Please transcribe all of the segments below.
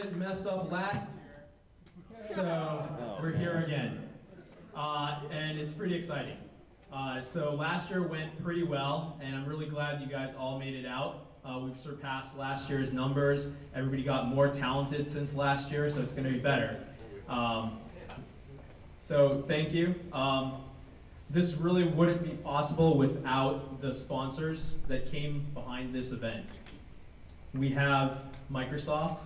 didn't mess up last year, so we're here again. And it's pretty exciting. So last year went pretty well, and I'm really glad you guys all made it out. We've surpassed last year's numbers. Everybody got more talented since last year, so it's going to be better. So thank you. This really wouldn't be possible without the sponsors that came behind this event. We have Microsoft,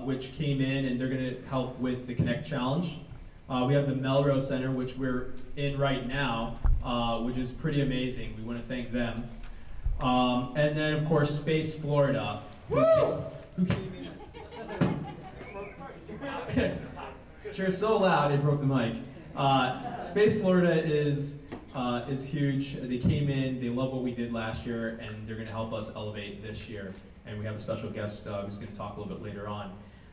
which came in and they're going to help with the Connect Challenge. We have the Melrose Center, which we're in right now, which is pretty amazing. We want to thank them. And then, of course, Space Florida. Who came in? Sure, so loud it broke the mic. Space Florida is huge. They came in, they love what we did last year, and they're going to help us elevate this year. And we have a special guest who's going to talk a little bit later on.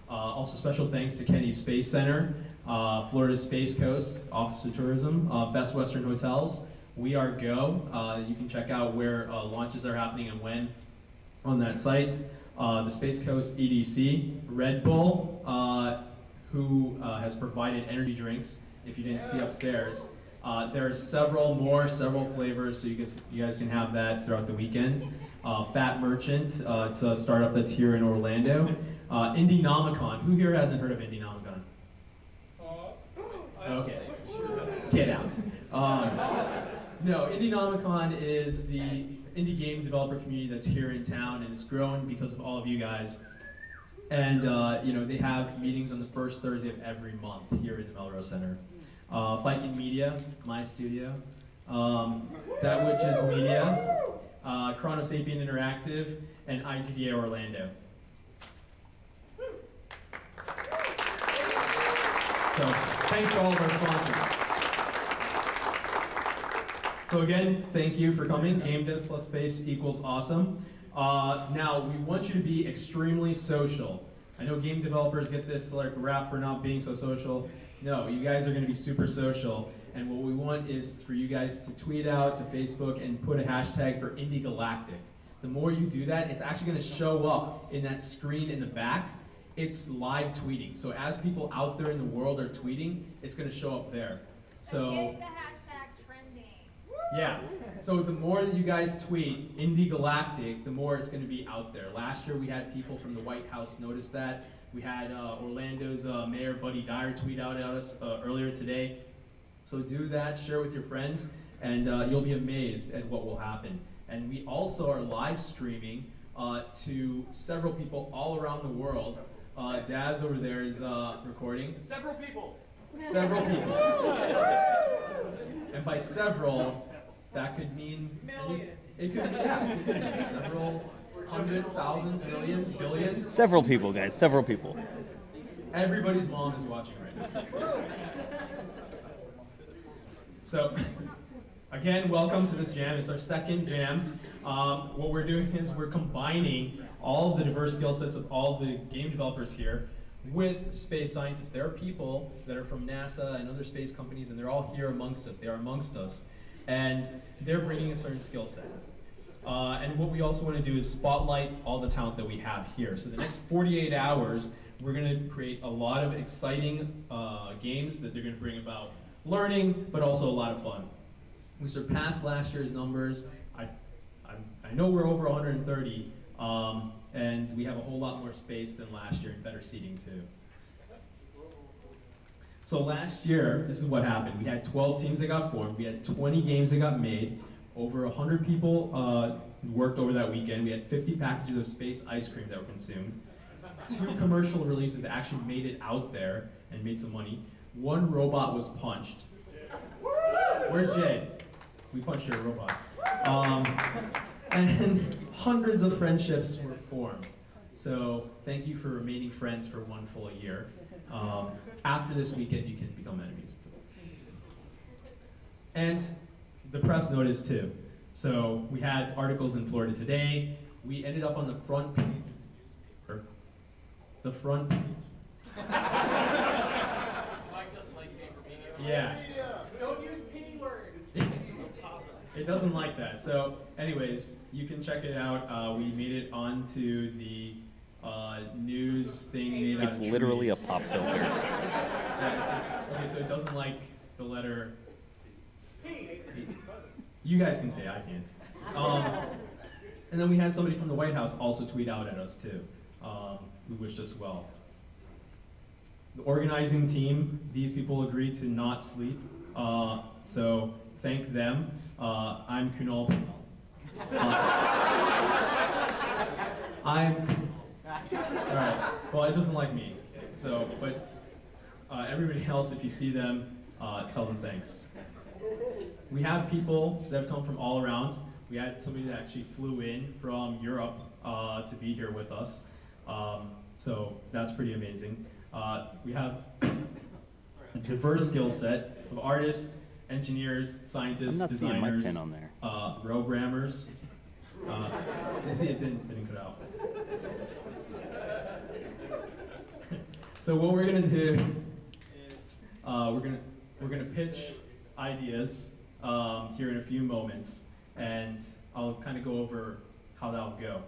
Also, special thanks to Kennedy Space Center, Florida's Space Coast, Office of Tourism, Best Western Hotels, We Are Go. You can check out where launches are happening and when on that site. The Space Coast EDC, Red Bull, who has provided energy drinks, if you didn't see upstairs. There are several flavors, so you guys can have that throughout the weekend. Fat Merchant, it's a startup that's here in Orlando. Indienomicon, who here hasn't heard of Indienomicon? Okay, get out. No, Indienomicon is the indie game developer community that's here in town, and it's grown because of all of you guys. And you know, they have meetings on the first Thursday of every month here in the Melrose Center. Viking Media, my studio. That Which Is Media, Chronosapien Interactive, and IGDA Orlando. So thanks to all of our sponsors. So again, thank you for coming. Game devs plus space equals awesome. Now, we want you to be extremely social. I know game developers get this like rap for not being so social. No, you guys are going to be super social. And what we want is for you guys to tweet out to Facebook and put a hashtag for Indie Galactic. The more you do that, it's actually going to show up in that screen in the back. It's live tweeting. So as people out there in the world are tweeting, it's going to show up there. So let's get the hashtag trending. Yeah. So the more that you guys tweet Indie Galactic, the more it's going to be out there. Last year we had people from the White House notice that. We had Orlando's Mayor Buddy Dyer tweet out at us earlier today. So do that, share with your friends, and you'll be amazed at what will happen. And we also are live streaming to several people all around the world. Daz over there is recording. Several people. Several people. And by several, that could mean million. It could be, yeah, several hundreds, thousands, millions, billions. Several people, guys. Several people. Everybody's mom is watching right now. So, again, welcome to this jam. It's our second jam. What we're doing is we're combining all of the diverse skill sets of all the game developers here with space scientists. There are people that are from NASA and other space companies, and they're all here amongst us. They are amongst us. And they're bringing a certain skill set. And what we also want to do is spotlight all the talent that we have here. So the next 48 hours, we're going to create a lot of exciting games that they're going to bring about learning, but also a lot of fun. We surpassed last year's numbers. I know we're over 130, and we have a whole lot more space than last year and better seating too. So last year, this is what happened. We had 12 teams that got formed. We had 20 games that got made. Over 100 people worked over that weekend. We had 50 packages of space ice cream that were consumed. 2 commercial releases that actually made it out there and made some money. 1 robot was punched. Where's Jay? We punched your robot. And hundreds of friendships were formed. So thank you for remaining friends for 1 full year. After this weekend, you can become enemies. And the press notice too. So we had articles in Florida Today. We ended up on the front page of the newspaper. The front page. Mike doesn't like paper media. Yeah. Don't use P words. It doesn't like that. So anyways, you can check it out. We made it onto the news thing made out It's of literally a trees. pop filter. Okay, so it doesn't like the letter. You guys can say, I can't. And then we had somebody from the White House also tweet out at us too, who wished us well. The organizing team, these people agreed to not sleep, so thank them. I'm Kunal. Alright, well, it doesn't like me, so, but everybody else, if you see them, tell them thanks. We have people that have come from all around. We had somebody that actually flew in from Europe to be here with us, so that's pretty amazing. We have a diverse skill set of artists, engineers, scientists, I'm not seeing my designers, pin on there. programmers. See, it didn't cut out. So what we're gonna do is we're gonna pitch ideas here in a few moments, and I'll kind of go over how that'll go.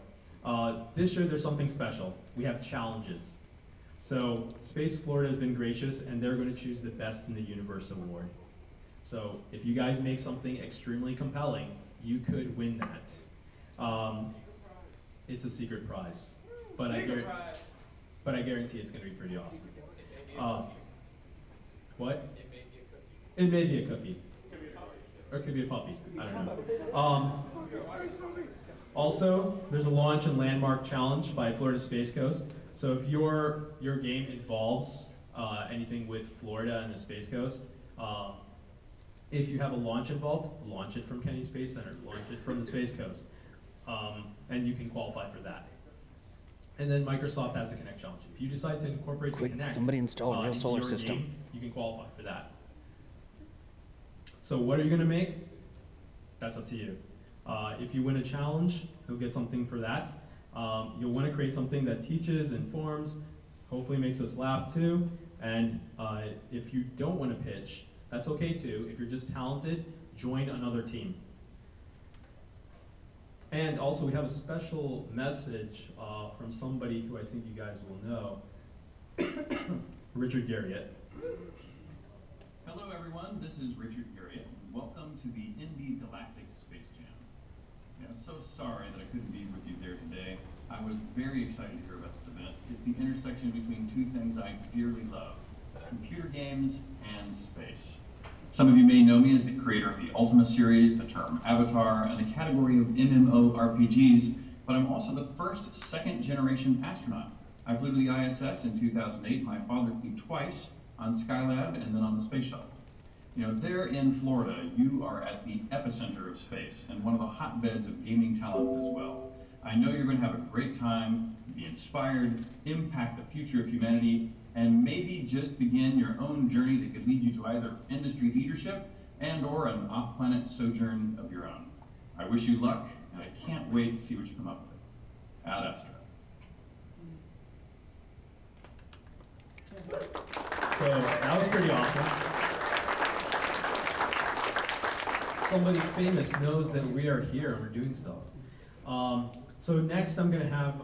This year there's something special. We have challenges. So Space Florida has been gracious, and they're going to choose the Best in the Universe award. So if you guys make something extremely compelling, you could win that. It's a secret prize, but I guarantee it's going to be pretty awesome. What? It may be a cookie. Or it could be a puppy. I don't know. Also, there's a launch and landmark challenge by Florida Space Coast. So if your game involves anything with Florida and the Space Coast, if you have a launch involved, launch it from Kennedy Space Center, launch it from the Space Coast, and you can qualify for that. And then Microsoft has the Connect challenge. If you decide to incorporate the Connect Somebody install a real into solar your system. game, you can qualify for that. So what are you going to make? That's up to you. If you win a challenge, you'll get something for that. You'll want to create something that teaches, informs, hopefully makes us laugh too. And if you don't want to pitch, that's okay too. If you're just talented, join another team. And also we have a special message from somebody who I think you guys will know, Richard Garriott. Hello everyone, this is Richard Garriott. Welcome to the Indy Galactic Space Jam. I'm so sorry that I couldn't be with you there today. I was very excited to hear about this event. It's the intersection between two things I dearly love, computer games and space. Some of you may know me as the creator of the Ultima series, the term Avatar, and the category of MMORPGs, but I'm also the first second-generation astronaut. I flew to the ISS in 2008. My father flew twice, on Skylab and then on the space shuttle. You know, there in Florida, you are at the epicenter of space and one of the hotbeds of gaming talent as well. I know you're going to have a great time, be inspired, impact the future of humanity, and maybe just begin your own journey that could lead you to either industry leadership and or an off-planet sojourn of your own. I wish you luck, and I can't wait to see what you come up with. Ad Astra. So that was pretty awesome. Somebody famous knows that we are here and we're doing stuff. So next I'm going to have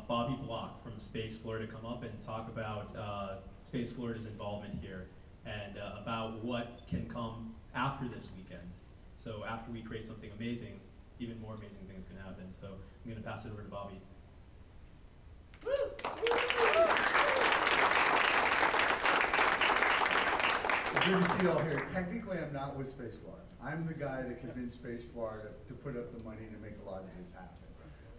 Bobby Block from Space Florida come up and talk about Space Florida's involvement here and about what can come after this weekend. So after we create something amazing, even more amazing things can happen. So I'm going to pass it over to Bobby. Good to see you all here. Technically, I'm not with Space Florida. I'm the guy that convinced Space Florida to put up the money to make a lot of this happen.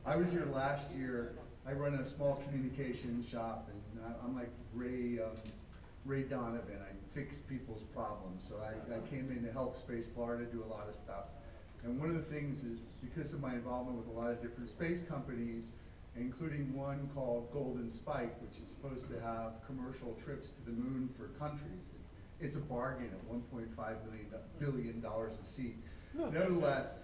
I was here last year. I run a small communications shop, and I'm like Ray Donovan. I fix people's problems. So I came in to help Space Florida do a lot of stuff. And one of the things is, because of my involvement with a lot of different space companies, including one called Golden Spike, which is supposed to have commercial trips to the moon for countries. It's a bargain at $1.5 billion a seat. Nevertheless,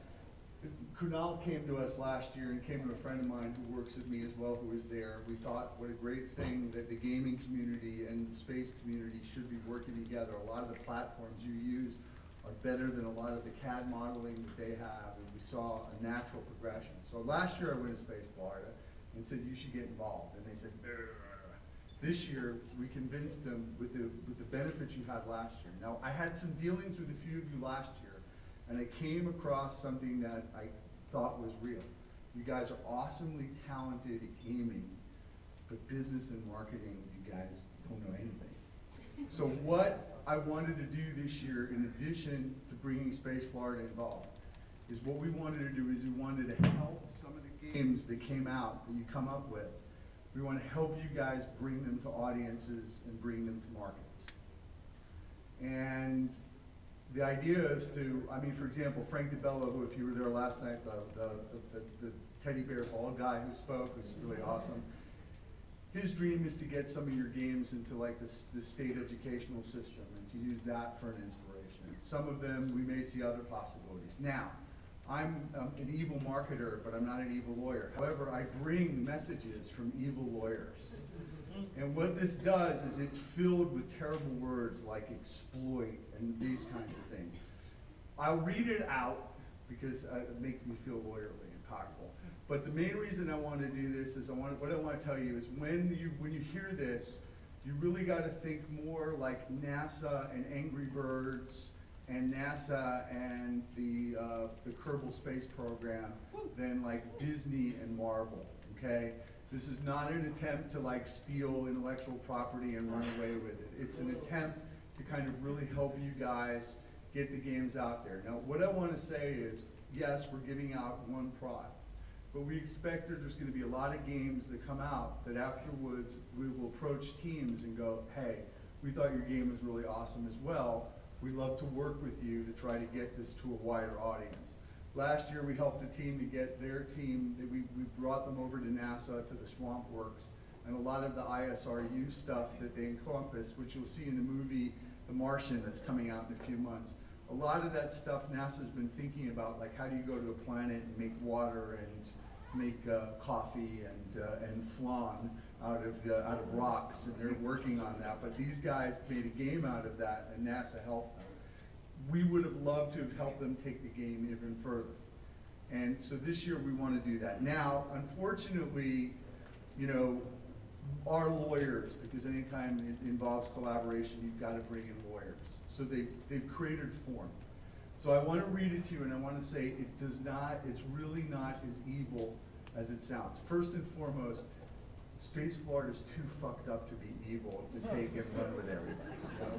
Kunal came to us last year and came to a friend of mine who works with me as well, who was there. We thought what a great thing that the gaming community and the space community should be working together. A lot of the platforms you use are better than a lot of the CAD modeling that they have, and we saw a natural progression. So last year I went to Space Florida, and said, you should get involved. And they said, "Ugh." This year, we convinced them with the benefits you had last year. Now, I had some dealings with a few of you last year, and I came across something that I thought was real. You guys are awesomely talented at gaming, but business and marketing, you guys don't know anything. So what I wanted to do this year, in addition to bringing Space Florida involved, is what we wanted to do is we wanted to help some of the games that came out that you come up with. We want to help you guys bring them to audiences and bring them to markets. And the idea is to, I mean, for example, Frank DeBello, who, if you were there last night, the teddy bear bald guy who spoke, was really awesome. His dream is to get some of your games into like the state educational system and to use that for an inspiration. Some of them, we may see other possibilities. Now, I'm an evil marketer, but I'm not an evil lawyer. However, I bring messages from evil lawyers. And what this does is it's filled with terrible words like exploit and these kinds of things. I'll read it out because it makes me feel lawyerly and powerful. But the main reason I want to do this is what I want to tell you is when you hear this, you really got to think more like NASA and Angry Birds and NASA and the Kerbal Space Program than like Disney and Marvel, okay? This is not an attempt to like steal intellectual property and run away with it. It's an attempt to kind of really help you guys get the games out there. Now, what I want to say is, yes, we're giving out one prize, but we expect that there's going to be a lot of games that come out that afterwards we will approach teams and go, hey, we thought your game was really awesome as well. We'd love to work with you to try to get this to a wider audience. Last year, we helped a team to get their team, we brought them over to NASA, to the Swamp Works, and a lot of the ISRU stuff that they encompass, which you'll see in the movie The Martian that's coming out in a few months. A lot of that stuff NASA's been thinking about, like how do you go to a planet and make water and make coffee and flan out of rocks, and they're working on that. But these guys made a game out of that, and NASA helped them. We would have loved to have helped them take the game even further. And so this year we want to do that. Now, unfortunately, you know, our lawyers, because anytime it involves collaboration, you've got to bring in lawyers. So they've created a form. So I want to read it to you, and I want to say it's really not as evil as it sounds. First and foremost, Space Florida's too fucked up to be evil to take and run with everything. You know?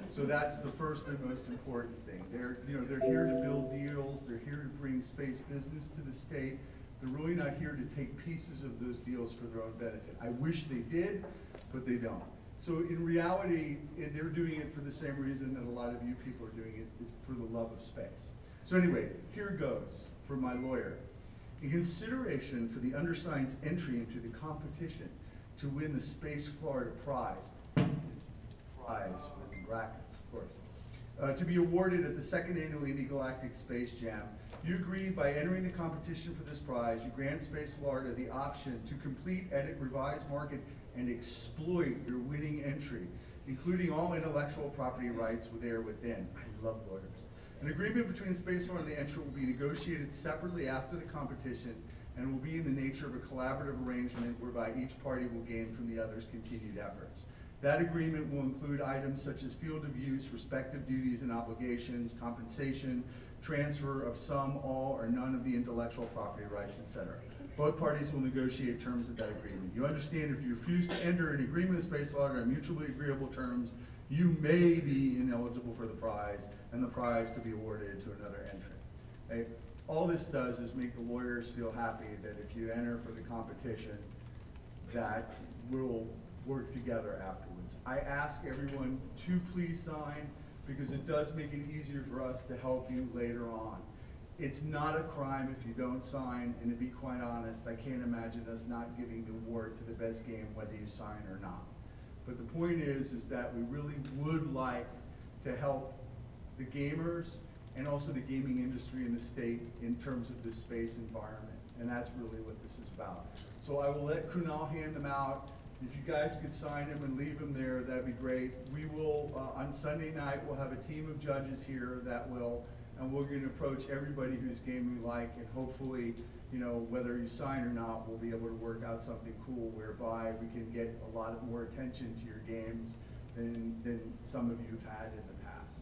So that's the first and most important thing. They're here to build deals. They're here to bring space business to the state. They're really not here to take pieces of those deals for their own benefit. I wish they did, but they don't. So in reality, they're doing it for the same reason that a lot of you people are doing it, is for the love of space. So anyway, here goes for my lawyer. In consideration for the undersigned's entry into the competition to win the Space Florida prize within brackets, of course, to be awarded at the second annual Intergalactic Space Jam, you agree by entering the competition for this prize, you grant Space Florida the option to complete, edit, revise, market, and exploit your winning entry, including all intellectual property rights there within. I love lawyers. An agreement between Space Florida and the entrant will be negotiated separately after the competition and will be in the nature of a collaborative arrangement whereby each party will gain from the other's continued efforts. That agreement will include items such as field of use, respective duties and obligations, compensation, transfer of some, all, or none of the intellectual property rights, etc. Both parties will negotiate terms of that agreement. You understand if you refuse to enter an agreement with Space Florida on mutually agreeable terms, you may be ineligible for the prize, and the prize could be awarded to another entrant. Okay? All this does is make the lawyers feel happy that if you enter for the competition, that we'll work together afterwards. I ask everyone to please sign, because it does make it easier for us to help you later on. It's not a crime if you don't sign, and to be quite honest, I can't imagine us not giving the award to the best game whether you sign or not. But the point is that we really would like to help the gamers and also the gaming industry in the state in terms of the space environment. And that's really what this is about. So I will let Kunal hand them out. If you guys could sign them and leave them there, that'd be great. We will, on Sunday night, we'll have a team of judges here that will, and we're gonna approach everybody whose game we like and hopefully you know, whether you sign or not, we'll be able to work out something cool whereby we can get a lot more attention to your games than some of you have had in the past.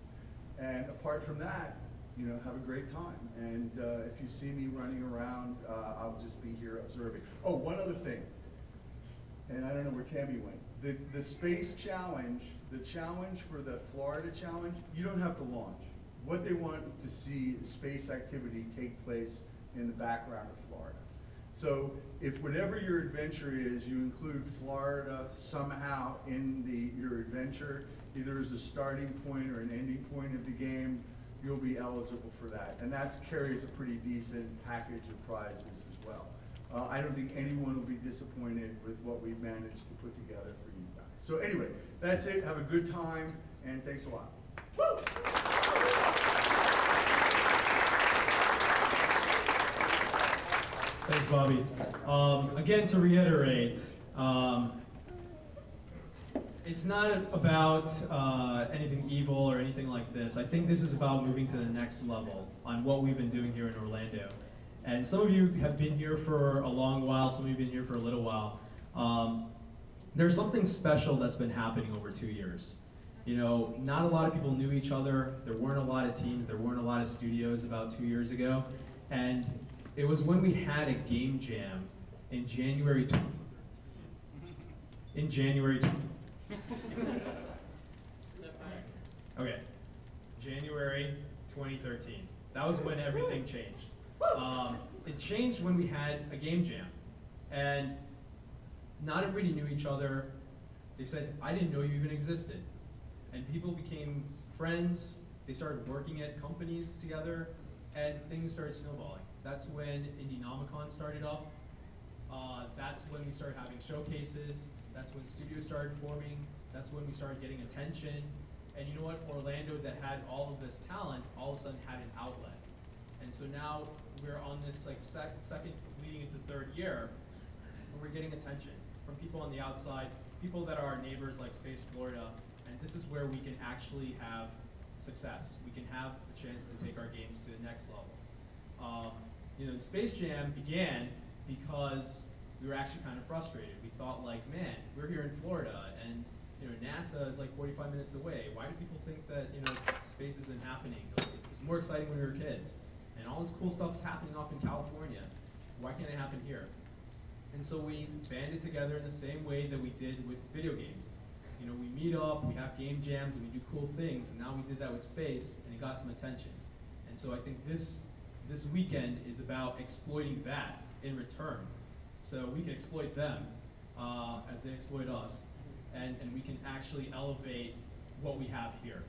And apart from that, you know, have a great time. And if you see me running around, I'll just be here observing. Oh, one other thing, and I don't know where Tammy went. The Space Challenge, the challenge for the Florida Challenge, you don't have to launch. What they want to see is space activity take place in the background of Florida. So if whatever your adventure is, you include Florida somehow in your adventure, either as a starting point or an ending point of the game, you'll be eligible for that. And that carries a pretty decent package of prizes as well. I don't think anyone will be disappointed with what we've managed to put together for you guys. So anyway, that's it. Have a good time, and thanks a lot. Woo! Thanks, Bobby. Again, to reiterate, it's not about anything evil or anything like this. I think this is about moving to the next level on what we've been doing here in Orlando. And some of you have been here for a long while, some of you have been here for a little while. There's something special that's been happening over 2 years. You know, not a lot of people knew each other. There weren't a lot of teams. There weren't a lot of studios about 2 years ago. And it was when we had a game jam in January. Okay, January 2013. That was when everything changed. It changed when we had a game jam. And not everybody knew each other. They said, I didn't know you even existed. And people became friends. They started working at companies together, and things started snowballing. That's when Indienomicon started up. That's when we started having showcases. That's when studios started forming. That's when we started getting attention. And you know what? Orlando, that had all of this talent, all of a sudden had an outlet. And so now we're on this like second leading into third year, and we're getting attention from people on the outside, people that are our neighbors like Space Florida, and this is where we can actually have success. We can have a chance to take our games to the next level. You know, the Space Jam began because we were actually kind of frustrated. We thought like, man, we're here in Florida, and you know, NASA is like 45 minutes away. Why do people think that, you know, space isn't happening? Like, it was more exciting when we were kids. And all this cool stuff is happening up in California. Why can't it happen here? And so we banded together in the same way that we did with video games. You know, we meet up, we have game jams, and we do cool things. And now we did that with space, and it got some attention. And so I think this weekend is about exploiting that in return. So we can exploit them as they exploit us, and we can actually elevate what we have here.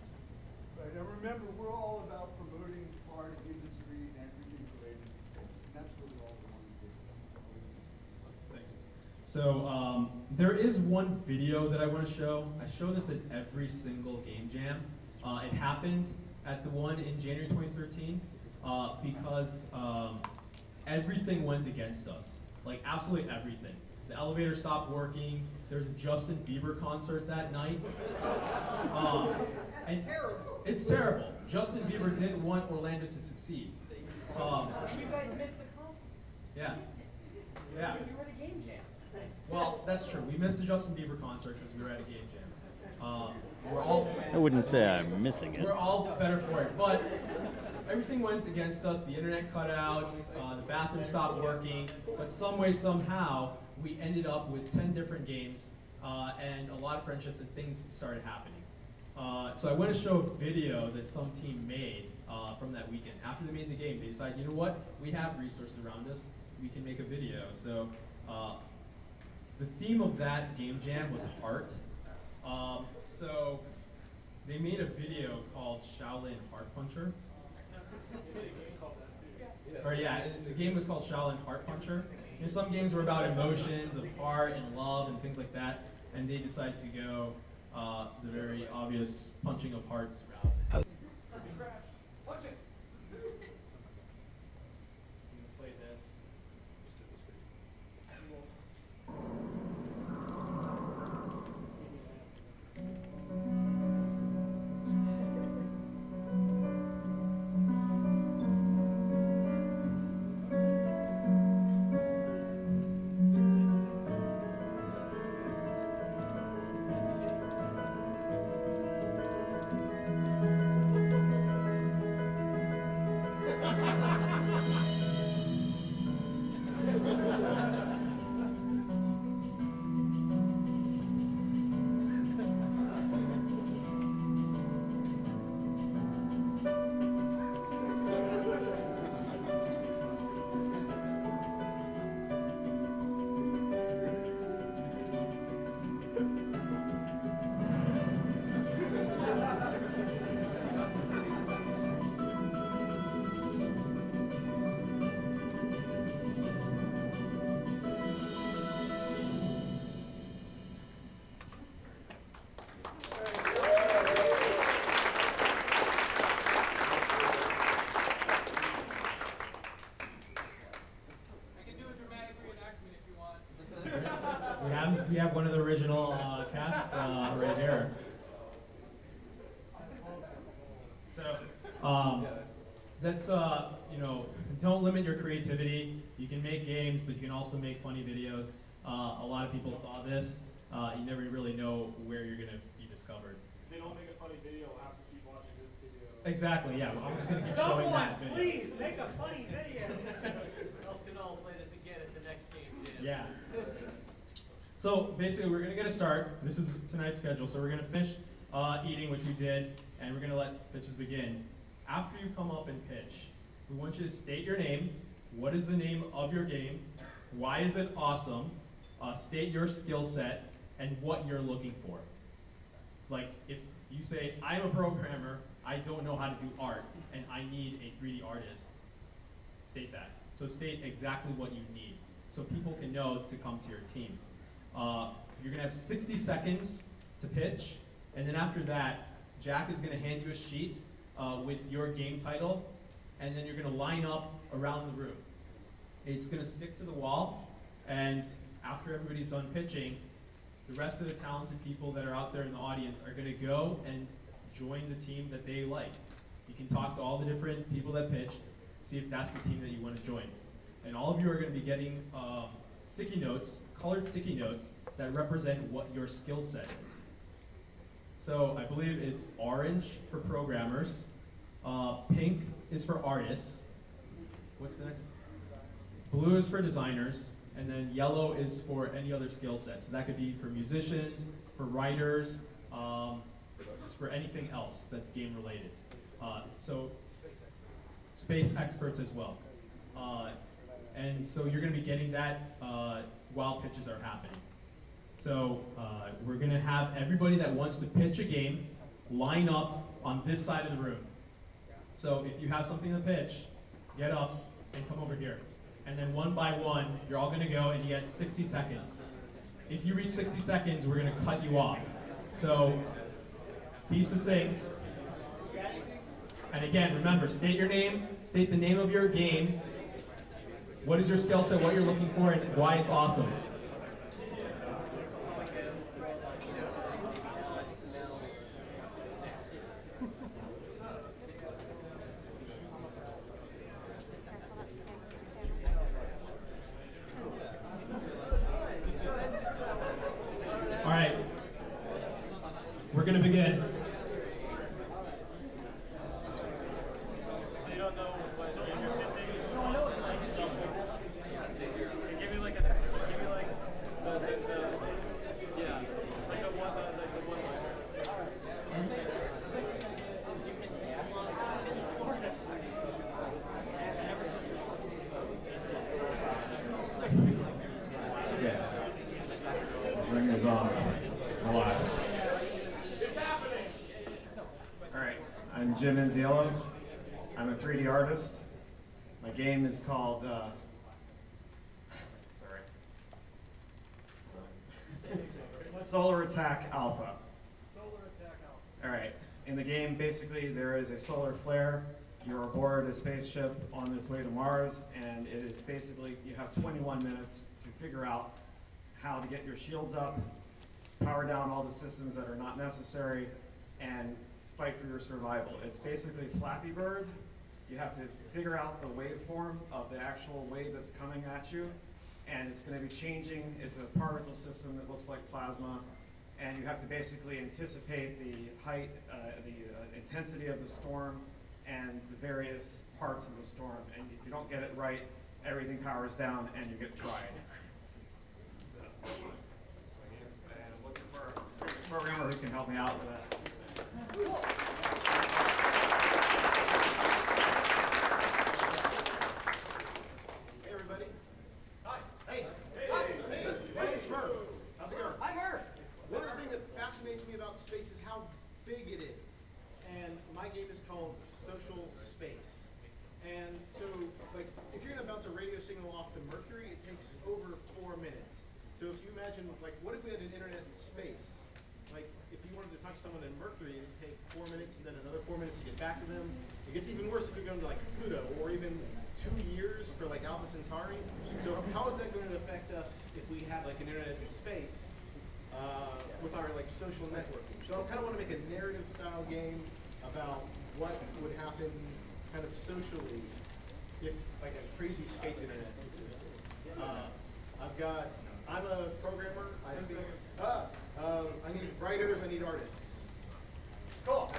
Right, now remember, we're all about promoting Florida industry and everything related to space. And that's really all we want to do. Thanks. So there is one video that I want to show. I show this at every single game jam. It happened at the one in January 2013 because everything went against us. Like absolutely everything. The elevator stopped working. There was a Justin Bieber concert that night. And terrible. It's terrible. Justin Bieber didn't want Orlando to succeed. And you guys missed the concert. Yeah. Yeah. Because you were at a game jam. Well, that's true. We missed the Justin Bieber concert because we were at a game jam. We're all. I wouldn't say I'm missing it. We're all better for it, but everything went against us. The internet cut out. The bathroom stopped working. But some way, somehow, we ended up with 10 different games and a lot of friendships, and things started happening. So I want to show a video that some team made from that weekend. After they made the game, they decided, you know what? We have resources around us. We can make a video. So the theme of that game jam was heart. So they made a video called Shaolin Heart Puncher. Or yeah, the game was called Shaolin Heart Puncher. You know, some games were about emotions of heart and love and things like that, and they decided to go the very obvious punching of hearts route. Punch it. I'm gonna play this. We have one of the original casts right here. So that's you know, don't limit your creativity. You can make games, but you can also make funny videos. A lot of people saw this. You never really know where you're gonna be discovered. If they don't make a funny video, I'll have to keep watching this video. Exactly. Yeah. I'm just gonna keep showing that video. Please make a funny video. Else can all play this again at the next game jam. Yeah. So basically, we're gonna get a start. This is tonight's schedule. So we're gonna finish eating, which we did, and we're gonna let pitches begin. After you come up and pitch, we want you to state your name. What is the name of your game? Why is it awesome? State your skill set and what you're looking for. Like if you say, I'm a programmer, I don't know how to do art, and I need a 3D artist, state that. So state exactly what you need so people can know to come to your team. You're gonna have 60 seconds to pitch, and then after that, Jack is gonna hand you a sheet with your game title, and then you're gonna line up around the room. It's gonna stick to the wall, and after everybody's done pitching, the rest of the talented people that are out there in the audience are gonna go and join the team that they like. You can talk to all the different people that pitched, see if that's the team that you wanna join. And all of you are gonna be getting sticky notes, colored sticky notes, that represent what your skill set is. So I believe it's orange for programmers, pink is for artists. What's next? Blue is for designers, and then yellow is for any other skill set. So that could be for musicians, for writers, just for anything else that's game related. So space experts as well. And so you're gonna be getting that while pitches are happening. So we're gonna have everybody that wants to pitch a game line up on this side of the room. So if you have something to pitch, get up and come over here. And then one by one, you're all gonna go and you get 60 seconds. If you reach 60 seconds, we're gonna cut you off. So be succinct. And again, remember, state your name, state the name of your game, what is your skill set, what you're looking for, and why it's awesome. All right, we're gonna begin. So you don't know what game you're pitching? Give me like the yeah, like the one Okay. This thing is on. Alive. Alright, I'm Jim Enziello. I'm a 3D artist. My game is called, Solar Attack Alpha. Alright, in the game, basically, there is a solar flare. You're aboard a spaceship on its way to Mars, and it is basically, you have 21 minutes to figure out how to get your shields up, power down all the systems that are not necessary, and fight for your survival. It's basically Flappy Bird. You have to figure out the waveform of the actual wave that's coming at you, and it's going to be changing. It's a particle system that looks like plasma, and you have to basically anticipate the height, the intensity of the storm, and the various parts of the storm. And if you don't get it right, everything powers down, and you get fried. So, and I'm looking for a programmer who can help me out with that. Hey everybody. Hi. Hey. Hey. Hey. My name's Murph. How's it going? Hi Murph. One of the things that fascinates me about space is how big it is. And my game is called Social Space. And so, like, if you're gonna bounce a radio signal off to Mercury, it takes over 4 minutes. So if you imagine, like, what if we had an internet in space? Like, if you wanted to talk to someone in Mercury, it'd take 4 minutes and then another 4 minutes to get back to them. It gets even worse if you're going to, like, Pluto or even 2 years for like Alpha Centauri. So how is that going to affect us if we had like an internet in space with our like social networking? So I kind of want to make a narrative style game about what would happen kind of socially if like a crazy space internet existed. I'm a programmer. I need writers, I need artists. Cool.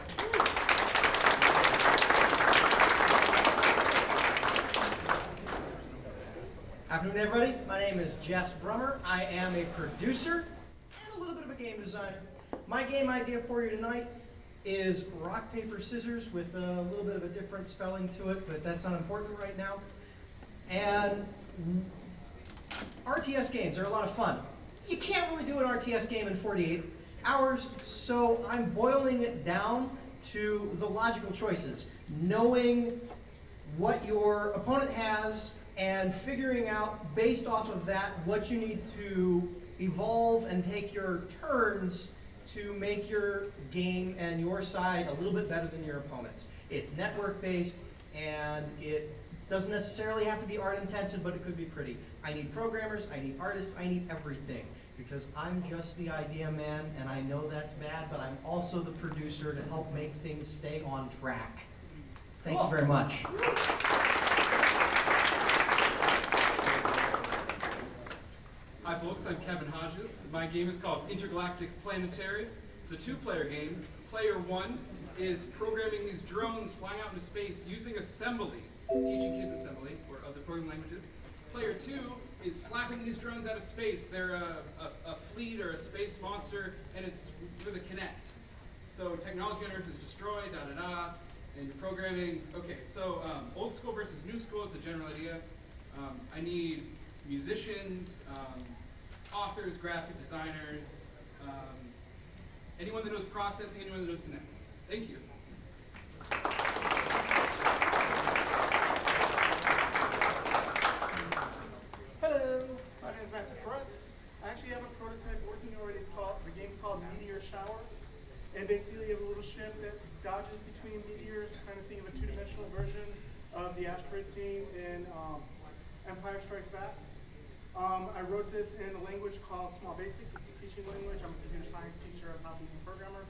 Afternoon, everybody. My name is Jess Brummer. I am a producer and a little bit of a game designer. My game idea for you tonight is rock, paper, scissors with a little bit of a different spelling to it, but that's not important right now. And RTS games are a lot of fun. You can't really do an RTS game in 48 hours, so I'm boiling it down to the logical choices. Knowing what your opponent has and figuring out, based off of that, what you need to evolve and take your turns to make your game and your side a little bit better than your opponent's. It's network-based, and it doesn't necessarily have to be art-intensive, but it could be pretty. I need programmers, I need artists, I need everything, because I'm just the idea man, and I know that's bad, but I'm also the producer to help make things stay on track. Thank you very much. Hi folks, I'm Kevin Hodges. My game is called Intergalactic Planetary. It's a two-player game. Player one is programming these drones flying out into space using assembly, teaching kids assembly or other programming languages. Player two is slapping these drones out of space. They're a fleet or a space monster, and it's with a Kinect. So technology on Earth is destroyed, da-da-da, and you're programming. Okay, so old school versus new school is the general idea. I need musicians, authors, graphic designers, anyone that knows processing, anyone that knows Kinect. Thank you. Hello, my name is Matthew Perutz. I actually have a prototype working already. The game's called Meteor Shower. And basically you have a little ship that dodges between meteors, kind of think of a two-dimensional version of the asteroid scene in Empire Strikes Back. I wrote this in a language called Small Basic. It's a teaching language. I'm a computer science teacher. I'm not being a programmer.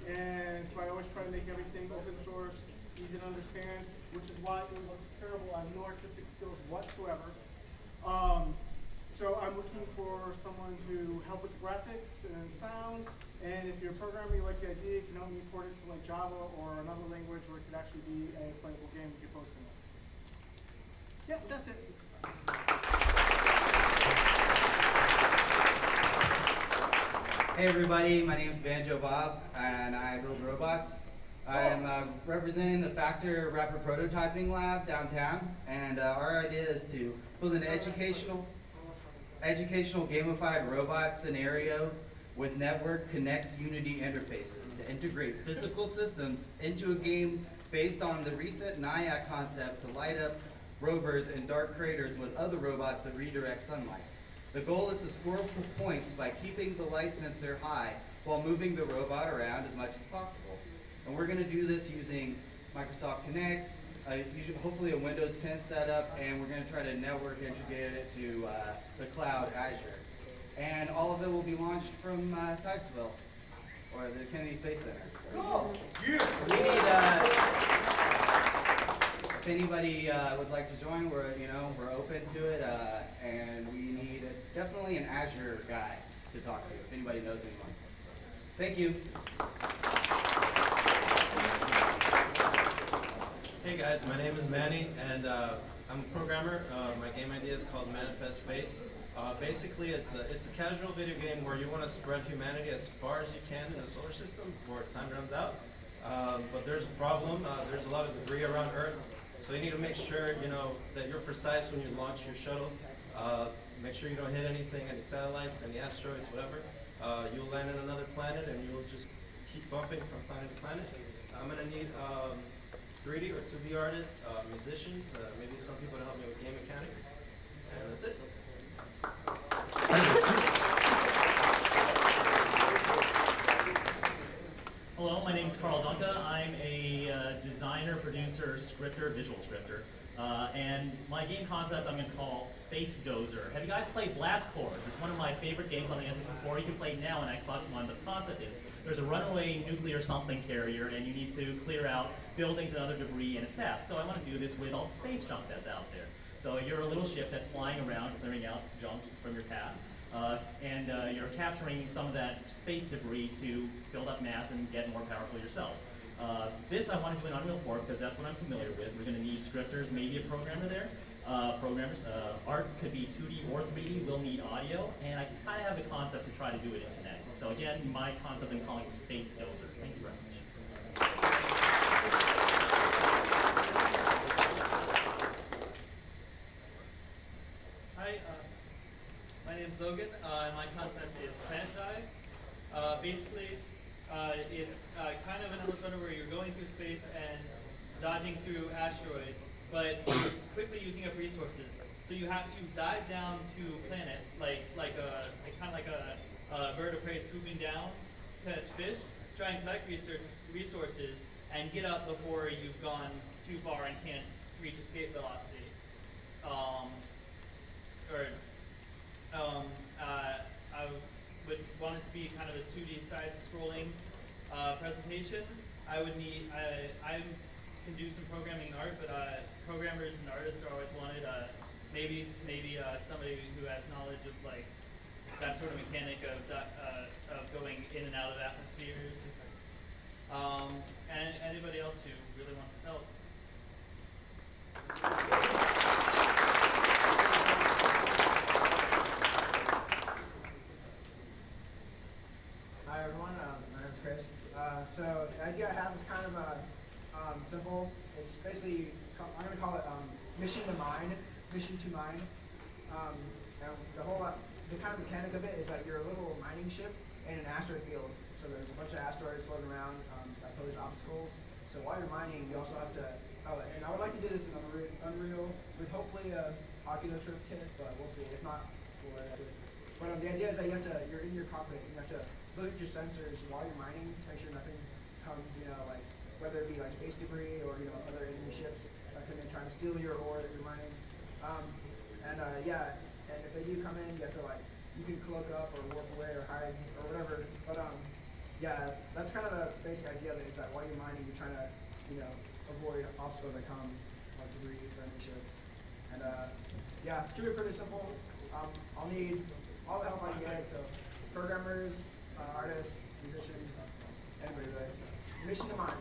And so I always try to make everything open source, easy to understand, which is why it looks terrible. I have no artistic skills whatsoever. So I'm looking for someone to help with graphics and sound. And if you're a programmer, you like the idea, you can help me port it to like Java or another language where it could actually be a playable game we could post in it. Yeah, that's it. Hey everybody, my name is Banjo Bob, and I build robots. I am representing the Factor Rapid Prototyping Lab downtown, and our idea is to build an educational gamified robot scenario with network connects Unity interfaces to integrate physical systems into a game based on the recent NIAC concept to light up rovers in dark craters with other robots that redirect sunlight. The goal is to score points by keeping the light sensor high while moving the robot around as much as possible. And we're going to do this using Microsoft Kinects, hopefully a Windows 10 setup, and we're going to try to network integrate it to the cloud Azure. And all of it will be launched from Tikesville, or the Kennedy Space Center. So Cool. we need, if anybody would like to join, we're open to it, and we need definitely an Azure guy to talk to, if anybody knows anyone. Thank you. Hey guys, my name is Manny, and I'm a programmer. My game idea is called Manifest Space. Basically, it's a casual video game where you want to spread humanity as far as you can in the solar system before time runs out. But there's a problem. There's a lot of debris around Earth, so you need to make sure that you're precise when you launch your shuttle. Make sure you don't hit anything, any satellites, any asteroids, whatever. You'll land on another planet, and you'll just keep bumping from planet to planet. I'm gonna need 3D or 2D artists, musicians, maybe some people to help me with game mechanics, and that's it. Hello, my name is Carl Dunca. I'm a designer, producer, sequencer, scripter, visual scripter. And my game concept I'm going to call Space Dozer. Have you guys played Blast Corps? It's one of my favorite games on the N64. You can play it now on Xbox One. The concept is there's a runaway nuclear something carrier, and you need to clear out buildings and other debris in its path. So I want to do this with all the space junk that's out there. So you're a little ship that's flying around, clearing out junk from your path. And you're capturing some of that space debris to build up mass and get more powerful yourself. This I want to do in Unreal 4 because that's what I'm familiar with. We're going to need scripters, maybe a programmer there. Programmers. Art could be 2D or 3D. We'll need audio, and I kind of have the concept to try to do it in Connect. So again, my concept I'm calling Space Dozer. Thank you very much. Hi, my name's Logan, and my concept is Planet Dive. Basically, it's kind of an endless runner where you're going through space and dodging through asteroids, but quickly using up resources. So you have to dive down to planets, kind of like a bird of prey swooping down, catch fish, try and collect resources, and get up before you've gone too far and can't reach escape velocity. I would want it to be kind of a 2D side-scrolling presentation. I can do some programming and art, but programmers and artists are always wanted. Maybe somebody who has knowledge of like that sort of mechanic of going in and out of atmospheres. And anybody else who really wants to help. Hi everyone, my name's Chris. So the idea I have is kind of simple. It's basically, I'm going to call it mission to mine. And the kind of mechanic of it is that you're a little mining ship in an asteroid field. So there's a bunch of asteroids floating around that pose obstacles. So while you're mining, you also have to, and I would like to do this in Unreal with hopefully a Oculus Rift kit, but we'll see. If not, we'll learn how to do it. But the idea is that you're in your cockpit and you have to look at your sensors while you're mining to make sure nothing comes, like whether it be like space debris or other enemy ships that come in trying to steal your ore that you're mining. And if they do come in, you have to you can cloak up or warp away or hide or whatever. But that's kind of the basic idea of it, is that while you're mining, you're trying to avoid obstacles that come like debris or enemy ships. And it should be pretty simple. I'll need all the help I can get. So programmers, artists, musicians, anybody really. Mission to mine.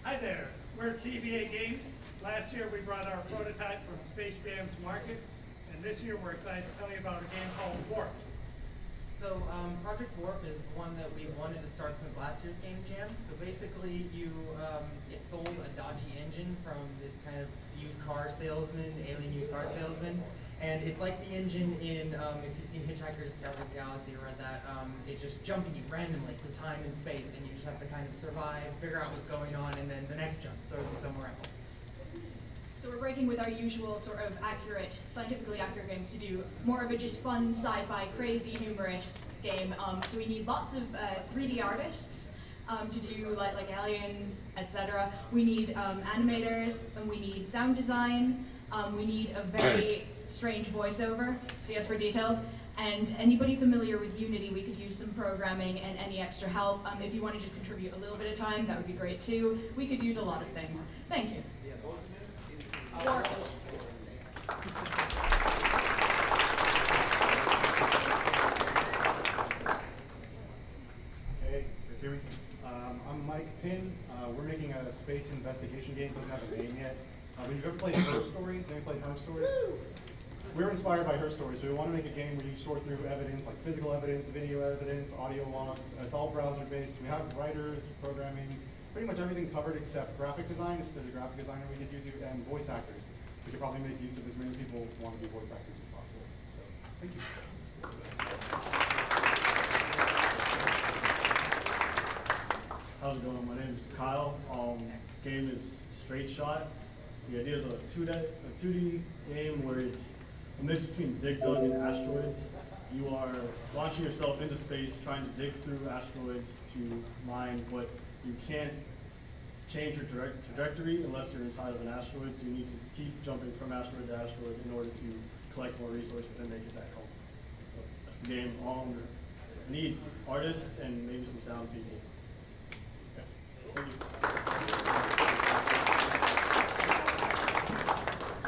Hi there, we're TVA Games. Last year we brought our prototype from Space Jam to market, and this year we're excited to tell you about a game called Warp. So Project Warp is one that we wanted to start since last year's Game Jam. So basically it sold a dodgy engine from this kind of alien used car salesman. And it's like the engine in, if you've seen Hitchhiker's Guide to the Galaxy or read that, it's just jumping you randomly through time and space, and you just have to kind of survive, figure out what's going on, and then the next jump throws you somewhere else. So we're breaking with our usual sort of scientifically accurate games to do more of a just fun, sci-fi, crazy, humorous game. So we need lots of 3D artists to do like aliens, etc. We need animators, and we need sound design. We need a very strange voiceover, CS for details. And anybody familiar with Unity, we could use some programming and any extra help. If you want to just contribute a little bit of time, that would be great too. We could use a lot of things. Thank you. Warped. Hey, guys hear me? I'm Mike Pinn. We're making a space investigation game. It doesn't have a name yet. But you've ever played Her Story? Has anybody played Her Story? We were inspired by Her Story, so we want to make a game where you sort through evidence, like physical evidence, video evidence, audio logs. It's all browser-based. We have writers, programming, pretty much everything covered except graphic design. If there's a graphic designer, we could use you, and voice actors. We could probably make use of as many people who want to be voice actors as possible. So, thank you. How's it going? My name is Kyle. Game is Straight Shot. The idea is a 2D game where it's a mix between Dig Dug and Asteroids. You are launching yourself into space, trying to dig through asteroids to mine, but you can't change your trajectory unless you're inside of an asteroid, so you need to keep jumping from asteroid to asteroid in order to collect more resources and make it back home. So that's the game all under. We need artists and maybe some sound people. Yeah. Thank you.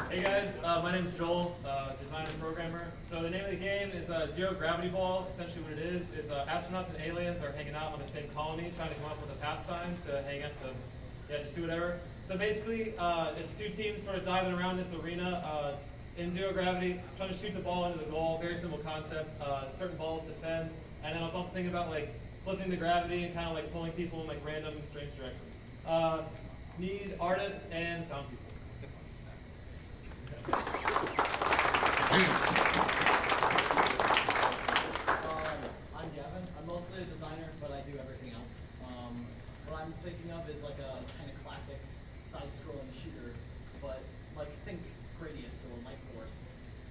Hey guys, my name is Joel, designer and programmer. So the name of the game is Zero Gravity Ball. Essentially what it is astronauts and aliens are hanging out on the same colony, trying to come up with a pastime to hang out to, yeah, just do whatever. So basically, it's two teams sort of diving around this arena in zero gravity, trying to shoot the ball into the goal. Very simple concept. Certain balls defend. And then I was also thinking about like flipping the gravity and kind of like pulling people in like random strange directions. Need artists and sound people. I'm Gavin. I'm mostly a designer, but I do everything else. What I'm thinking of is like a kind of classic side-scrolling shooter, but like think Gradius or Light Force.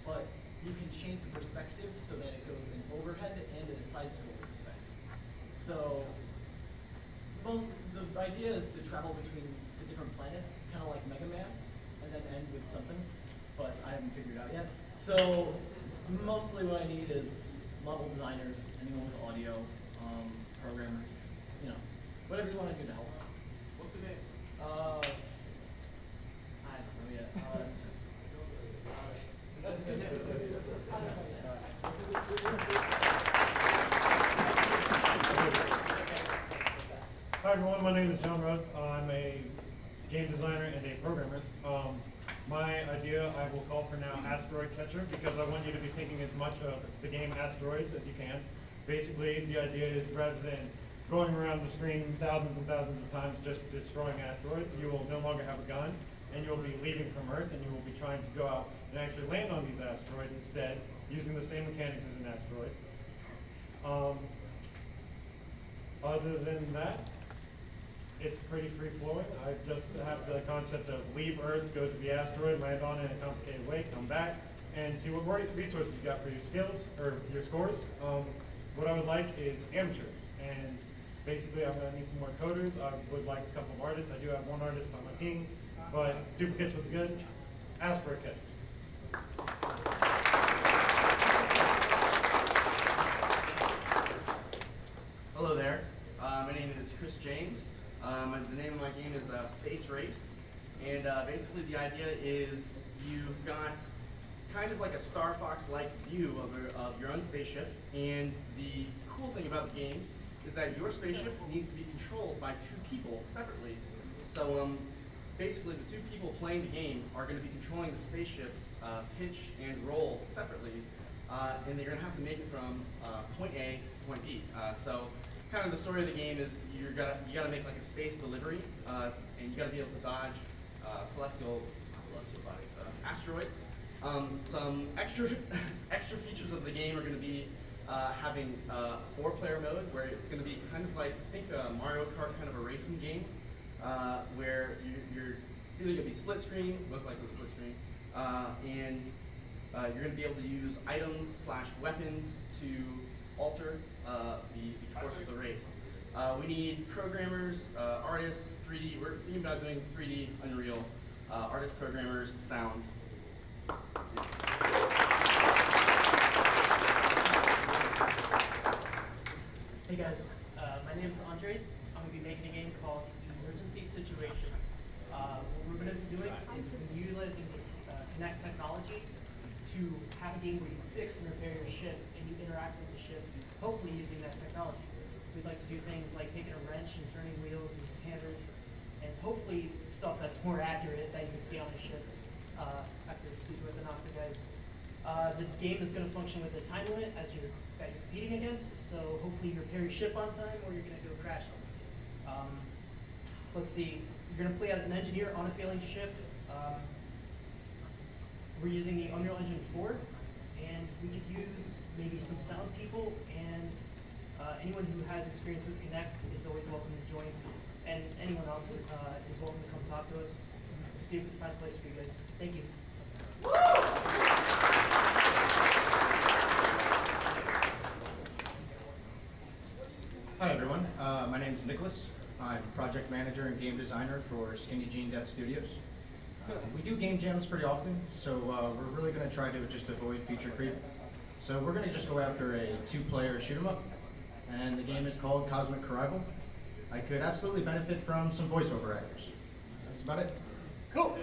But you can change the perspective so that it goes in overhead and in a side-scrolling perspective. So the idea is to travel between the different planets, kind of like Mega Man, and then end with something. But I haven't figured it out yet. So mostly what I need is level designers, anyone with audio, programmers, you know, whatever you want to do to help. What's the name? I don't know yet. That's a good name. Hi everyone, my name is John Roth. I'm a game designer and a programmer. My idea I will call for now Asteroid Catcher because I want you to be thinking as much of the game Asteroids as you can. Basically, the idea is rather than going around the screen thousands and thousands of times just destroying asteroids, you will no longer have a gun and you will be leaving from Earth and you will be trying to go out and actually land on these asteroids instead, using the same mechanics as in asteroids. Other than that, it's pretty free-flowing. I just have the concept of leave Earth, go to the asteroid, land on it in a complicated way, come back, and see what resources you got for your skills, or your scores. What I would like is amateurs, and basically I'm going to need some more coders. I would like a couple of artists. I do have one artist on my team, but duplicates would be good. Asteroid catchers. Hello there. My name is Chris James. The name of my game is Space Race, and basically the idea is you've got kind of like a Star Fox-like view of your own spaceship, and the cool thing about the game is that your spaceship needs to be controlled by two people separately. So basically the two people playing the game are going to be controlling the spaceship's pitch and roll separately, and they're going to have to make it from point A to point B. So kind of the story of the game is you gotta make like a space delivery, and you gotta be able to dodge celestial bodies, asteroids. Some extra features of the game are going to be having a 4-player mode where it's going to be kind of like, think a Mario Kart kind of a racing game, where it's either going to be split screen, most likely split screen, and you're going to be able to use items/weapons to alter the course of the race. We need programmers, artists, 3D. We're thinking about doing 3D Unreal, artists, programmers, sound. Hey guys, my name is Andres. I'm going to be making a game called Emergency Situation. What we're going to be doing is we're utilizing Kinect technology to have a game where you fix and repair your ship and you interact with the ship, hopefully using that technology. We'd like to do things like taking a wrench and turning wheels and hammers, and hopefully stuff that's more accurate that you can see on the ship after speaking with the NASA guys. The game is going to function with a time limit that you're competing against, so hopefully you repair your ship on time or you're going to go crash on it. Let's see, you're going to play as an engineer on a failing ship. We're using the Unreal Engine 4, and we could use maybe some sound people, and anyone who has experience with Kinect is always welcome to join, and anyone else is welcome to come talk to us. We'll see if we can find a place for you guys. Thank you. My name is Nicholas. I'm project manager and game designer for Skinny Jean Death Studios. We do game jams pretty often, so we're really going to try to just avoid feature creep. So we're going to just go after a 2-player shoot 'em up, and the game is called Cosmic Arrival. I could absolutely benefit from some voiceover actors. That's about it. Cool.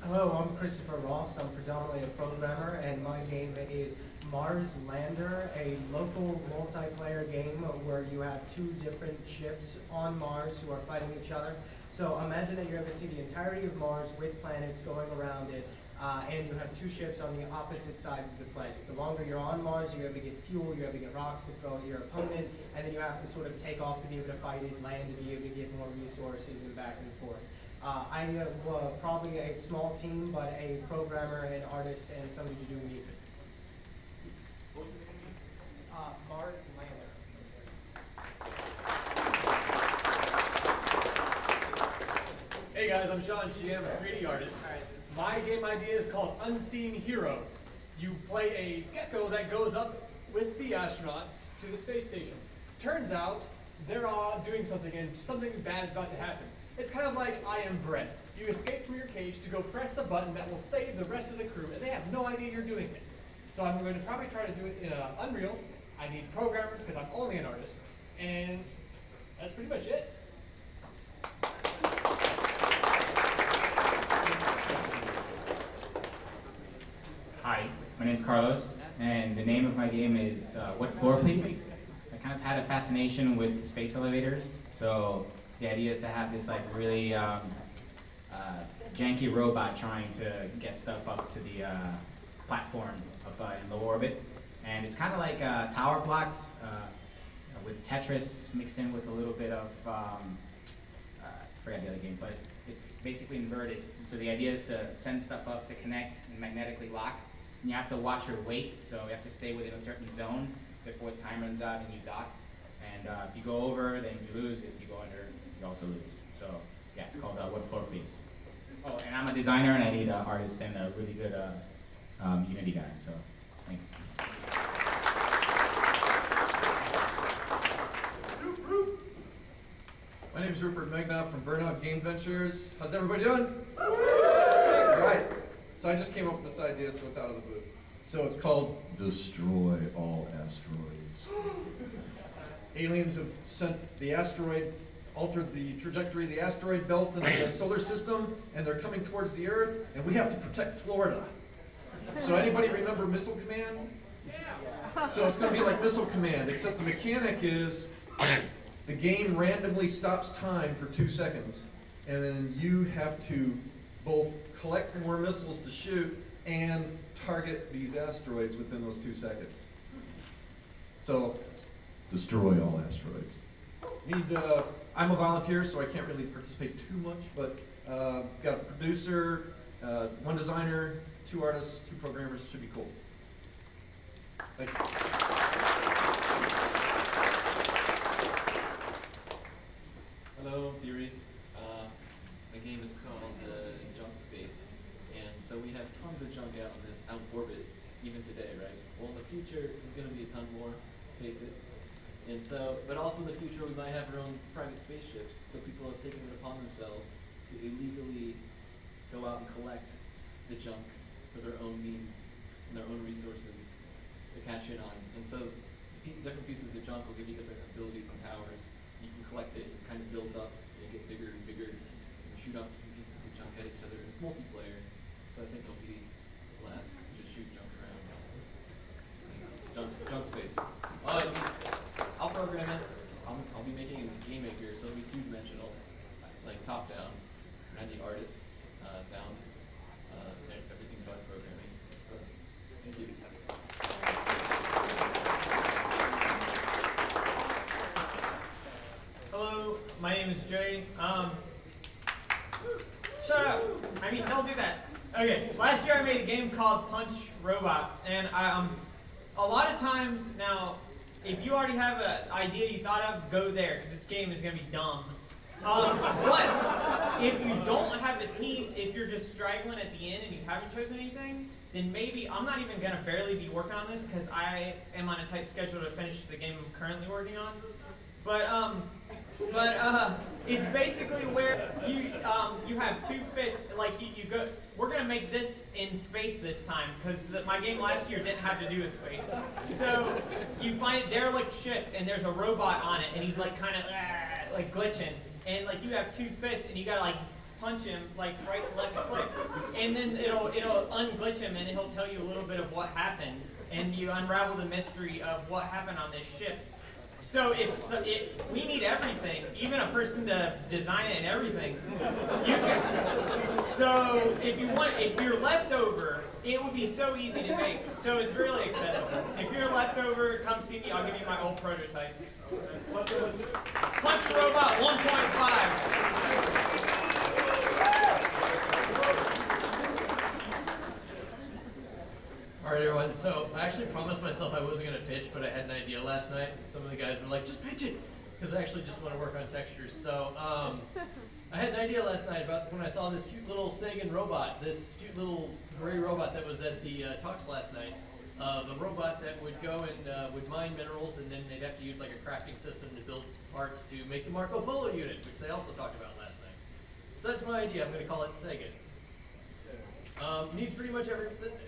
Hello, I'm Christopher Ross. I'm predominantly a programmer, and my game is Mars Lander, a local multiplayer game where you have 2 different ships on Mars who are fighting each other. So imagine that you're able to see the entirety of Mars with planets going around it, and you have 2 ships on the opposite sides of the planet. The longer you're on Mars, you're able to get fuel, you're able to get rocks to throw at your opponent, and then you have to sort of take off to be able to fight it, land to be able to get more resources, and back and forth. I probably a small team, but a programmer, an artist, and somebody to do music. Mars Lander. Hey guys, I'm Sean Sheehan, I'm a 3D artist. My game idea is called Unseen Hero. You play a gecko that goes up with the astronauts to the space station. Turns out they're all doing something and something bad is about to happen. It's kind of like I Am Bread. You escape from your cage to go press the button that will save the rest of the crew, and they have no idea you're doing it. So I'm going to probably try to do it in Unreal. I need programmers because I'm only an artist, and that's pretty much it. Hi, my name is Carlos, and the name of my game is What Floor Please? I kind of had a fascination with space elevators, so the idea is to have this like really janky robot trying to get stuff up to the platform up in low orbit. And it's kind of like tower blocks with Tetris mixed in with a little bit of, I forgot the other game, but it's basically inverted. So the idea is to send stuff up to connect and magnetically lock. And you have to watch your weight, so you have to stay within a certain zone before the time runs out and you dock. And if you go over, then you lose. If you go under, you also lose. So yeah, it's called What Floor Please? Oh, and I'm a designer, and I need an artist and a really good Unity guy, so thanks. My name is Rupert Megnob from Burnout Game Ventures. How's everybody doing? All right. So I just came up with this idea, so it's out of the blue. So it's called Destroy All Asteroids. Aliens have sent the asteroid, altered the trajectory of the asteroid belt in the solar system, and they're coming towards the Earth, and we have to protect Florida. So anybody remember Missile Command? Yeah. So it's going to be like Missile Command, except the mechanic is the game randomly stops time for 2 seconds, and then you have to both collect more missiles to shoot and target these asteroids within those 2 seconds. So, destroy all asteroids. I'm a volunteer, so I can't really participate too much, but got a producer, 1 designer, 2 artists, 2 programmers. Should be cool. Thank you. Hello, Theory. My game is called Junk Space, and so we have tons of junk out in orbit, even today, right? Well, in the future, there's going to be a ton more, let's face it. And so, but also in the future, we might have our own private spaceships, so people have taken it upon themselves to illegally go out and collect the junk for their own means and their own resources to cash in on. And so, different pieces of junk will give you different abilities and powers. You can collect it and kind of build up, and get bigger and bigger, and shoot off different pieces of junk at each other. It's multiplayer, so I think it'll be less to just shoot junk around. Junk space. I'll program it. I'll be making a game maker, so it'll be 2-dimensional, like top down. And I'm the artist, sound, everything but programming. Thank you. Hello, my name is Jay. Shut up. I mean, don't do that. Okay, last year I made a game called Punch Robot, and a lot of times now, if you already have an idea you thought of, go there, because this game is going to be dumb. But if you don't have a team, if you're just straggling at the end and you haven't chosen anything, then maybe I'm not even gonna barely be working on this because I am on a tight schedule to finish the game I'm currently working on. But it's basically where you have 2 fists. Like you go. We're gonna make this in space this time because my game last year didn't have to do with space. So you find a derelict ship and there's a robot on it and he's like kind of like glitching, and like you have 2 fists and you gotta like punch him like right, left click, and then it'll unglitch him and he'll tell you a little bit of what happened, and you unravel the mystery of what happened on this ship. So we need everything, even a person to design it and everything. So if you're leftover, it would be so easy to make. So it's really accessible. If you're leftover, come see me. I'll give you my old prototype. Punch Robot 1.5. Alright everyone, so I actually promised myself I wasn't going to pitch, but I had an idea last night. Some of the guys were like, just pitch it! Because I actually just want to work on textures. So, I had an idea last night about when I saw this cute little Sagan robot, this cute little gray robot that was at the talks last night. The robot that would go and would mine minerals, and then they'd have to use like a crafting system to build parts to make the Marco Polo unit, which they also talked about last night. So that's my idea. I'm going to call it Sagan. Needs pretty much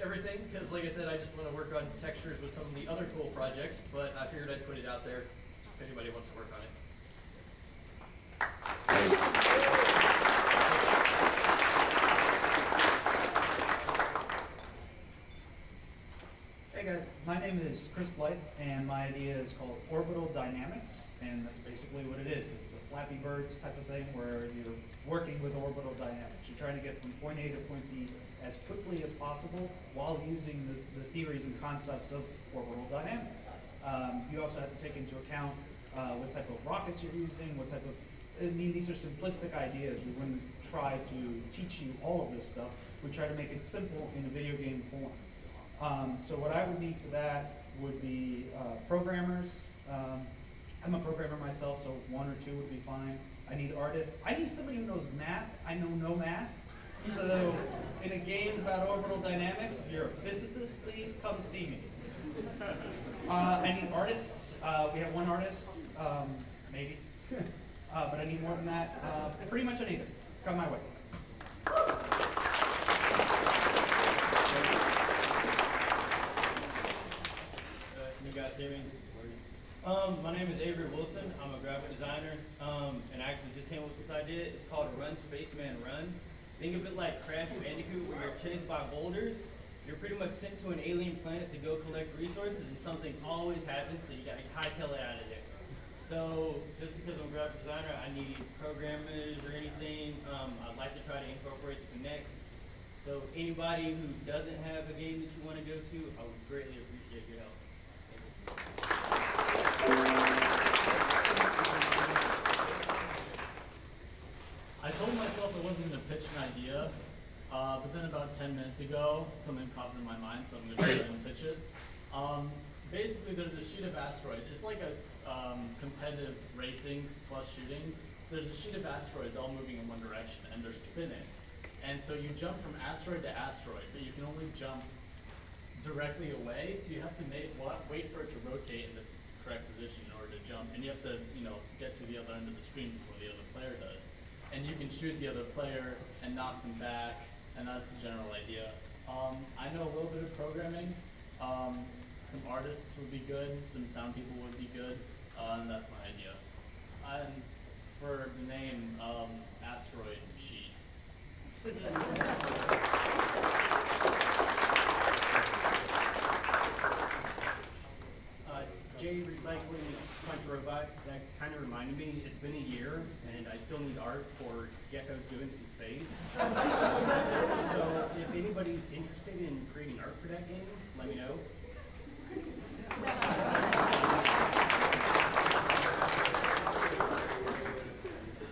everything, because like I said, I just want to work on textures with some of the other cool projects, but I figured I'd put it out there if anybody wants to work on it. Hey guys, my name is Chris Blight, and my idea is called Orbital Dynamics, and that's basically what it is. It's a Flappy Birds type of thing where you're working with orbital dynamics. You're trying to get from point A to point B as quickly as possible while using the theories and concepts of orbital dynamics. You also have to take into account what type of rockets you're using, what type of, I mean, these are simplistic ideas. We wouldn't try to teach you all of this stuff. We try to make it simple in a video game form. So what I would need for that would be programmers. I'm a programmer myself, so 1 or 2 would be fine. I need artists. I need somebody who knows math. I know no math. So in a game about orbital dynamics, if you're a physicist, please come see me. I need artists. We have 1 artist, maybe. But I need more than that. Pretty much anything. Come my way. Can you guys hear me? My name is Avery Wilson. I'm a graphic designer, and I actually just came up with this idea. It's called Run Spaceman Run. Think of it like Crash Bandicoot, where you're chased by boulders. You're pretty much sent to an alien planet to go collect resources, and something always happens, so you gotta hightail it out of there. So, just because I'm a graphic designer, I need programmers or anything. I'd like to try to incorporate the Connect. So, anybody who doesn't have a game that you want to go to, I would greatly appreciate your help. I told myself I wasn't going to pitch an idea, but then about 10 minutes ago, something popped in my mind, so I'm going to try and pitch it. Basically, there's a sheet of asteroids. It's like a competitive racing plus shooting. There's a sheet of asteroids all moving in one direction, and they're spinning. And so you jump from asteroid to asteroid, but you can only jump directly away, so you have to wait for it to rotate in the correct position in order to jump, and you have to, get to the other end of the screen before the other player does. And you can shoot the other player and knock them back, and that's the general idea. I know a little bit of programming. Some artists would be good, some sound people would be good, and that's my idea. And for the name, Asteroid Sheet. Jay Recycling Punch Robot, that kind of reminded me, it's been a year and I still need art for geckos doing it in space. So if anybody's interested in creating art for that game, let me know.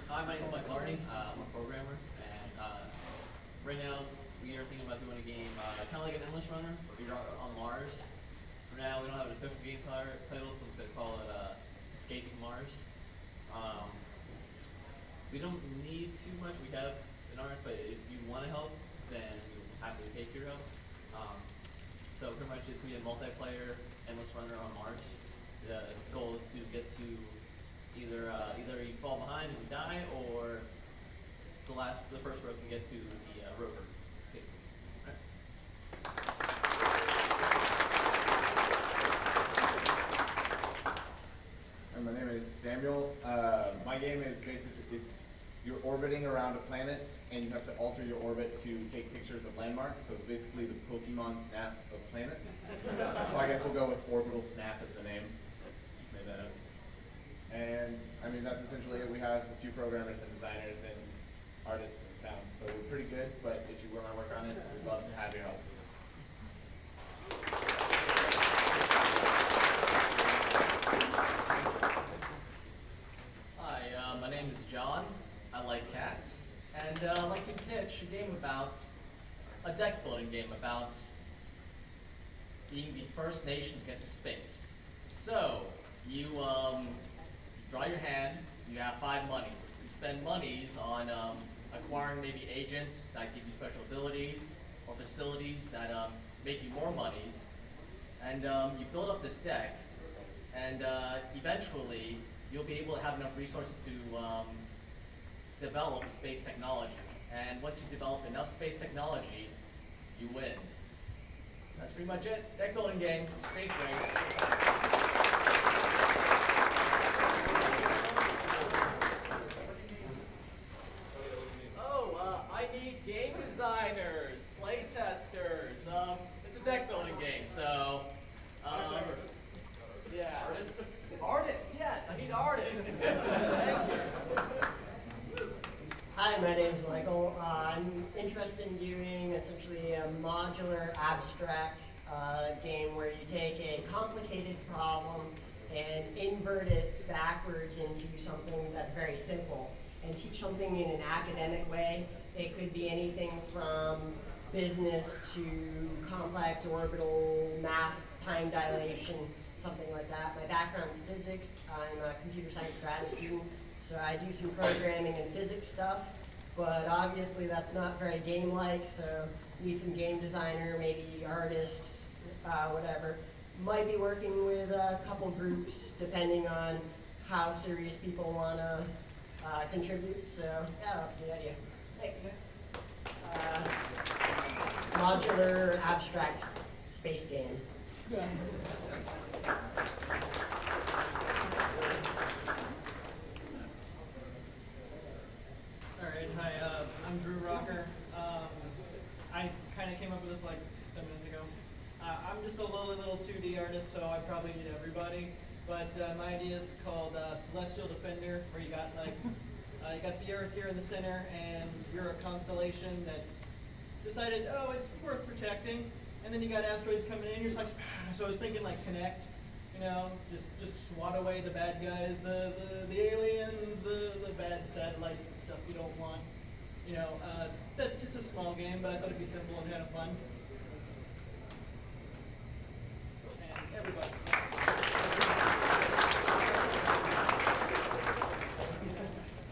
Hi, my name is Mike Larney. I'm a programmer, and right now we are thinking about doing a game kind of like an endless runner, but we're on Mars. For now, we don't have an official game title, so I'm just going to call it Escaping Mars. We don't need too much. We have an artist, but if you want to help, then we'll happily take your help. So pretty much it's going to be a multiplayer endless runner on Mars. The goal is to get to either you fall behind and you die, or the first person to get to the rover safely. Okay. My name is Samuel. My game is basically, you're orbiting around a planet and you have to alter your orbit to take pictures of landmarks. So it's basically the Pokemon Snap of planets. So I guess we'll go with Orbital Snap as the name. Made that up. And I mean, that's essentially it. We have a few programmers and designers and artists and sound. So we're pretty good, but if you want to work on it, we'd love to have your help. Hi, my name is John. I like cats, and I'd like to pitch a game about, a deck building game about being the first nation to get to space. So, you draw your hand, you have 5 monies. You spend monies on acquiring maybe agents that give you special abilities, or facilities that make you more monies, and you build up this deck, and eventually you'll be able to have enough resources to develop space technology. And once you develop enough space technology, you win. That's pretty much it. Deck building game, space race. Oh, I need game designers, play testers. It's a deck building game, so. Yeah. Artists, yes, I need artists. Thank you. Hi, my name is Michael. I'm interested in doing essentially a modular abstract game where you take a complicated problem and invert it backwards into something that's very simple and teach something in an academic way. It could be anything from business to complex orbital math, time dilation, something like that. My background's physics. I'm a computer science grad student. So I do some programming and physics stuff, but obviously that's not very game-like, so need some game designer, maybe artists, whatever. Might be working with a couple groups depending on how serious people want to contribute, so yeah, that's the idea. Thanks. Modular abstract space game. Alright, hi, I'm Drew Rocker. I kind of came up with this like 10 minutes ago. I'm just a little 2D artist, so I probably need everybody. But my idea is called Celestial Defender, where you got like, you got the Earth here in the center, and you're a constellation that's decided, oh, it's worth protecting. And then you got asteroids coming in, you're just like, so I was thinking like Connect, you know, just swat away the bad guys, the aliens, the bad satellites and stuff you don't want. You know, that's just a small game, but I thought it'd be simple and kind of fun. And everybody.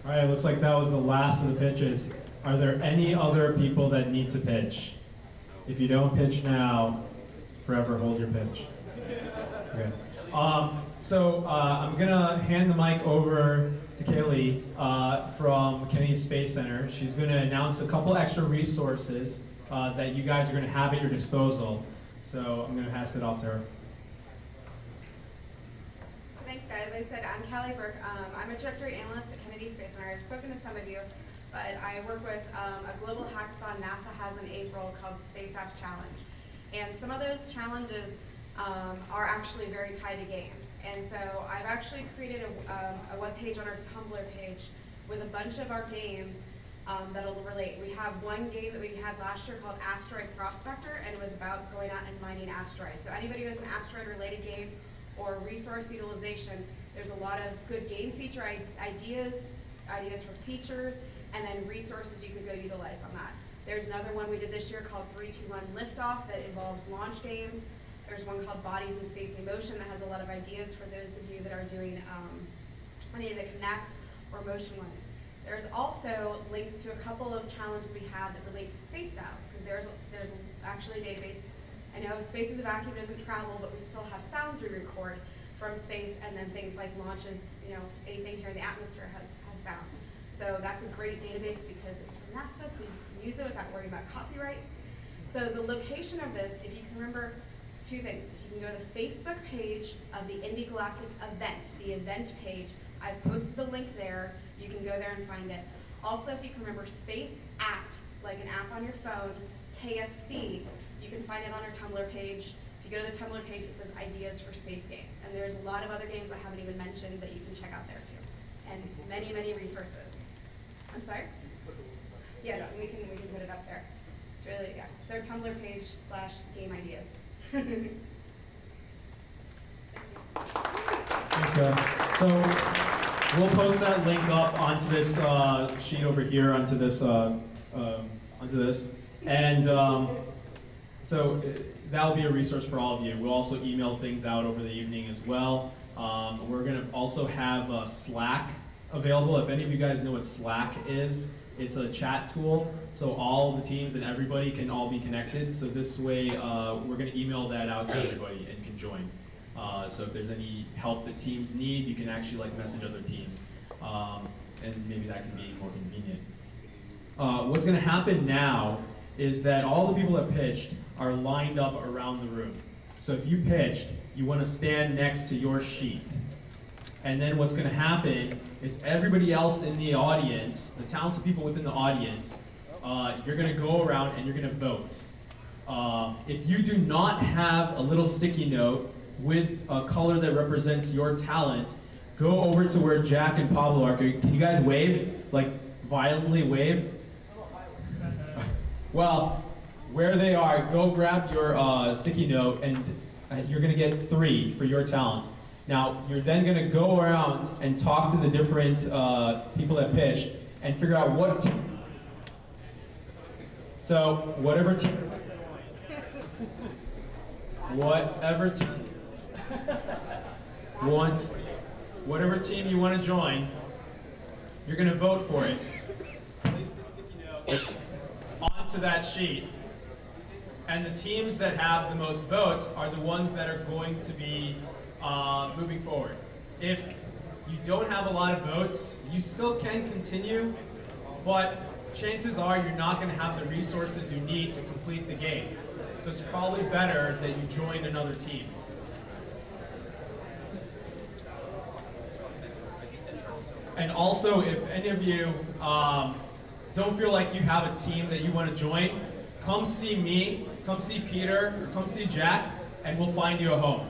All right, looks like that was the last of the pitches. Are there any other people that need to pitch? If you don't pitch now, forever hold your pitch. Okay. I'm gonna hand the mic over to Kaylee from Kennedy Space Center. She's gonna announce a couple extra resources that you guys are gonna have at your disposal. So I'm gonna pass it off to her. So thanks guys, like I said, I'm Callie Burke. I'm a directory analyst at Kennedy Space Center. I've spoken to some of you, but I work with a global hackathon NASA has in April called Space Apps Challenge. And some of those challenges are actually very tied to games. And so I've actually created a web page on our Tumblr page with a bunch of our games that'll relate. We have one game that we had last year called Asteroid Prospector, and it was about going out and mining asteroids. So anybody who has an asteroid-related game or resource utilization, there's a lot of good game feature ideas for features, and then resources you could go utilize on that. There's another one we did this year called 321 Liftoff that involves launch games. There's one called Bodies in Space in Motion that has a lot of ideas for those of you that are doing any of the Connect or motion ones. There's also links to a couple of challenges we have that relate to space outs, because there's actually a database. I know space is a vacuum, doesn't travel, but we still have sounds we record from space, and then things like launches, anything here in the atmosphere has sound. So that's a great database because it's from NASA, so you can use it without worrying about copyrights. So the location of this, if you can remember two things. If you can go to the Facebook page of the Indy Galactic event, the event page, I've posted the link there. You can go there and find it. Also, if you can remember space apps, like an app on your phone, KSC, you can find it on our Tumblr page. If you go to the Tumblr page, it says ideas for space games. And there's a lot of other games I haven't even mentioned that you can check out there too. And many, many resources. I'm sorry? Yes, and we can put it up there. It's really, yeah. It's our Tumblr page / game ideas. Thanks, guys. So we'll post that link up onto this sheet over here, onto this, and so that'll be a resource for all of you. We'll also email things out over the evening as well. We're gonna also have Slack available. If any of you guys know what Slack is, it's a chat tool, so all the teams and everybody can all be connected. So this way, we're going to email that out to everybody and can join. So if there's any help that teams need, you can actually message other teams, and maybe that can be more convenient. What's going to happen now is that all the people that pitched are lined up around the room. So if you pitched, you want to stand next to your sheet. And then what's going to happen is everybody else in the audience, the talented people within the audience, you're going to go around and you're going to vote. If you do not have a little sticky note with a color that represents your talent, go over to where Jack and Pablo are. Can you guys wave? Like violently wave? Well, where they are, go grab your sticky note and you're going to get 3 for your talent. Now, you're then going to go around and talk to the different people that pitched and figure out what team. So, whatever team you want to join, you're going to vote for it. Place the sticky note onto that sheet. And the teams that have the most votes are the ones that are going to be moving forward. If you don't have a lot of votes, you still can continue, but chances are you're not going to have the resources you need to complete the game. So it's probably better that you join another team. And also, if any of you don't feel like you have a team that you want to join, come see me, come see Peter, or come see Jack, and we'll find you a home.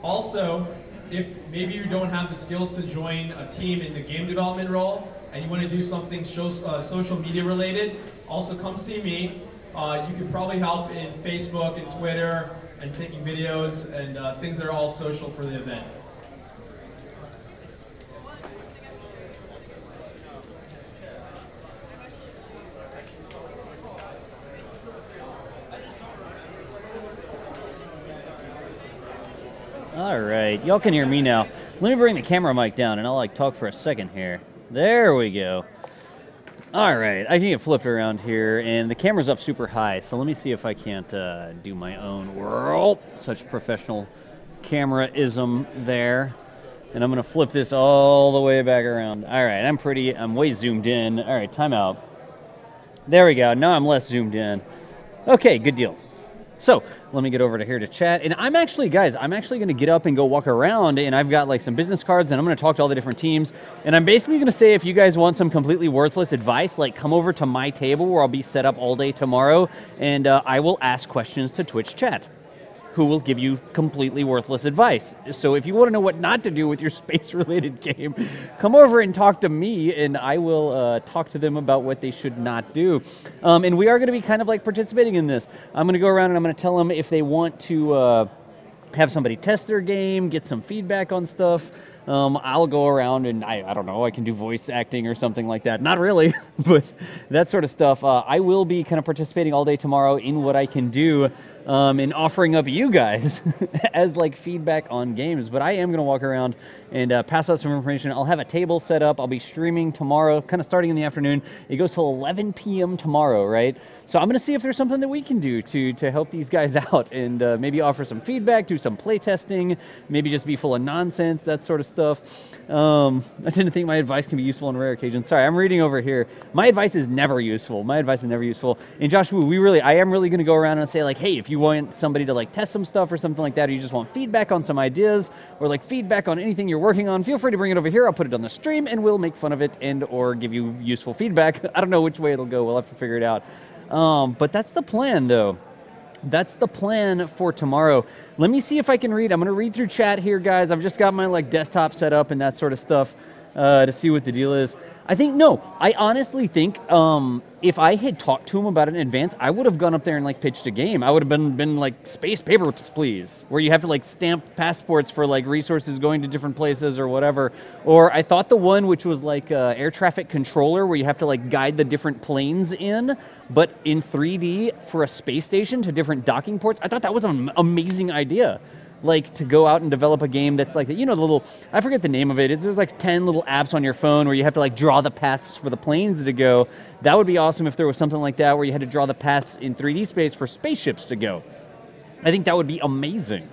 Also, if maybe you don't have the skills to join a team in the game development role and you want to do something social media related, also come see me. You could probably help in Facebook and Twitter and taking videos and things that are all social for the event. All right, y'all can hear me now. Let me bring the camera mic down and I'll talk for a second here. There we go. All right, I can get flipped around here and the camera's up super high, so let me see if I can't do my own whirl. Such professional camera-ism there. And I'm gonna flip this all the way back around. All right, I'm way zoomed in. All right, timeout. There we go, now I'm less zoomed in. Okay, good deal. So let me get over to here to chat. And I'm actually going to get up and go walk around, and I've got some business cards, and I'm going to talk to all the different teams. And I'm basically going to say, if you guys want some completely worthless advice, come over to my table where I'll be set up all day tomorrow, and I will ask questions to Twitch chat, who will give you completely worthless advice. So if you want to know what not to do with your space-related game, come over and talk to me, and I will talk to them about what they should not do. And we are going to be kind of participating in this. I'm going to go around and I'm going to tell them if they want to have somebody test their game, get some feedback on stuff. I'll go around and I don't know, I can do voice acting or something like that. Not really, but that sort of stuff. I will be kind of participating all day tomorrow in what I can do in offering up you guys as like feedback on games. But I am going to walk around and pass out some information. I'll have a table set up. I'll be streaming tomorrow, kind of starting in the afternoon. It goes till 11 p.m. tomorrow, right? So I'm going to see if there's something that we can do to help these guys out and maybe offer some feedback, do some play testing, maybe just be full of nonsense, that sort of stuff. I didn't think my advice can be useful on rare occasions. Sorry, I'm reading over here. My advice is never useful. My advice is never useful. And Josh Wu, I am really going to go around and say like, hey, if you want somebody to like test some stuff or something like that, or you just want feedback on some ideas or like feedback on anything you're working on, feel free to bring it over here. I'll put it on the stream and we'll make fun of it and or give you useful feedback. I don't know which way it'll go. We'll have to figure it out. But that's the plan, though. That's the plan for tomorrow. Let me see if I can read. I'm going to read through chat here, guys. I've just got my like desktop set up and that sort of stuff to see what the deal is. I honestly think if I had talked to him about it in advance, I would have gone up there and like pitched a game. I would have been like Space Papers, Please, where you have to like stamp passports for like resources going to different places or whatever. Or I thought the one which was like air traffic controller, where you have to like guide the different planes in, but in 3D for a space station to different docking ports. I thought that was an amazing idea. Like to go out and develop a game that's like, you know, the little, I forget the name of it. There's like 10 little apps on your phone where you have to like draw the paths for the planes to go. That would be awesome if there was something like that where you had to draw the paths in 3D space for spaceships to go. I think that would be amazing.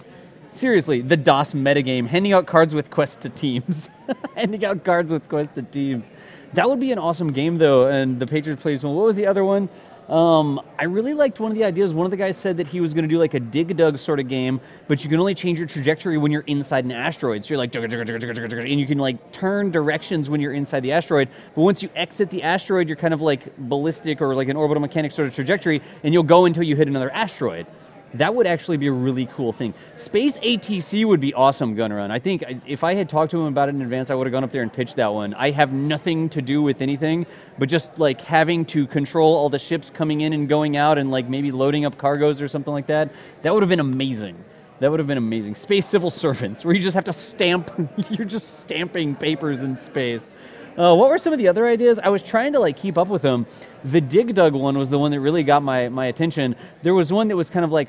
Seriously, the DOS metagame, handing out cards with quests to teams. Handing out cards with quests to teams. That would be an awesome game though, and the Patriots plays one. What was the other one? I really liked one of the ideas. One of the guys said that he was going to do like a dig-dug sort of game, but you can only change your trajectory when you're inside an asteroid. So you're like, and you can like turn directions when you're inside the asteroid. But once you exit the asteroid, you're kind of like ballistic or like an orbital mechanics sort of trajectory, and you'll go until you hit another asteroid. That would actually be a really cool thing. Space ATC would be awesome, Gunrun. I think if I had talked to him about it in advance, I would have gone up there and pitched that one. I have nothing to do with anything, but just like having to control all the ships coming in and going out and like maybe loading up cargoes or something like that, that would have been amazing. That would have been amazing. Space civil servants, where you just have to stamp, you're just stamping papers in space. What were some of the other ideas? I was trying to like keep up with them. The dig-dug one was the one that really got my attention. There was one that was kind of like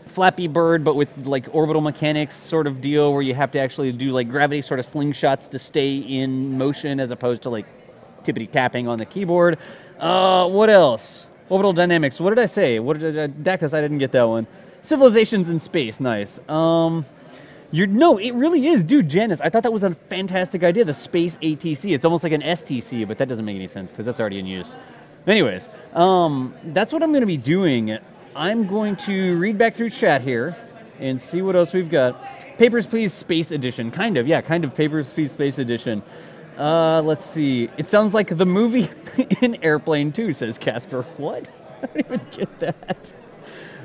Flappy Bird, but with like orbital mechanics sort of deal, where you have to actually do like gravity sort of slingshots to stay in motion as opposed to like tippity tapping on the keyboard. What else? Orbital dynamics. What did I say? What did Dacus? I didn't get that one. Civilizations in space. Nice. No, it really is, dude. Janice, I thought that was a fantastic idea. The space ATC. It's almost like an STC, but that doesn't make any sense because that's already in use. Anyways, that's what I'm going to be doing. I'm going to read back through chat here and see what else we've got. Papers, Please, Space Edition. Kind of, yeah, kind of Papers, Please, Space Edition. Let's see. It sounds like the movie in Airplane 2, says Casper. What? I don't even get that.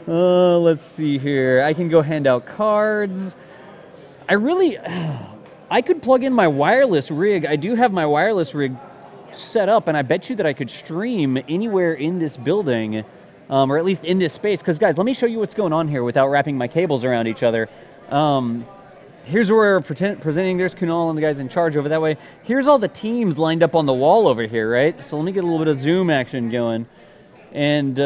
Let's see here. I can go hand out cards. I could plug in my wireless rig. I do have my wireless rig set up, and I bet you that I could stream anywhere in this building, or at least in this space. Because, guys, let me show you what's going on here without wrapping my cables around each other. Here's where we're presenting. There's Kunal and the guys in charge over that way. Here's all the teams lined up on the wall over here, right? So let me get a little bit of zoom action going. And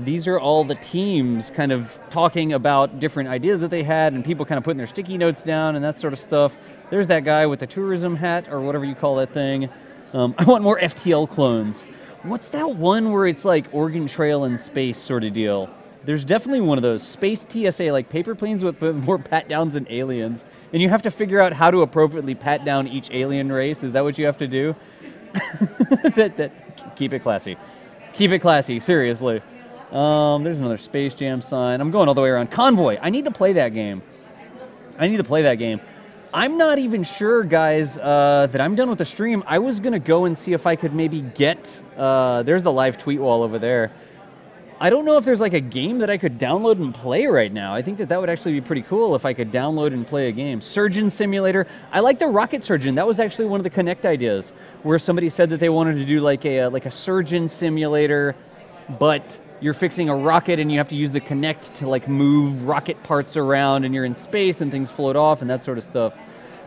these are all the teams kind of talking about different ideas that they had, and people kind of putting their sticky notes down and that sort of stuff. There's that guy with the tourism hat, or whatever you call that thing. I want more FTL clones. What's that one where it's like Oregon Trail in space sort of deal? There's definitely one of those. Space TSA, like paper planes with more pat-downs than aliens. And you have to figure out how to appropriately pat down each alien race. Is that what you have to do? Keep it classy. Keep it classy, seriously. There's another Space Jam sign. I'm going all the way around. Convoy. I need to play that game. I'm not even sure, guys, that I'm done with the stream. I was going to go and see if I could maybe get... there's the live tweet wall over there. I don't know if there's like a game that I could download and play right now. I think that would actually be pretty cool if I could download and play a game. Surgeon Simulator. I like the Rocket Surgeon. That was actually one of the Connect ideas, where somebody said that they wanted to do like a surgeon simulator, but you're fixing a rocket and you have to use the Connect to like move rocket parts around, and you're in space and things float off and that sort of stuff.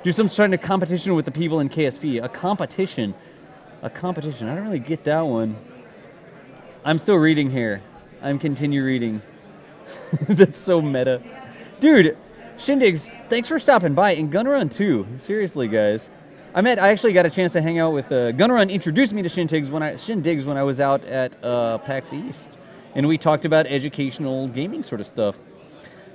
Do some sort of competition with the people in KSP. A competition. A competition. I don't really get that one. I'm still reading here. I'm continue reading. That's so meta. Dude, Shindigs, thanks for stopping by. And Gunrun too. Seriously, guys. I actually got a chance to hang out with Gunrun introduced me to Shindigs when I was out at PAX East. And we talked about educational gaming sort of stuff.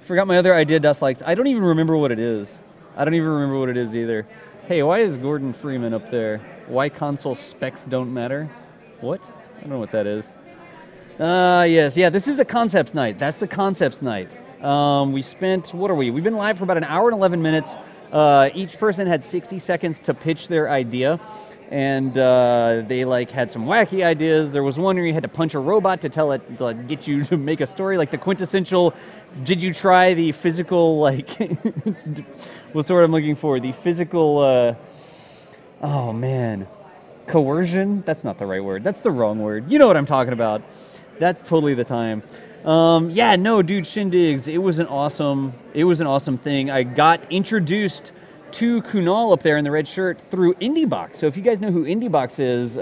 Forgot my other idea, Dust Likes. I don't even remember what it is. I don't even remember what it is either. Hey, why is Gordon Freeman up there? Why console specs don't matter? What? I don't know what that is. Yes, yeah, this is the concepts night. That's the concepts night. We spent, what are we? We've been live for about an hour and 11 minutes. Each person had 60 seconds to pitch their idea. And they like had some wacky ideas. There was one where you had to punch a robot to tell it, to get you to make a story, like the quintessential, did you try the physical, like, what's the word I'm looking for? The physical, oh man, coercion? That's not the right word. That's the wrong word. You know what I'm talking about. That's totally the time. Yeah, no, dude, Shindigs, it was an awesome thing. I got introduced to Kunal up there in the red shirt through IndieBox. So if you guys know who IndieBox is,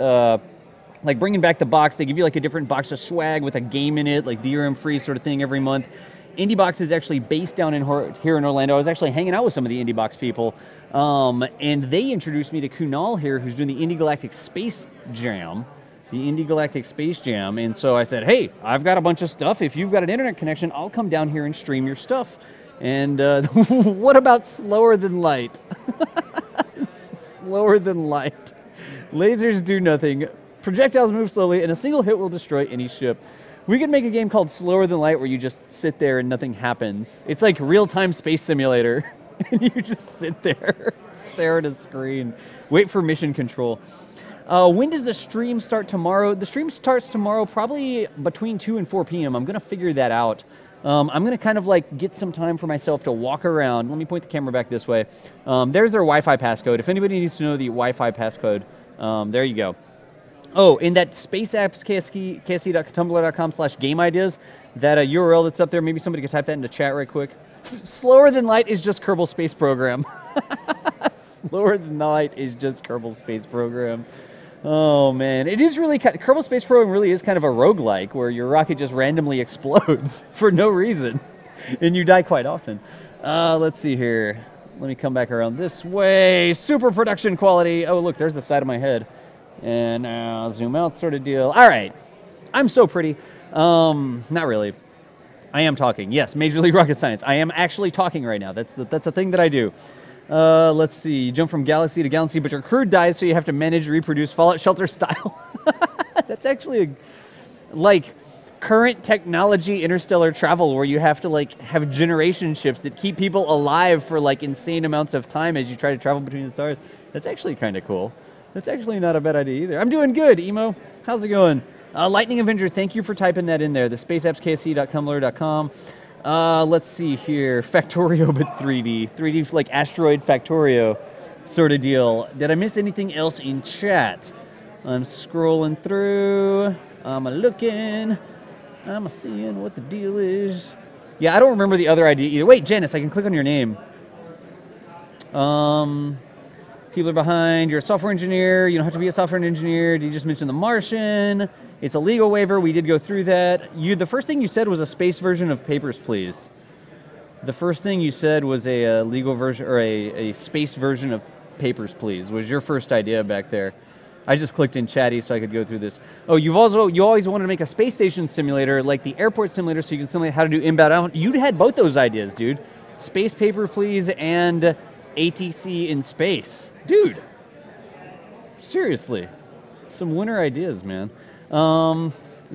like bringing back the box, they give you like a different box of swag with a game in it, like DRM free sort of thing every month. IndieBox is actually based down here in Orlando. I was actually hanging out with some of the IndieBox people, and they introduced me to Kunal here, who's doing the Indie Galactic Space Jam. The Indie Galactic Space Jam. And so I said, hey, I've got a bunch of stuff. If you've got an internet connection, I'll come down here and stream your stuff. And what about slower than light? Slower than light. Lasers do nothing. Projectiles move slowly, and a single hit will destroy any ship. We could make a game called Slower Than Light where you just sit there and nothing happens. It's like real-time space simulator. And you just sit there, stare at a screen, wait for mission control. When does the stream start tomorrow? The stream starts tomorrow probably between 2 and 4 p.m. I'm going to figure that out. I'm going to kind of like get some time for myself to walk around. Let me point the camera back this way. There's their Wi-Fi passcode. If anybody needs to know the Wi-Fi passcode, there you go. Oh, in that space apps, KSA.tumblr.com/game ideas, that URL that's up there, maybe somebody could type that into chat right quick. Slower Than Light is just Kerbal Space Program. Slower Than Light is just Kerbal Space Program. Oh man, it is really Kerbal Space Program really is kind of a roguelike where your rocket just randomly explodes for no reason, and you die quite often. Let's see here. Let me come back around this way. Super production quality. Oh look, there's the side of my head. And now zoom out sort of deal. All right, I'm so pretty. Not really. I am talking. Yes, Major League Rocket Science. I am actually talking right now. That's a thing that I do. Let's see. You jump from galaxy to galaxy, but your crew dies, so you have to manage, reproduce, Fallout Shelter style. That's actually like current technology interstellar travel, where you have to like have generation ships that keep people alive for like insane amounts of time as you try to travel between the stars. That's actually kind of cool. That's actually not a bad idea either. I'm doing good, Emo. How's it going? Lightning Avenger, thank you for typing that in there. The spaceappskc.tumblr.com. Let's see here. Factorio, but 3D. 3D like asteroid Factorio sort of deal. Did I miss anything else in chat? I'm scrolling through. I'm looking. I'm seeing what the deal is. Yeah, I don't remember the other idea either. Wait, Janice, I can click on your name. People are behind. You're a software engineer. You don't have to be a software engineer. Did you just mention The Martian? It's a legal waiver. We did go through that. The first thing you said was a space version of Papers, Please. The first thing you said was a legal version, or a space version of Papers, Please, was your first idea back there. I just clicked in chatty so I could go through this. Oh, you always wanted to make a space station simulator, like the airport simulator, so you can simulate how to do inbound out. You had both those ideas, dude. Space Papers, Please, and ATC in space. Dude, seriously, some winner ideas, man.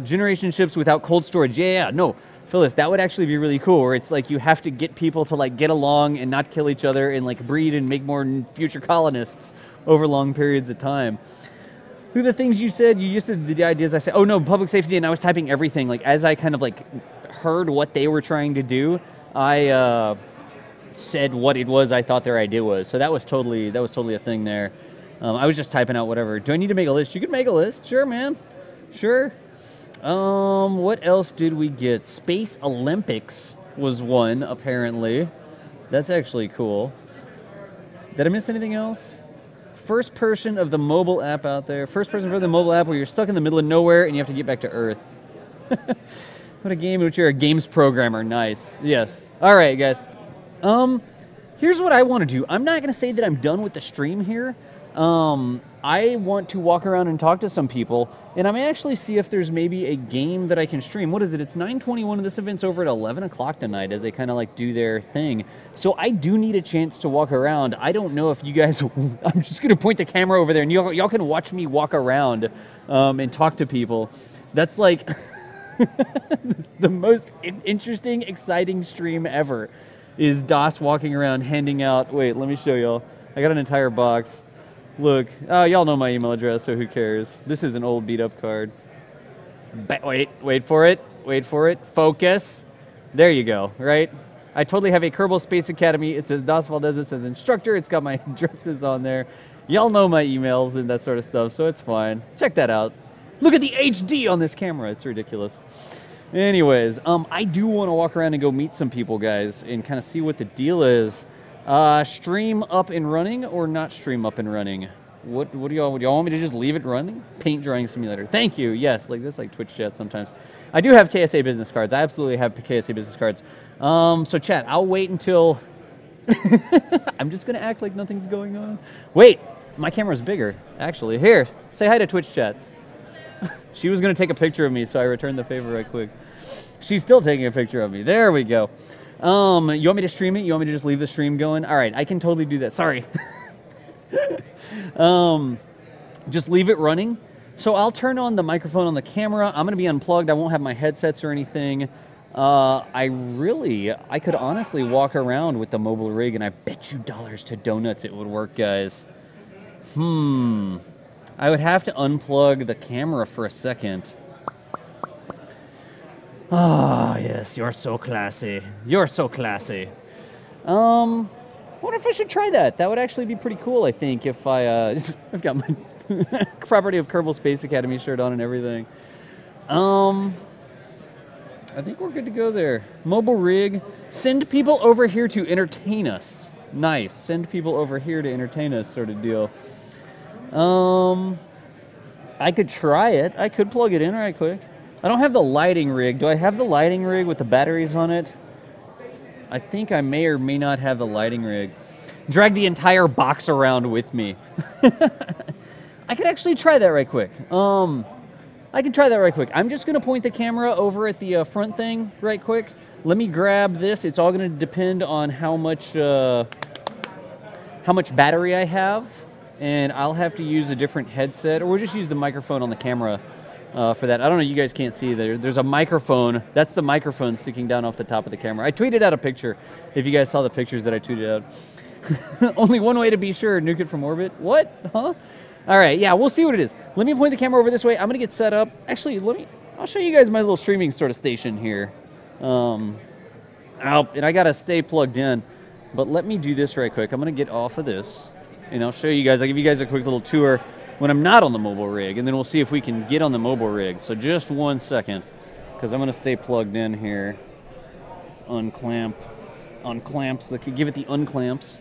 Generation ships without cold storage. Yeah, no, Phyllis, that would actually be really cool, where it's like you have to get people to like get along and not kill each other and like breed and make more future colonists over long periods of time. Who the things you said, you used to the ideas I said, oh no, public safety, and I was typing everything. Like as I kind of like heard what they were trying to do, I said what it was I thought their idea was. So that was totally a thing there. I was just typing out whatever. Do I need to make a list? You can make a list. Sure, man. Sure. What else did we get? Space Olympics was one, apparently. That's actually cool. Did I miss anything else? First person of the mobile app out there. First person for the mobile app where you're stuck in the middle of nowhere and you have to get back to Earth. What a game in which you're a games programmer. Nice. Yes. All right, guys. Here's what I want to do. I'm not going to say that I'm done with the stream here. I want to walk around and talk to some people, and I may actually see if there's maybe a game that I can stream. What is it? It's 9:21, and this event's over at 11 o'clock tonight as they kind of like do their thing. So I do need a chance to walk around. I don't know if you guys, I'm just going to point the camera over there, and y'all can watch me walk around and talk to people. That's like the most interesting, exciting stream ever is DOS walking around handing out, wait, let me show y'all. I got an entire box. Look, y'all know my email address, so who cares? This is an old beat-up card. Wait for it, focus. There you go, right? I totally have a Kerbal Space Academy. It says DOS Valdez, it says instructor, it's got my addresses on there. Y'all know my emails and that sort of stuff, so it's fine. Check that out. Look at the HD on this camera, it's ridiculous. Anyways, I do want to walk around and go meet some people, guys, and kind of see what the deal is. Stream up and running or not stream up and running? What do y'all want me to just leave it running? Paint drawing simulator. Thank you. Yes, like that's like Twitch chat sometimes. I do have KSA business cards. I absolutely have KSA business cards. So chat, I'll wait until I'm just gonna act like nothing's going on. Wait, my camera's bigger, actually. Here, say hi to Twitch chat. She was gonna take a picture of me, so I returned the favor right quick. She's still taking a picture of me. There we go. You want me to stream it? You want me to just leave the stream going? All right, I can totally do that. Sorry. Just leave it running. So I'll turn on the microphone on the camera. I'm going to be unplugged. I won't have my headsets or anything. I could honestly walk around with the mobile rig, and I bet you dollars to donuts it would work, guys. I would have to unplug the camera for a second. Ah, yes, you're so classy. You're so classy. I wonder if I should try that. That would actually be pretty cool, I think, if I've got my Property of Kerbal Space Academy shirt on and everything. I think we're good to go there. Mobile rig. Send people over here to entertain us. Nice. Send people over here to entertain us sort of deal. I could try it. I could plug it in right quick. I don't have the lighting rig. Do I have the lighting rig with the batteries on it? I think I may or may not have the lighting rig. Drag the entire box around with me. I could actually try that right quick. I can try that right quick. I'm just going to point the camera over at the front thing right quick. Let me grab this. It's all going to depend on how much battery I have. And I'll have to use a different headset, or we'll just use the microphone on the camera for that. I don't know, you guys can't see there. There's a microphone. That's the microphone sticking down off the top of the camera. I tweeted out a picture, if you guys saw the pictures that I tweeted out. Only one way to be sure, nuke it from orbit. What? Huh? All right, yeah, we'll see what it is. Let me point the camera over this way. I'm gonna get set up. Actually, I'll show you guys my little streaming sort of station here. And I gotta stay plugged in, but let me do this right quick. I'm gonna get off of this, and I'll show you guys. I'll give you guys a quick little tour when I'm not on the mobile rig, and then we'll see if we can get on the mobile rig. So just 1 second, because I'm gonna stay plugged in here. Let's unclamps. Give it the unclamps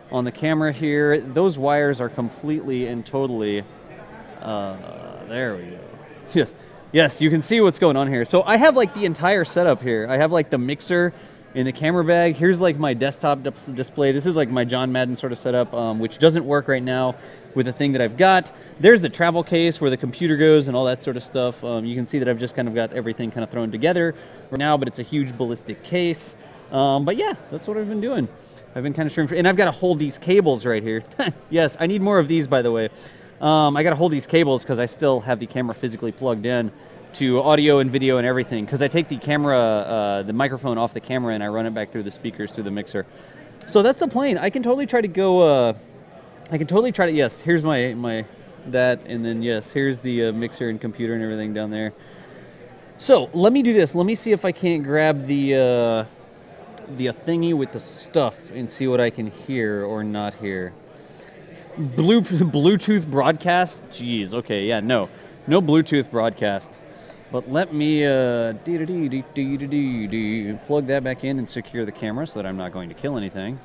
on the camera here. Those wires are completely and totally, there we go. Yes, you can see what's going on here. So I have like the entire setup here. I have like the mixer in the camera bag. Here's like my desktop display. This is like my John Madden sort of setup, which doesn't work right now with the thing that I've got. There's the travel case where the computer goes and all that sort of stuff. You can see that I've just kind of got everything kind of thrown together right now, but it's a huge ballistic case. But yeah, that's what I've been doing. I've been kind of streaming, and I've got to hold these cables right here. Yes, I need more of these, by the way. I got to hold these cables because I still have the camera physically plugged in to audio and video and everything, because I take the camera, the microphone off the camera, and I run it back through the speakers through the mixer. So that's the plan. I can totally try to go, yes, here's my that, and then yes, here's the mixer and computer and everything down there. So let me do this. Let me see if I can't grab the thingy with the stuff and see what I can hear or not hear. Bluetooth broadcast? Jeez, okay, yeah, no Bluetooth broadcast. But let me plug that back in and secure the camera so that I'm not going to kill anything.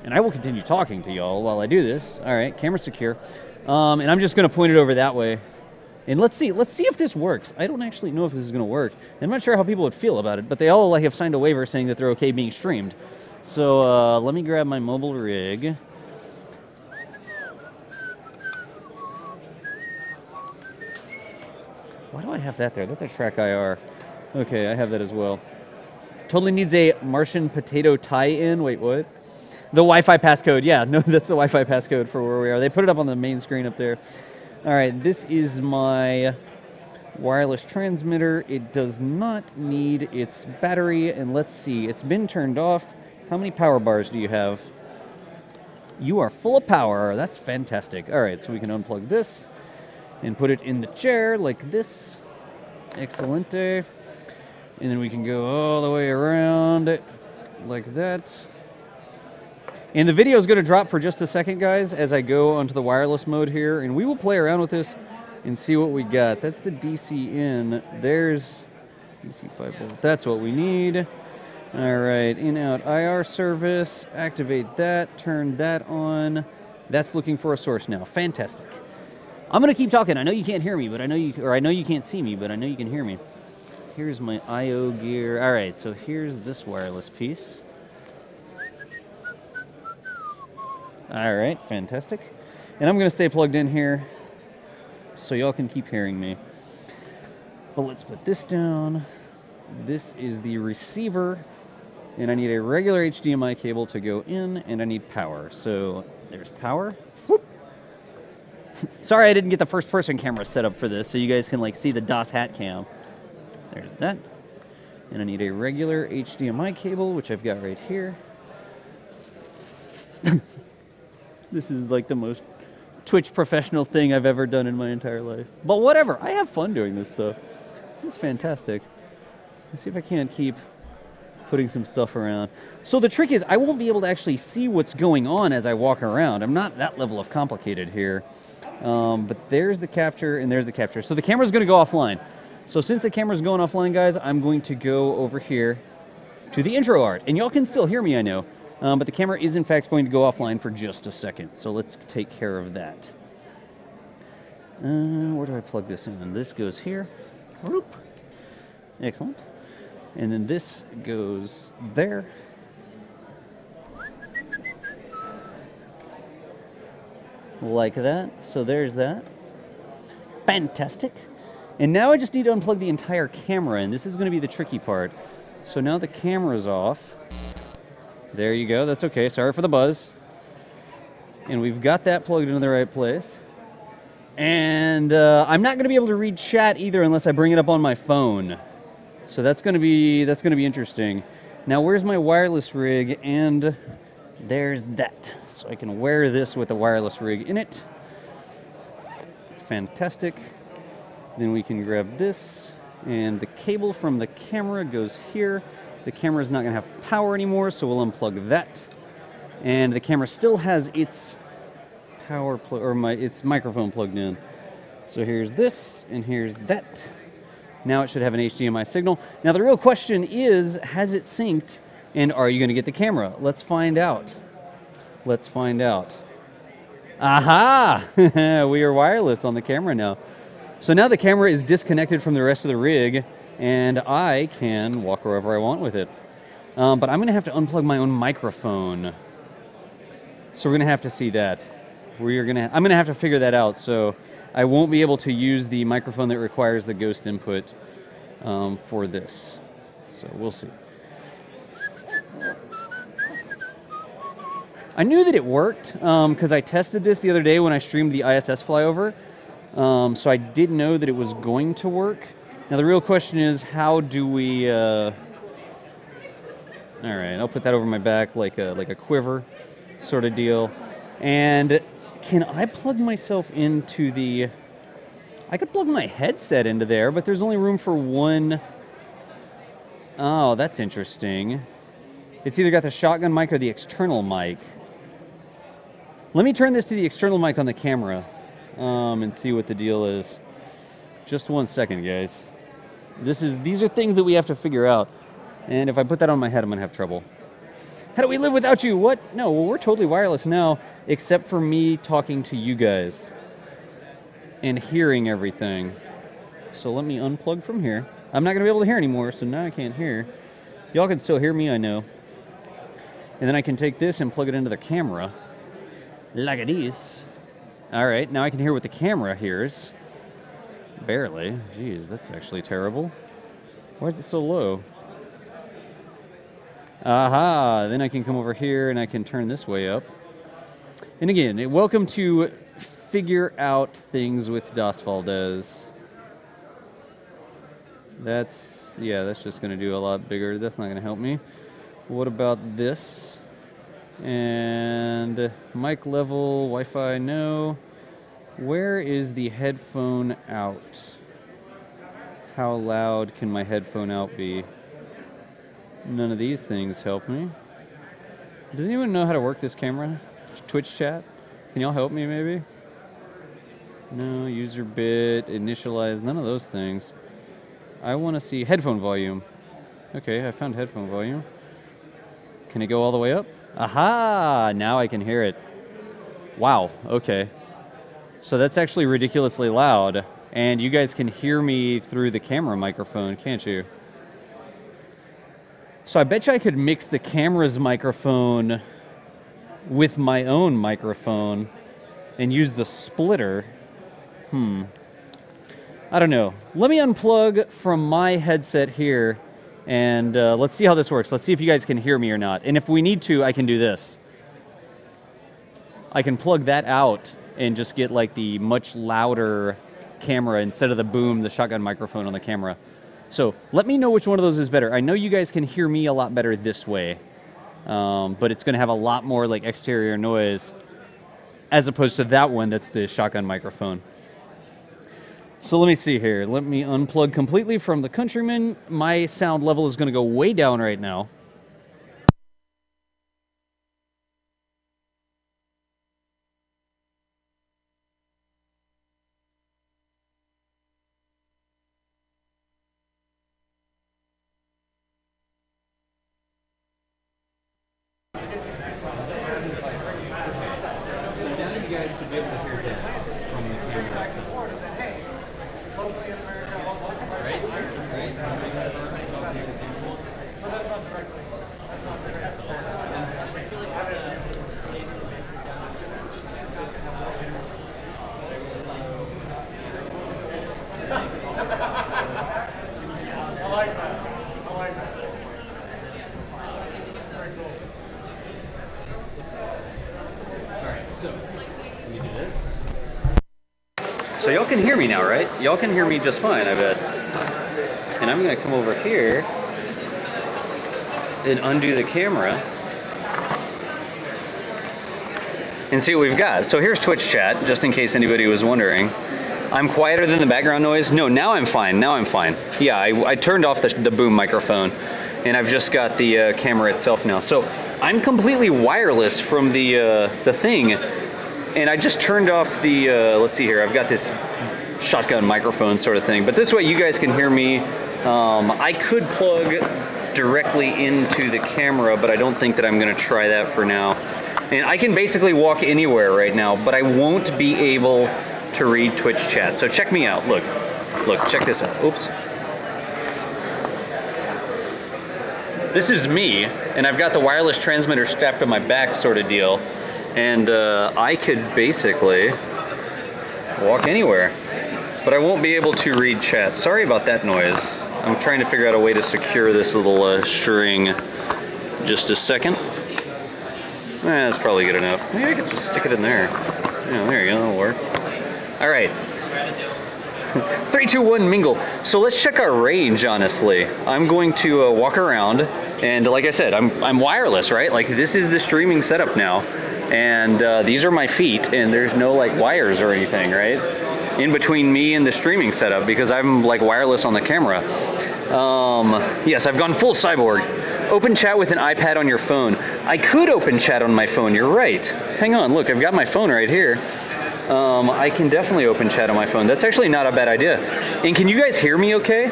And I will continue talking to y'all while I do this. All right, camera secure. And I'm just going to point it over that way. And let's see if this works. I don't actually know if this is going to work. I'm not sure how people would feel about it, but they all have signed a waiver saying that they're okay being streamed. So let me grab my mobile rig. Why do I have that there? That's a track IR. Okay, I have that as well. Totally needs a Martian potato tie-in. Wait, what? The Wi-Fi passcode. Yeah, no, that's the Wi-Fi passcode for where we are. They put it up on the main screen up there. All right, this is my wireless transmitter. It does not need its battery. And let's see, it's been turned off. How many power bars do you have? You are full of power. That's fantastic. All right, so we can unplug this and put it in the chair like this. Excelente. And then we can go all the way around like that. And the video is going to drop for just a second, guys, as I go onto the wireless mode here. And we will play around with this and see what we got. That's the DC in. There's DC 5 volt. That's what we need. All right, in-out IR service. Activate that. Turn that on. That's looking for a source now. Fantastic. I'm going to keep talking. I know you can't hear me, but I know you can't see me, but I know you can hear me. Here's my I/O gear. All right, so here's this wireless piece. All right, fantastic. And I'm going to stay plugged in here so y'all can keep hearing me. But let's put this down. This is the receiver, and I need a regular HDMI cable to go in, and I need power. So there's power. Whoop. Sorry I didn't get the first-person camera set up for this so you guys can like see the DOS hat cam. There's that. And I need a regular HDMI cable, which I've got right here. This is like the most Twitch professional thing I've ever done in my entire life. But whatever, I have fun doing this stuff. This is fantastic. Let's see if I can't keep putting some stuff around. So the trick is I won't be able to actually see what's going on as I walk around. I'm not that level of complicated here. But there's the capture and there's the capture. So the camera's going to go offline. So since the camera's going offline, guys, I'm going to go over here to the intro art. And y'all can still hear me, I know. But the camera is, in fact, going to go offline for just a second. So let's take care of that. Where do I plug this in? This goes here. Whoop. Excellent. And then this goes there. Like that. So there's that. Fantastic. And now I just need to unplug the entire camera, and this is going to be the tricky part. So now the camera's off. There you go. That's okay. Sorry for the buzz. And we've got that plugged into the right place. And I'm not going to be able to read chat either unless I bring it up on my phone. So that's going to be interesting. Now where's my wireless rig? And there's that. So I can wear this with the wireless rig in it. Fantastic. Then we can grab this, and the cable from the camera goes here. The camera is not going to have power anymore, so we'll unplug that. And the camera still has its power its microphone plugged in. So here's this, and here's that. Now it should have an HDMI signal. Now the real question is, has it synced, and are you going to get the camera? Let's find out. Let's find out. Aha! We are wireless on the camera now. So now the camera is disconnected from the rest of the rig, and I can walk wherever I want with it. But I'm going to have to unplug my own microphone. So we're going to have to see that. I'm going to have to figure that out. So I won't be able to use the microphone that requires the ghost input for this. So we'll see. I knew that it worked because I tested this the other day when I streamed the ISS flyover. So I did know that it was going to work. Now the real question is, how do we... all right, I'll put that over my back like a quiver sort of deal. And can I plug myself into the... I could plug my headset into there, but there's only room for one... Oh, that's interesting. It's either got the shotgun mic or the external mic. Let me turn this to the external mic on the camera and see what the deal is. Just 1 second, guys. These are things that we have to figure out. And if I put that on my head, I'm going to have trouble. How do we live without you? What? No, well, we're totally wireless now, except for me talking to you guys and hearing everything. So let me unplug from here. I'm not going to be able to hear anymore, so now I can't hear. Y'all can still hear me, I know. And then I can take this and plug it into the camera. Like it is. All right, now I can hear what the camera hears. Barely. Jeez, that's actually terrible. Why is it so low? Aha, then I can come over here and I can turn this way up. And again, welcome to Figure Out Things with Das Valdez. That's just gonna do a lot bigger. That's not gonna help me. What about this? And mic level, Wi-Fi, no. Where is the headphone out? How loud can my headphone out be? None of these things help me. Does anyone know how to work this camera? Twitch chat? Can y'all help me maybe? No, user bit, initialize, none of those things. I want to see headphone volume. Okay, I found headphone volume. Can it go all the way up? Aha! Now I can hear it. Wow, okay. So that's actually ridiculously loud. And you guys can hear me through the camera microphone, can't you? So I bet you I could mix the camera's microphone with my own microphone and use the splitter. I don't know. Let me unplug from my headset here and let's see how this works. Let's see if you guys can hear me or not. And if we need to, I can do this. I can plug that out and just get like the much louder camera instead of the boom, the shotgun microphone on the camera. So let me know which one of those is better. I know you guys can hear me a lot better this way, but it's gonna have a lot more like exterior noise as opposed to that one that's the shotgun microphone. So let me see here. Let me unplug completely from the Countryman. My sound level is gonna go way down right now. Should be able to hear that from the camera itself. I like that. I like that. Very cool. Alright, so let me do this. So y'all can hear me now, right? Y'all can hear me just fine, I bet. And I'm gonna come over here and undo the camera and see what we've got. So here's Twitch chat, just in case anybody was wondering. I'm quieter than the background noise. No, now I'm fine. Now I'm fine. Yeah, I turned off the boom microphone, and I've just got the camera itself now. So I'm completely wireless from the thing, and I just turned off the. Let's see here. I've got this shotgun microphone sort of thing, but this way you guys can hear me. I could plug directly into the camera, but I don't think that I'm going to try that for now. And I can basically walk anywhere right now, but I won't be able to read Twitch chat. So check me out. Look, check this out. Oops. This is me, and I've got the wireless transmitter strapped to my back sort of deal. And I could basically walk anywhere, but I won't be able to read chat. Sorry about that noise. I'm trying to figure out a way to secure this little string. Just a second. That's probably good enough. Maybe I could just stick it in there. Yeah, there you go, that'll work. All right. 3, 2, 1, mingle. So let's check our range, honestly. I'm going to walk around, and like I said, I'm wireless, right? Like this is the streaming setup now. And these are my feet, and there's no like wires or anything, right? In between me and the streaming setup, because I'm like wireless on the camera. Yes, I've gone full cyborg. Open chat with an iPad on your phone. I could open chat on my phone, you're right. Hang on, look, I've got my phone right here. I can definitely open chat on my phone. That's actually not a bad idea. And can you guys hear me okay?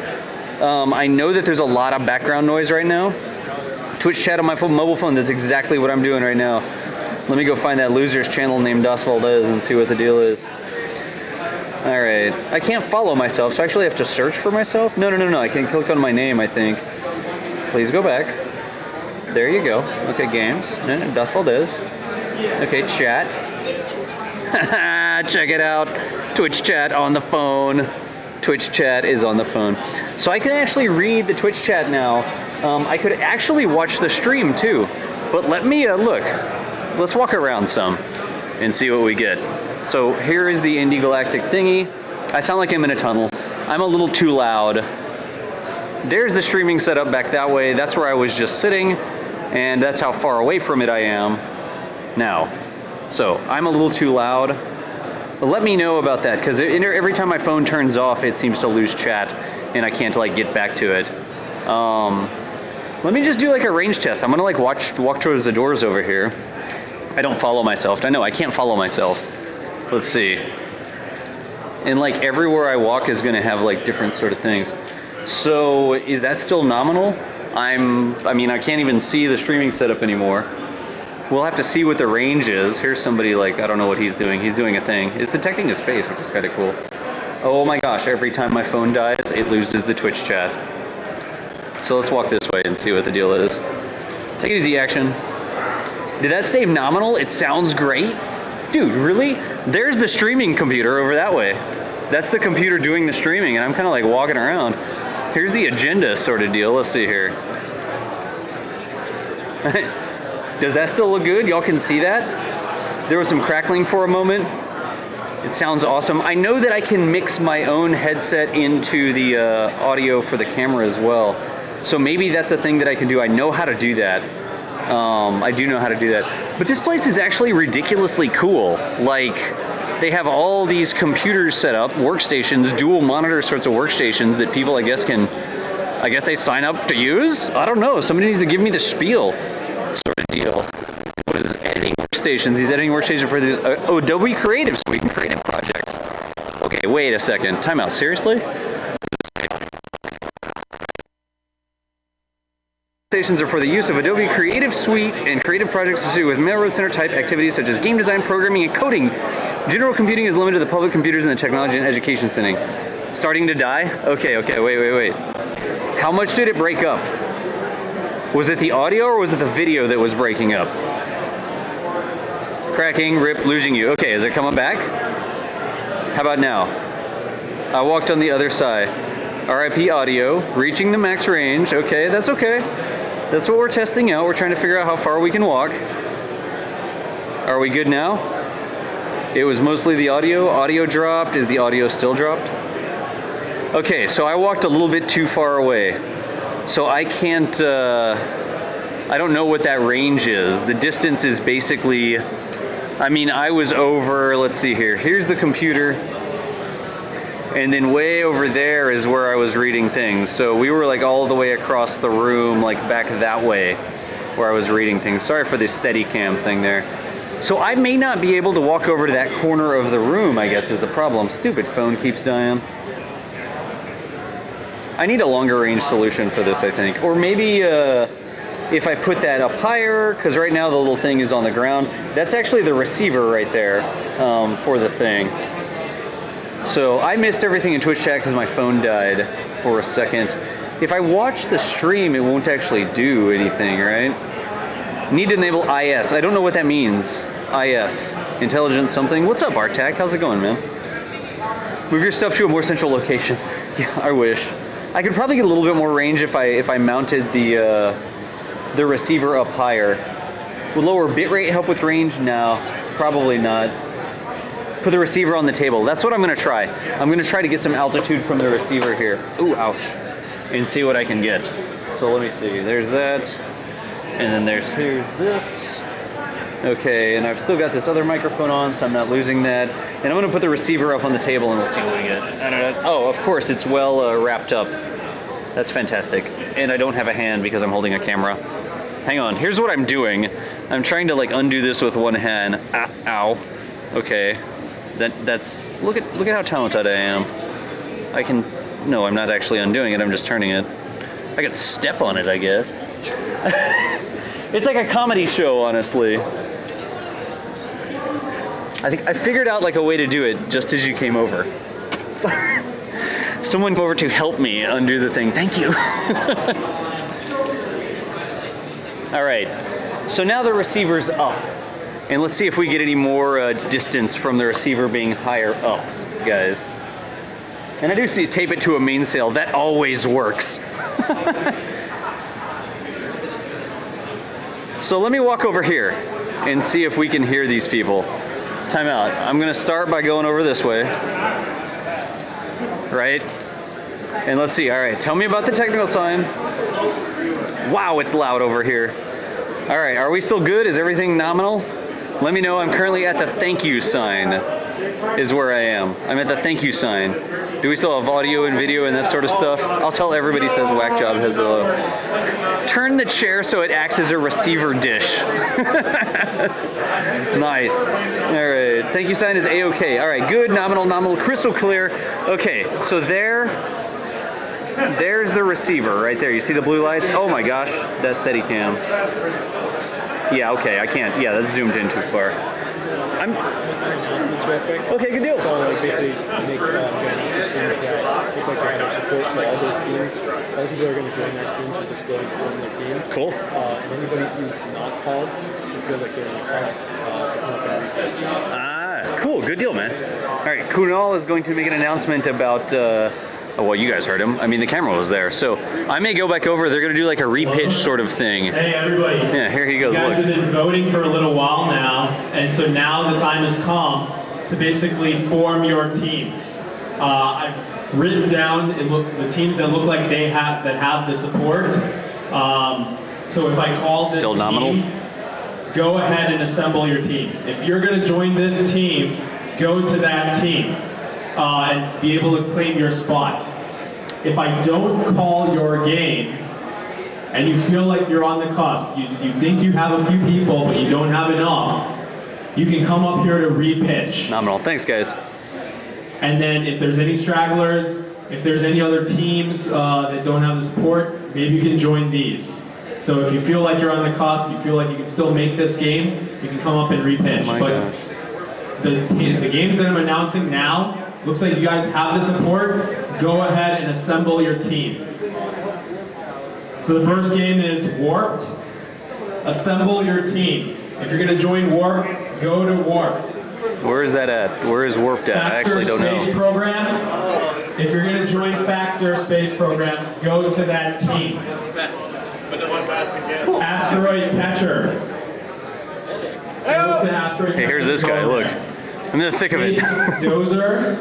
I know that there's a lot of background noise right now. Twitch chat on my mobile phone. That's exactly what I'm doing right now. Let me go find that loser's channel named Das Valdez and see what the deal is. All right. I can't follow myself, so I actually have to search for myself? No. I can click on my name, I think. Please go back. There you go. Okay, games. Das Valdez. Okay, chat. Check it out. Twitch chat on the phone. Twitch chat is on the phone. So I can actually read the Twitch chat now. I could actually watch the stream too. But let me look. Let's walk around some and see what we get. So here is the Indie Galactic thingy. I sound like I'm in a tunnel. I'm a little too loud. There's the streaming setup back that way. That's where I was just sitting, and that's how far away from it I am now. So I'm a little too loud. But let me know about that, because every time my phone turns off, it seems to lose chat, and I can't like get back to it. Let me just do like a range test. I'm gonna like walk towards the doors over here. I don't follow myself. I know I can't follow myself. Let's see. And like everywhere I walk is gonna have like different sort of things. So is that still nominal? I mean, I can't even see the streaming setup anymore. We'll have to see what the range is. Here's somebody like, I don't know what he's doing. He's doing a thing. It's detecting his face, which is kind of cool. Oh my gosh, every time my phone dies, it loses the Twitch chat. So let's walk this way and see what the deal is. Take it easy, action. Did that stay nominal? It sounds great. Dude, really? There's the streaming computer over that way. That's the computer doing the streaming, and I'm kind of like walking around. Here's the agenda sort of deal. Let's see here. Does that still look good? Y'all can see that? There was some crackling for a moment. It sounds awesome. I know that I can mix my own headset into the audio for the camera as well. So maybe that's a thing that I can do. I know how to do that. I do know how to do that. But this place is actually ridiculously cool. Like, they have all these computers set up, workstations, dual monitor sorts of workstations that people, I guess they sign up to use? I don't know. Somebody needs to give me the spiel sort of deal. What is this? Editing workstations. He's editing workstation for this Adobe Creative Suite and creative projects. Okay, wait a second. Time out. Seriously? Workstations are for the use of Adobe Creative Suite and creative projects associated with Mail Road Center type activities such as game design, programming, and coding. General computing is limited to the public computers in the technology and education setting. Starting to die? Okay, wait. How much did it break up? Was it the audio or was it the video that was breaking up? Cracking, rip, losing you. Okay, is it coming back? How about now? I walked on the other side. RIP audio, reaching the max range. Okay, that's okay. That's what we're testing out. We're trying to figure out how far we can walk. Are we good now? It was mostly the audio. Audio dropped. Is the audio still dropped? Okay, so I walked a little bit too far away. So I can't, I don't know what that range is. The distance is basically, I mean, I was over, let's see here. Here's the computer. And then way over there is where I was reading things. So we were like all the way across the room, like back that way where I was reading things. Sorry for the steady cam thing there. So I may not be able to walk over to that corner of the room, I guess is the problem. Stupid phone keeps dying. I need a longer range solution for this, I think. Or maybe if I put that up higher, because right now the little thing is on the ground. That's actually the receiver right there for the thing. So I missed everything in Twitch chat because my phone died for a second. If I watch the stream, it won't actually do anything, right? Need to enable IS. I don't know what that means. IS. Intelligent something. What's up, Artak? How's it going, man? Move your stuff to a more central location. Yeah, I wish. I could probably get a little bit more range if I mounted the receiver up higher. Would lower bitrate help with range? No, probably not. Put the receiver on the table. That's what I'm gonna try. I'm gonna try to get some altitude from the receiver here. Ooh, ouch. And see what I can get. So let me see. There's that. And then here's this. Okay, and I've still got this other microphone on, so I'm not losing that. And I'm gonna put the receiver up on the table and we'll see what we get. Oh, of course, it's well wrapped up. That's fantastic. And I don't have a hand because I'm holding a camera. Hang on, here's what I'm doing. I'm trying to like undo this with one hand. Ah, ow. Okay. That's look at how talented I am. No, I'm not actually undoing it, I'm just turning it. I could step on it, I guess. It's like a comedy show, honestly. I think I figured out like a way to do it just as you came over. Sorry. Someone came over to help me undo the thing. Thank you. All right. So now the receiver's up. And let's see if we get any more distance from the receiver being higher up, guys. And I do see tape it to a mainsail. That always works. So let me walk over here and see if we can hear these people. Time out. I'm gonna start by going over this way. Right? And let's see. All right, tell me about the technical sign. Wow, it's loud over here. All right, are we still good? Is everything nominal? Let me know. I'm currently at the thank you sign is where I am. I'm at the thank you sign. Do we still have audio and video and that sort of stuff? I'll tell everybody says Whack Job has a... Turn the chair so it acts as a receiver dish. Nice. All right, thank you sign is A-OK. All right, good, nominal, crystal clear. Okay, so there's the receiver right there. You see the blue lights? Oh my gosh, that's Steadicam. Yeah, okay, I can't. Yeah, that's zoomed in too far. Make some announcements real quick. Okay, good deal. So like basically make join teams that look like they have support. So all those teams, all the people who are going to join that team should just go and form their team. Cool. And anybody who's not called, you feel like they're on the cusp to come up and Ah, cool, good deal, man. All right, Kunal is going to make an announcement about. Well, you guys heard him. I mean, the camera was there. So I may go back over. They're going to do like a repitch sort of thing. Hey, everybody. Yeah, here he goes. You guys have been voting for a little while now, and so now the time has come to basically form your teams. I've written down the teams that look like they have the support. So if I call this Still nominal. team, go ahead and assemble your team. If you're going to join this team, go to that team. And be able to claim your spot. If I don't call your game, and you feel like you're on the cusp, you think you have a few people, but you don't have enough, you can come up here to repitch. Nominal. Thanks, guys. And then if there's any stragglers, if there's any other teams that don't have the support, maybe you can join these. So if you feel like you're on the cusp, you feel like you can still make this game, you can come up and repitch. Oh my gosh. The games that I'm announcing now, looks like you guys have the support. Go ahead and assemble your team. So the first game is Warped. Assemble your team. If you're going to join Warped, go to Warped. Where is that at? Where is Warped at? I actually don't know. Space Program. If you're going to join Factor Space Program, go to that team. Asteroid Catcher. Go to Asteroid Hey, here's this guy. Look. I'm in the thick of it. Dozer.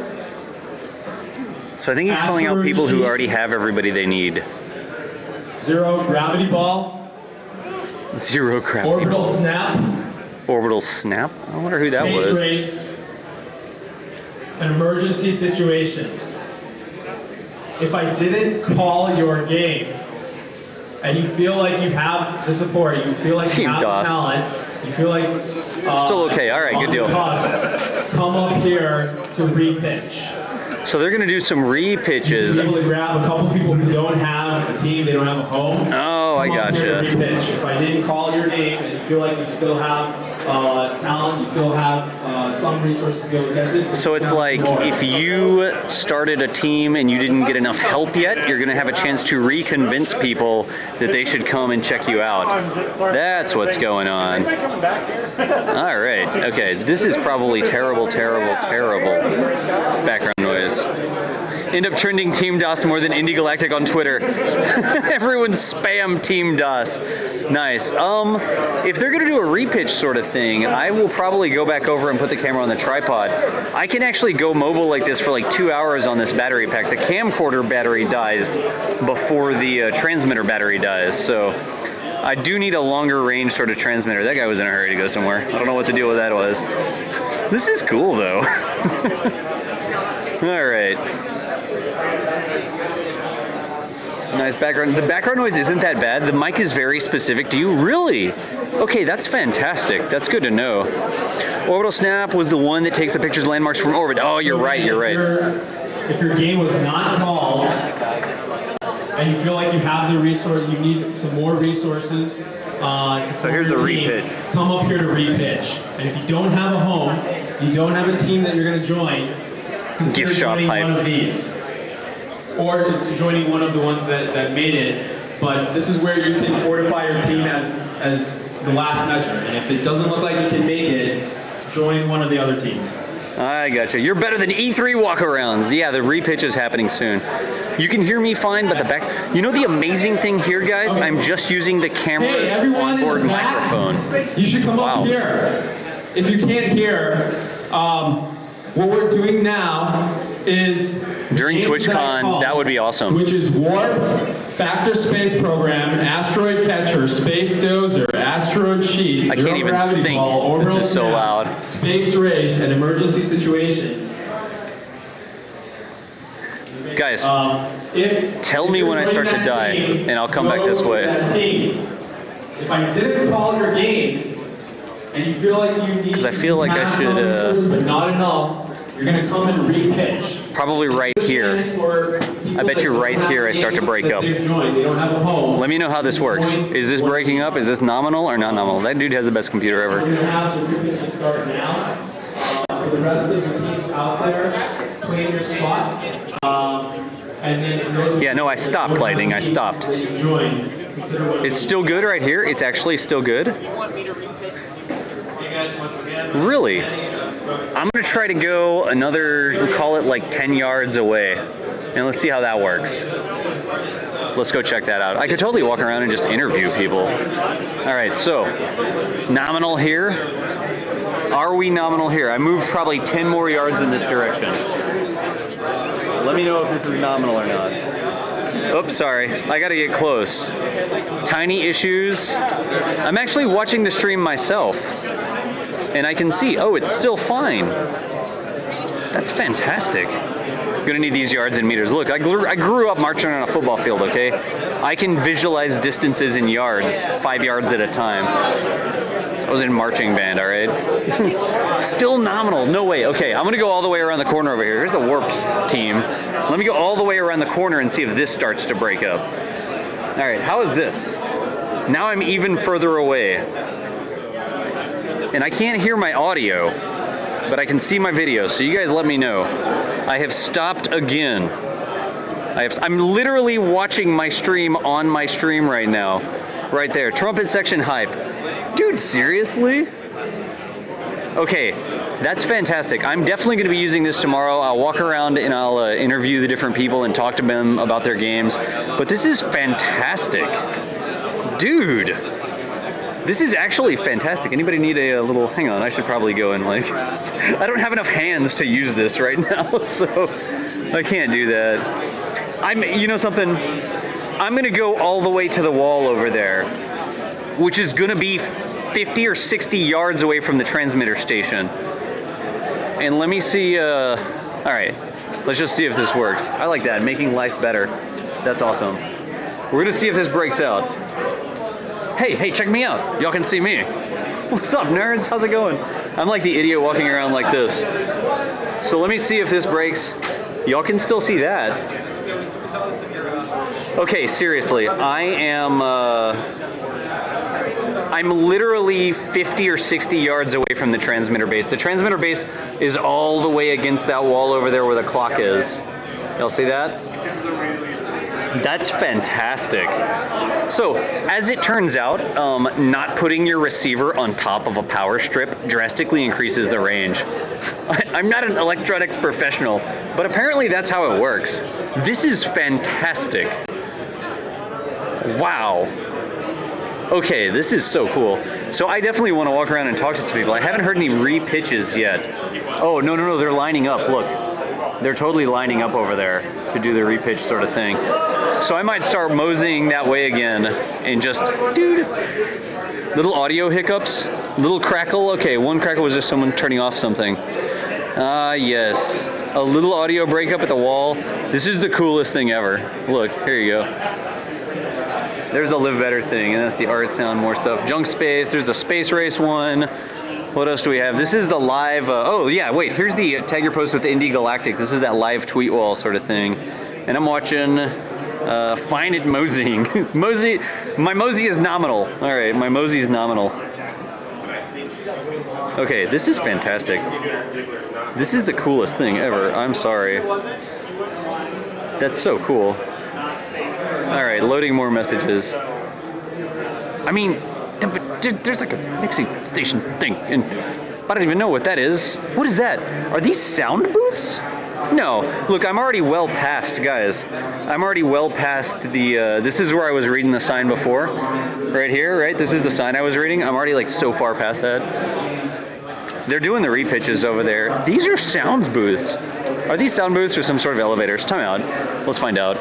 So I think he's calling out people who already have everybody they need. Zero Gravity Ball. Zero Gravity Orbital Ball. Snap. Orbital Snap? I wonder who that was. Space Race. An emergency situation. If I didn't call your game, and you feel like you have the support, you feel like you have the talent, you feel like still okay. All right, good deal. Come up here to repitch. So they're going to do some repitches. You'll be able to grab a couple people who don't have a team, they don't have a home. Oh, I gotcha. Repitch. If I didn't call your name and you feel like you still have talent, you still have some resources to be able to get this. So it's like if you started a team and you didn't get enough help yet, you're going to have a chance to reconvince people that they should come and check you out. That's what's going on. All right. Okay. This is probably terrible background noise. End up trending Team DOS more than Indie Galactic on Twitter. Everyone spam Team DOS. Nice. If they're gonna do a repitch sort of thing, I will probably go back over and put the camera on the tripod. I can actually go mobile like this for like 2 hours on this battery pack. The camcorder battery dies before the transmitter battery dies, so I do need a longer range sort of transmitter. That guy was in a hurry to go somewhere. I don't know what the deal with that was. This is cool though. All right. Nice background. The background noise isn't that bad. The mic is very specific. Do you really? Okay, that's fantastic. That's good to know. Orbital Snap was the one that takes the pictures of landmarks from orbit. Oh, you're right. You're right. If your game was not called, and you feel like you have the resource, you need some more resources So here's the repitch. Come up here to repitch. And if you don't have a home, you don't have a team that you're going to join, consider Gift shop joining hype. one of these. Or joining one of the ones that made it. But this is where you can fortify your team as the last measure. And if it doesn't look like you can make it, join one of the other teams. I gotcha. You're better than E3 walkarounds. Yeah, the repitch is happening soon. You can hear me fine, but the back... You know the amazing thing here, guys? I'm just using the camera's onboard microphone. You should come up here. If you can't hear, what we're doing now is... During TwitchCon, that would be awesome. Which is Warped, Factor Space Program, Asteroid Catcher, Space Dozer, Asteroid Sheet, I can't even think. This is so loud. Space Race, and Emergency Situation. Guys, tell me when I start to die, and I'll come back this way. If I didn't call your game, and you feel like you need Because I feel like I should... resources, but not enough, you're going to come and repitch. Probably right here. I bet you right here I start to break up. Let me know how this works. Is this breaking up? Is this nominal or not nominal? That dude has the best computer ever. We're going to have some repitches start now. For the rest of the teams out there, claim your spot. And then for those Yeah, no, I stopped, Lightning. I stopped. It's still good right here? It's actually still good? Really? I'm going to try to go another, we'll call it like 10 yards away. And let's see how that works. Let's go check that out. I could totally walk around and just interview people. All right, so nominal here. Are we nominal here? I moved probably 10 more yards in this direction. Let me know if this is nominal or not. Oops, sorry. I got to get close. Tiny issues. I'm actually watching the stream myself. And I can see, oh, it's still fine. That's fantastic. Gonna need these yards and meters. Look, I grew up marching on a football field, okay? I can visualize distances in yards, 5 yards at a time. So I was in marching band, all right? Still nominal, no way. Okay, I'm gonna go all the way around the corner over here. Here's the Warped team. Let me go all the way around the corner and see if this starts to break up. All right, how is this? Now I'm even further away. And I can't hear my audio, but I can see my video, so you guys let me know. I have stopped again. I'm literally watching my stream on my stream right now. Right there, trumpet section hype. Dude, seriously? Okay, that's fantastic. I'm definitely gonna be using this tomorrow. I'll walk around and I'll interview the different people and talk to them about their games. But this is fantastic. Dude. This is actually fantastic. Anybody need a little, hang on, I should probably go and like, I don't have enough hands to use this right now, so I can't do that. You know something? I'm gonna go all the way to the wall over there, which is gonna be 50 or 60 yards away from the transmitter station. And let me see, all right, let's just see if this works. I like that, making life better. That's awesome. We're gonna see if this breaks out. Hey, check me out. Y'all can see me. What's up, nerds? How's it going? I'm like the idiot walking around like this. So let me see if this breaks. Y'all can still see that. Okay, seriously, I'm literally 50 or 60 yards away from the transmitter base. The transmitter base is all the way against that wall over there where the clock is. Y'all see that? That's fantastic. So, as it turns out, not putting your receiver on top of a power strip drastically increases the range. I'm not an electronics professional, but apparently that's how it works. This is fantastic. Wow. Okay, this is so cool. So I definitely want to walk around and talk to some people. I haven't heard any re-pitches yet. Oh, no, they're lining up, look. They're totally lining up over there to do the re-pitch sort of thing. So I might start moseying that way again and just, dude, little audio hiccups, little crackle. Okay, one crackle was just someone turning off something. Yes, a little audio breakup at the wall. This is the coolest thing ever. Look, here you go. There's the Live Better thing, and that's the art, sound, more stuff. Junk Space, there's the Space Race one. What else do we have? This is the live, oh yeah, wait, here's the tag your post with Indie Galactic. This is that live tweet wall sort of thing. And I'm watching Fine at moseying. My mosey is nominal. All right, my mosey is nominal. Okay, this is fantastic. This is the coolest thing ever. I'm sorry. That's so cool. All right, loading more messages. I mean, there's like a mixing station thing, and I don't even know what that is. What is that? Are these sound booths? No. Look, I'm already well past, guys. I'm already well past the, this is where I was reading the sign before. Right here, right? This is the sign I was reading. I'm already like so far past that. They're doing the repitches over there. These are sounds booths. Are these sound booths or some sort of elevators? Time out. Let's find out.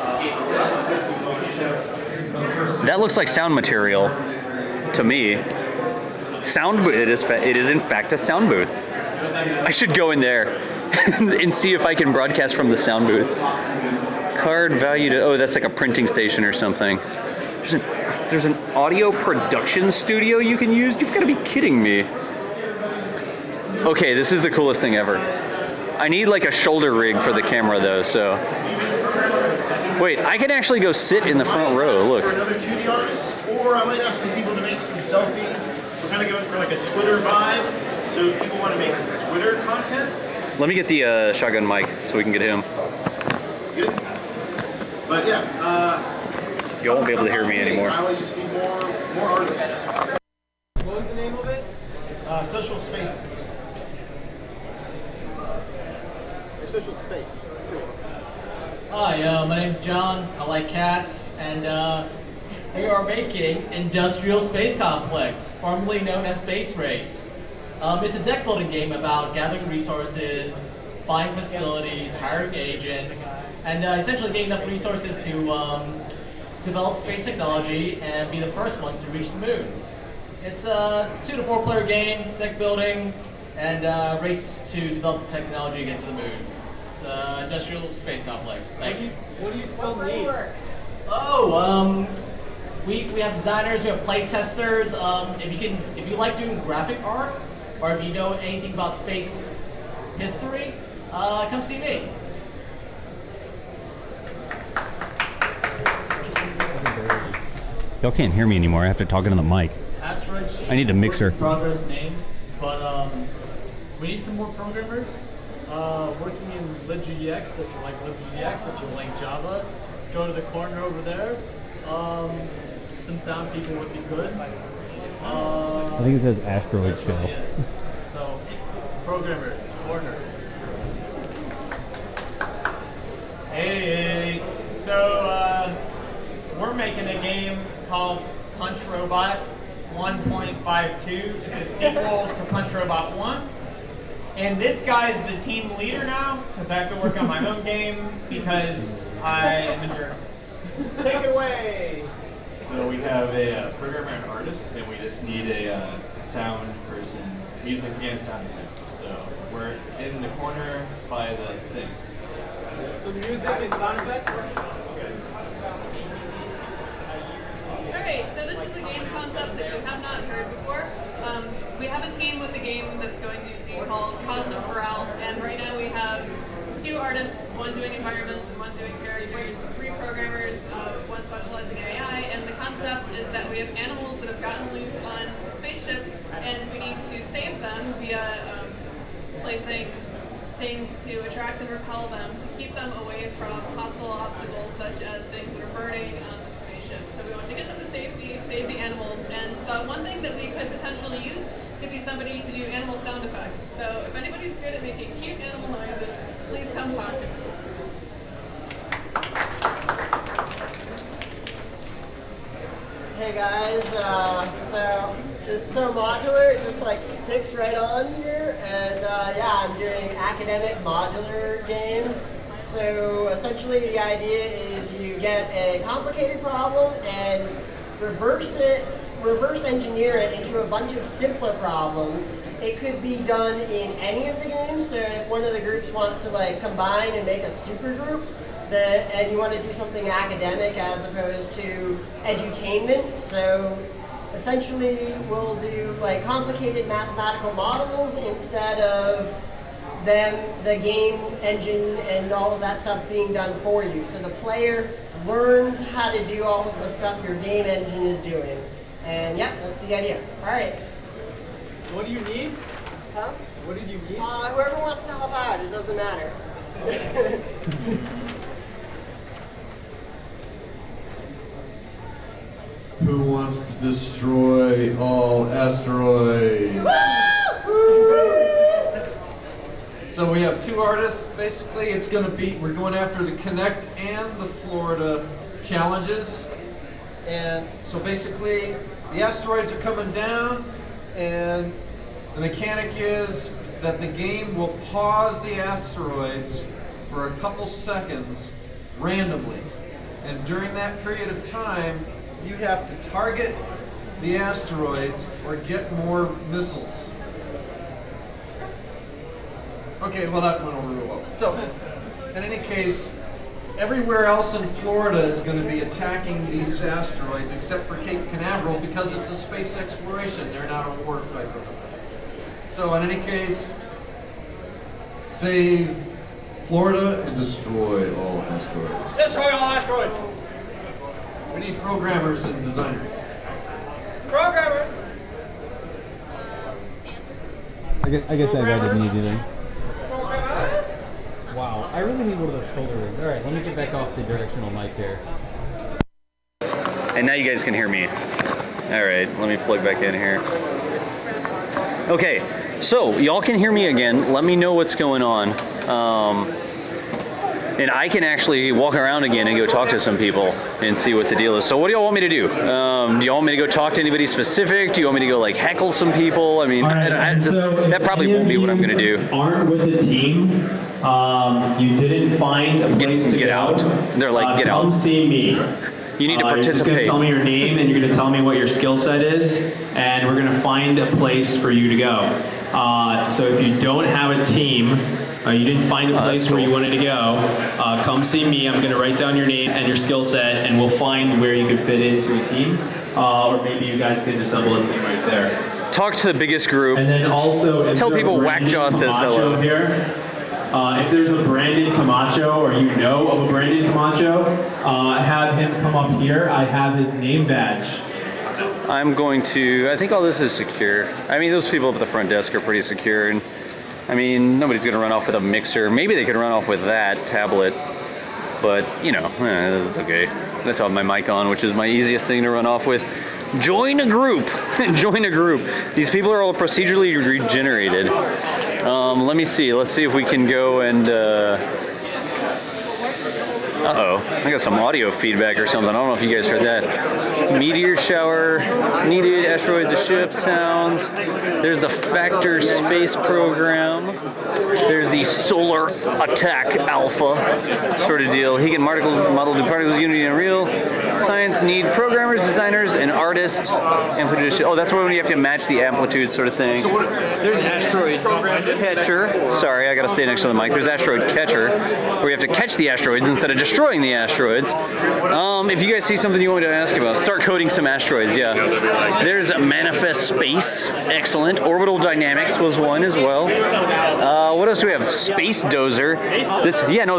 That looks like sound material to me. Sound booth. It is in fact a sound booth. I should go in there and see if I can broadcast from the sound booth. Card value to, oh, that's like a printing station or something. There's an audio production studio you can use? You've got to be kidding me. Okay, this is the coolest thing ever. I need like a shoulder rig for the camera though, so. Wait, I can actually go sit in the front row, look. For another 2D artist, or I might ask some people to make some selfies. We're kind of going for like a Twitter vibe. So if people want to make Twitter content. Let me get the shotgun mic so we can get him. Good. But yeah, you won't be able to hear me anymore. I always just need more artists. What was the name of it? Social Spaces. Or Social Space. Hi, my name's John. I like cats, and we are making Industrial Space Complex, formerly known as Space Race. It's a deck building game about gathering resources, buying facilities, hiring agents, and essentially getting enough resources to develop space technology and be the first one to reach the moon. It's a 2 to 4 player game, deck building, and race to develop the technology to get to the moon. It's Industrial Space Complex. Thank you. What do you still need? Oh, we have designers, we have play testers. If you like doing graphic art, or if you know anything about space history, come see me. Y'all can't hear me anymore. I have to talk into the mic. Asteroid sheet. I need the mixer. Progress name, but we need some more programmers working in libgdx. If you like libgdx, if you like Java, go to the corner over there. Some sound people would be good. I think it says Asteroid Shell. Yeah. So, programmers, corner. Hey, so we're making a game called Punch Robot 1.52, the sequel to Punch Robot 1. And this guy's the team leader now, because I have to work on my own game, because I am a jerk. Take it away! So we have a programmer and artist, and we just need a sound person, music and sound effects. So we're in the corner by the thing. So music and sound effects? Alright, so this is a game concept that you have not heard before. We have a team with the game that's going to be called Cosmic Corral, and right now we have 2 artists, one doing environments and one doing characters, 3 programmers, one specializing in AI, and the concept is that we have animals that have gotten loose on a spaceship, and we need to save them via placing things to attract and repel them, to keep them away from hostile obstacles such as things that are burning on the spaceship. So we want to get them to safety, save the animals, and the one thing that we could potentially use could be somebody to do animal sound effects. So if anybody's good at making cute animal noises, please come talk to us. Hey guys, so this is so modular, it just like sticks right on here, and yeah, I'm doing academic modular games. So essentially the idea is you get a complicated problem and reverse engineer it into a bunch of simpler problems. It could be done in any of the games, so if one of the groups wants to like combine and make a super group, and you want to do something academic as opposed to edutainment, so essentially we'll do like complicated mathematical models instead of the game engine and all of that stuff being done for you. So the player learns how to do all of the stuff your game engine is doing. And yeah, that's the idea. All right. What do you need? Huh? What did you need? Whoever wants to help out, it doesn't matter. Who wants to destroy all asteroids? So we have 2 artists, basically. It's going to be, we're going after the Connect and the Florida challenges. And so basically, the asteroids are coming down, and the mechanic is that the game will pause the asteroids for a couple seconds randomly. And during that period of time, you have to target the asteroids or get more missiles. Okay, well that went over real well. So, in any case, everywhere else in Florida is going to be attacking these asteroids except for Cape Canaveral because it's a space exploration. They're not a war type of. So in any case, save Florida and destroy all asteroids. Destroy all asteroids! We need programmers and designers. Programmers! I guess that guy didn't need anything. Wow, I really need one of those shoulder rigs. All right, let me get back off the directional mic there. And now you guys can hear me. All right, let me plug back in here. Okay, so y'all can hear me again. Let me know what's going on. And I can actually walk around again and go talk to some people and see what the deal is. So what do y'all want me to do? Do y'all want me to go talk to anybody specific? Do you want me to go like heckle some people? I mean, that probably won't be what I'm gonna do. Aren't with a team. You didn't find a place to get out. They're like, get out. Come see me. You need to You're just going participate. to tell me your name and you're going to tell me what your skill set is, and we're going to find a place for you to go. So if you don't have a team, you didn't find a place where you wanted to go, come see me. I'm going to write down your name and your skill set, and we'll find where you can fit into a team. Or maybe you guys can assemble a team right there. Talk to the biggest group. And then also, tell people Whackjaw says hello. Here. If there's a Brandon Camacho, or you know of a Brandon Camacho, have him come up here. I have his name badge. I'm going to, I think all this is secure. I mean, those people up at the front desk are pretty secure. And I mean, nobody's going to run off with a mixer. Maybe they could run off with that tablet. But, you know, that's okay. Let's have my mic on, which is my easiest thing to run off with. Join a group. Join a group. These people are all procedurally regenerated. Let me see. Let's see if we can go and... Uh-oh. I got some audio feedback or something. I don't know if you guys heard that. Meteor shower needed. Asteroids, a ship, sounds. There's the Factor space program. There's the solar attack alpha sort of deal. He can model the particles, Unity, and Unreal. Science need programmers, designers, and artists. Amplitude. Oh, that's when you have to match the amplitude sort of thing. There's asteroid catcher. Sorry, I gotta stay next to the mic. There's asteroid catcher, where you have to catch the asteroids instead of destroying the asteroids. If you guys see something you want me to ask about, start coding some asteroids. Yeah. There's Manifest Space. Excellent. Orbital Dynamics was one as well. What else do we have? Space Dozer.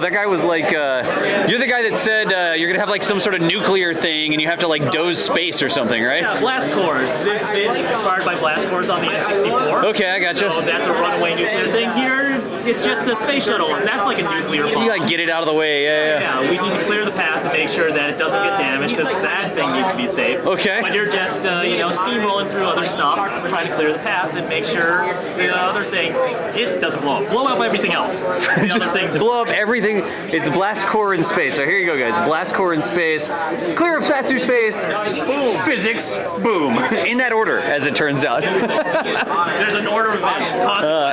That guy was like, you're the guy that said you're gonna have like some sort of nuclear thing and you have to like doze space or something, right? Yeah, blast cores. They've been inspired by blast cores on the N64. Okay, I gotcha. So that's a runaway nuclear thing. Here, it's just a space shuttle, and that's like a nuclear bomb. You like get it out of the way, Yeah, we need to clear the path to make sure that it doesn't get damaged, because that thing needs to be safe. Okay. But you're just, steamrolling through other stuff, trying to clear the path and make sure the other thing, it doesn't blow up. Blow up everything else. The other things. Blow up everything. It's blast core in space. So here you go, guys. Blast core in space. Clear up path through space. Boom. Physics. Boom. In that order, as it turns out. There's an order of events.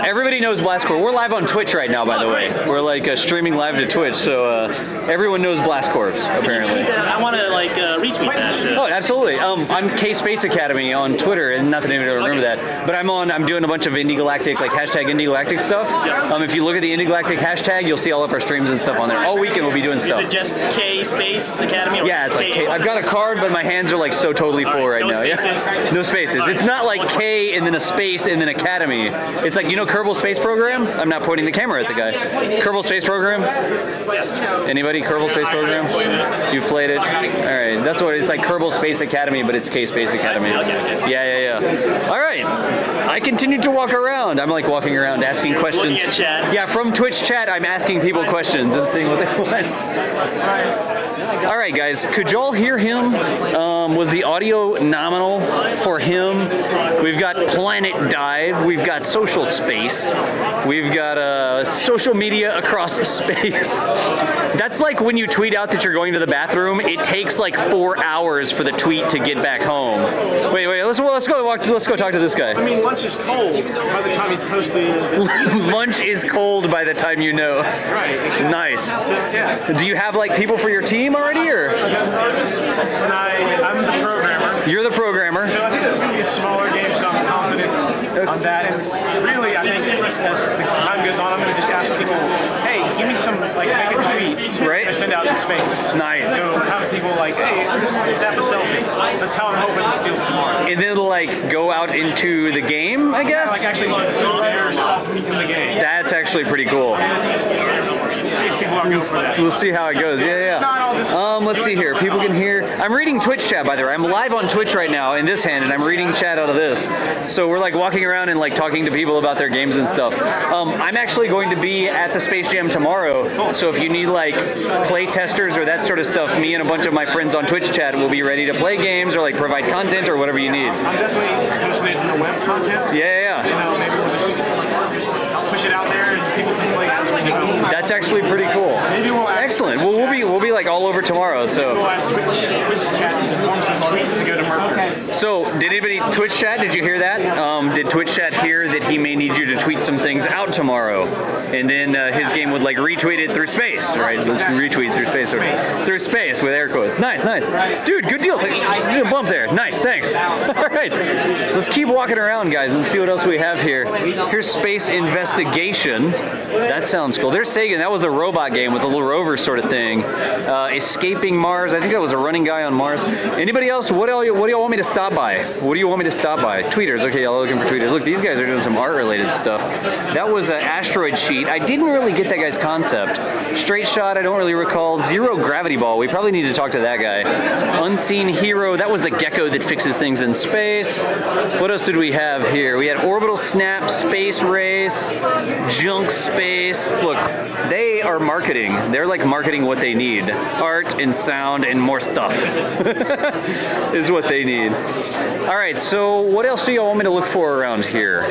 Everybody knows blast core. We're live on Twitch right now, by the way. We're like streaming live to Twitch, so everyone knows blast core. apparently. I want to like retweet that. Oh, absolutely. I'm K Space Academy on Twitter, and not that anybody will remember that, but I'm doing a bunch of Indie Galactic, like hashtag Indie Galactic stuff. If you look at the Indie Galactic hashtag, you'll see all of our streams and stuff on there. All weekend we'll be doing stuff. Is it just K Space Academy? Or yeah, it's like K. I've got a card, but my hands are like so totally full right now. Spaces. Yeah. No spaces. It's not like K and then a space and then Academy. It's like, you know Kerbal Space Program? I'm not pointing the camera at the guy. Kerbal Space Program? Yes. Anybody? Kerbal Space Program? You've played it? All right. That's what it's like. Kerbal Space Academy, but it's K Space Academy. Yeah. All right. I continue to walk around. I'm like walking around asking questions. Looking at chat. Yeah, from Twitch chat, I'm asking people questions and seeing what they want. All right, guys. Could y'all hear him? Was the audio nominal for him? We've got Planet Dive. We've got Social Space. We've got social media across space. That's like when you tweet out that you're going to the bathroom. It takes like 4 hours for the tweet to get back home. Wait. Let's go talk to this guy. I mean, lunch is cold by the time you post the lunch is cold by the time you know. Right. Exactly. Nice. So, yeah. Do you have like people for your team already, or? I got an artist, and I'm the programmer. You're the programmer. So I think this is going to be a smaller game, so I'm confident on that. And really, I think as the time goes on, I'm going to just ask people, hey, give me some, like, make a tweet. Right. I send out in space. Nice. So have people like, hey, I'm just going to snap a selfie. That's how I'm hoping to steal tomorrow. And then it'll like go out into the game, I guess? Yeah, like actually their stuff in the game. That's actually pretty cool. We'll see how it goes. Yeah. Let's see here. People can hear. I'm reading Twitch chat, by the way. I'm live on Twitch right now in this hand, and I'm reading chat out of this. So we're like walking around and like talking to people about their games and stuff. I'm actually going to be at the Space Jam tomorrow. So if you need like play testers or that sort of stuff, me and a bunch of my friends on Twitch chat will be ready to play games or like provide content or whatever you need. I'm definitely posting it in the web content. Yeah. You know, maybe we'll just push it out there and people can play as we go. That's actually pretty cool. Maybe we'll ask excellent. Well, we'll be like all over tomorrow. So. We'll ask Twitch chat to form some tweets to go to Mercury. So, did anybody Twitch chat? Did you hear that? Did Twitch chat hear that he may need you to tweet some things out tomorrow, and then his game would like retweet it through space, right? Retweet through space, or through space with air quotes. Nice. Dude, good deal. You did a bump there. Nice, thanks. All right, let's keep walking around, guys, and see what else we have here. Here's Space Investigation. That sounds cool. There's Sagan. That was a robot game with a little rover sort of thing. Escaping Mars. I think that was a running guy on Mars. Anybody else? What do y'all want me to stop by? What do you want me to stop by? Tweeters. Okay, y'all looking for tweeters. Look, these guys are doing some art-related stuff. That was an asteroid sheet. I didn't really get that guy's concept. Straight shot, I don't really recall. Zero gravity ball. We probably need to talk to that guy. Unseen hero. That was the gecko that fixes things in space. What else did we have here? We had orbital snap, space race, junk space. Look, they are marketing. They're like marketing what they need. Art and sound and more stuff is what they need. All right, so what else do y'all want me to look for around here?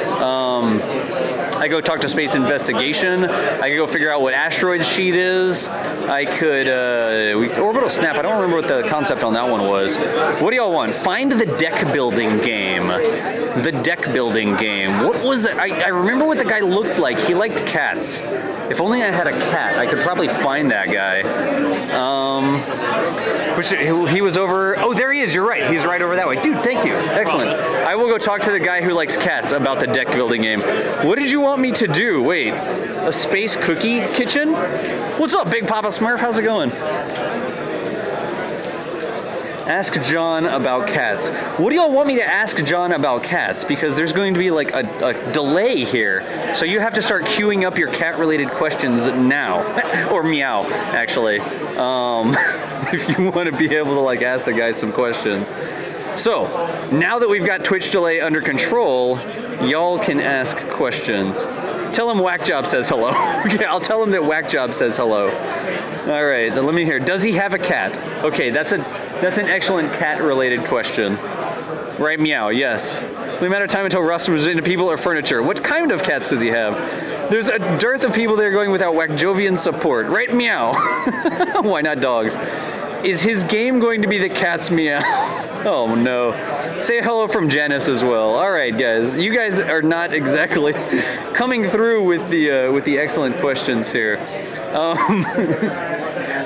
I go talk to Space Investigation. I could go figure out what asteroid sheet is. I could, orbital snap. I don't remember what the concept on that one was. What do y'all want? Find the deck building game. The deck building game. What was that? I remember what the guy looked like. He liked cats. If only I had a cat, I could probably find that guy. He was over. Oh, there he is. You're right. He's right over that way. Dude, thank you. Excellent. I will go talk to the guy who likes cats about the deck building game. What did you want me to do? Wait, a space cookie kitchen? What's up, Big Papa Smurf? How's it going? Ask John about cats. What do y'all want me to ask John about cats? Because there's going to be like a delay here. So you have to start queuing up your cat-related questions now. Or meow, actually. If you want to be able to like ask the guy some questions. So, now that we've got Twitch delay under control, y'all can ask questions. Tell him Whackjob says hello. Okay, I'll tell him that Whackjob says hello. All right, let me hear. Does he have a cat? Okay, that's an excellent cat-related question. Right, meow, yes. The amount of time until Russ was into people or furniture. What kind of cats does he have? There's a dearth of people there going without Whackjovian support. Right, meow. Why not dogs? Is his game going to be the cat's meow? Oh no. Say hello from Janice as well. All right, guys. You guys are not exactly coming through with the excellent questions here.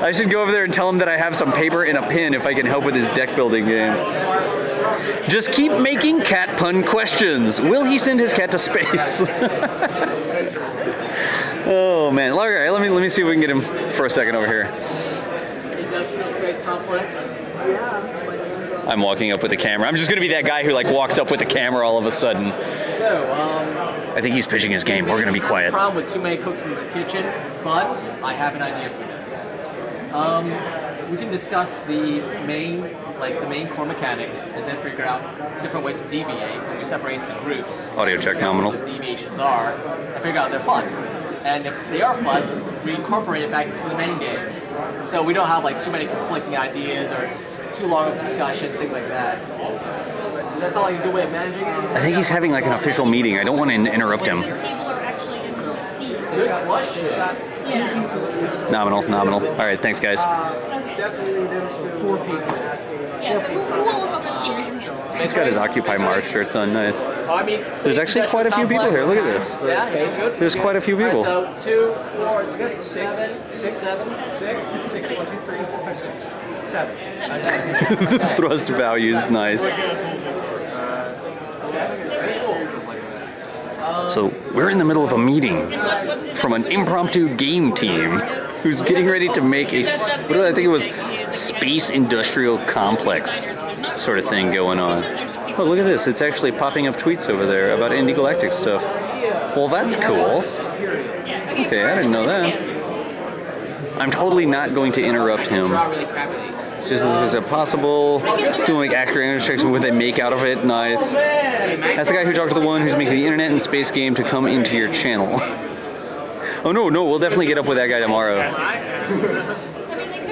I should go over there and tell him that I have some paper and a pen if I can help with his deck building game. Just keep making cat pun questions. Will he send his cat to space? Oh man. All right, let me see if we can get him for a second over here. Industrial space complex. Yeah. I'm walking up with the camera. I'm just gonna be that guy who like walks up with the camera all of a sudden. So, I think he's pitching his game. We're gonna be quiet. Problem with too many cooks in the kitchen, but I have an idea for this. We can discuss the main core mechanics, and then figure out different ways to deviate when we separate into groups. Audio check nominal. What those deviations are, and figure out their fun. And if they are fun, we incorporate it back into the main game. So we don't have like too many conflicting ideas or too long of discussions, things like that. Does that sound like a good way of managing it? I think he's having like an official meeting. I don't want to interrupt him. Good question. Nominal. All right, thanks guys. Definitely them to 4 people asking. Yeah, so who all is on this team? He's got his Occupy Mars shirts on, nice. There's actually quite a few people here, look at this. Yeah, good. There's quite a few people. So 2, 4, 6, 7, 6, 1, 2, 3, 4, 5, 6, 7. Thrust values, nice. So we're in the middle of a meeting from an impromptu game team who's getting ready to make a, what did I think it was, space industrial complex sort of thing going on. Oh, look at this. It's actually popping up tweets over there about Indie Galactic stuff. Well, that's cool. Okay, I didn't know that. I'm totally not going to interrupt him. It's just that there's a possible doing like accurate intersection what they make out of it. Nice. That's the guy who talked to the one who's making the internet and space game to come into your channel. Oh no, we'll definitely get up with that guy tomorrow.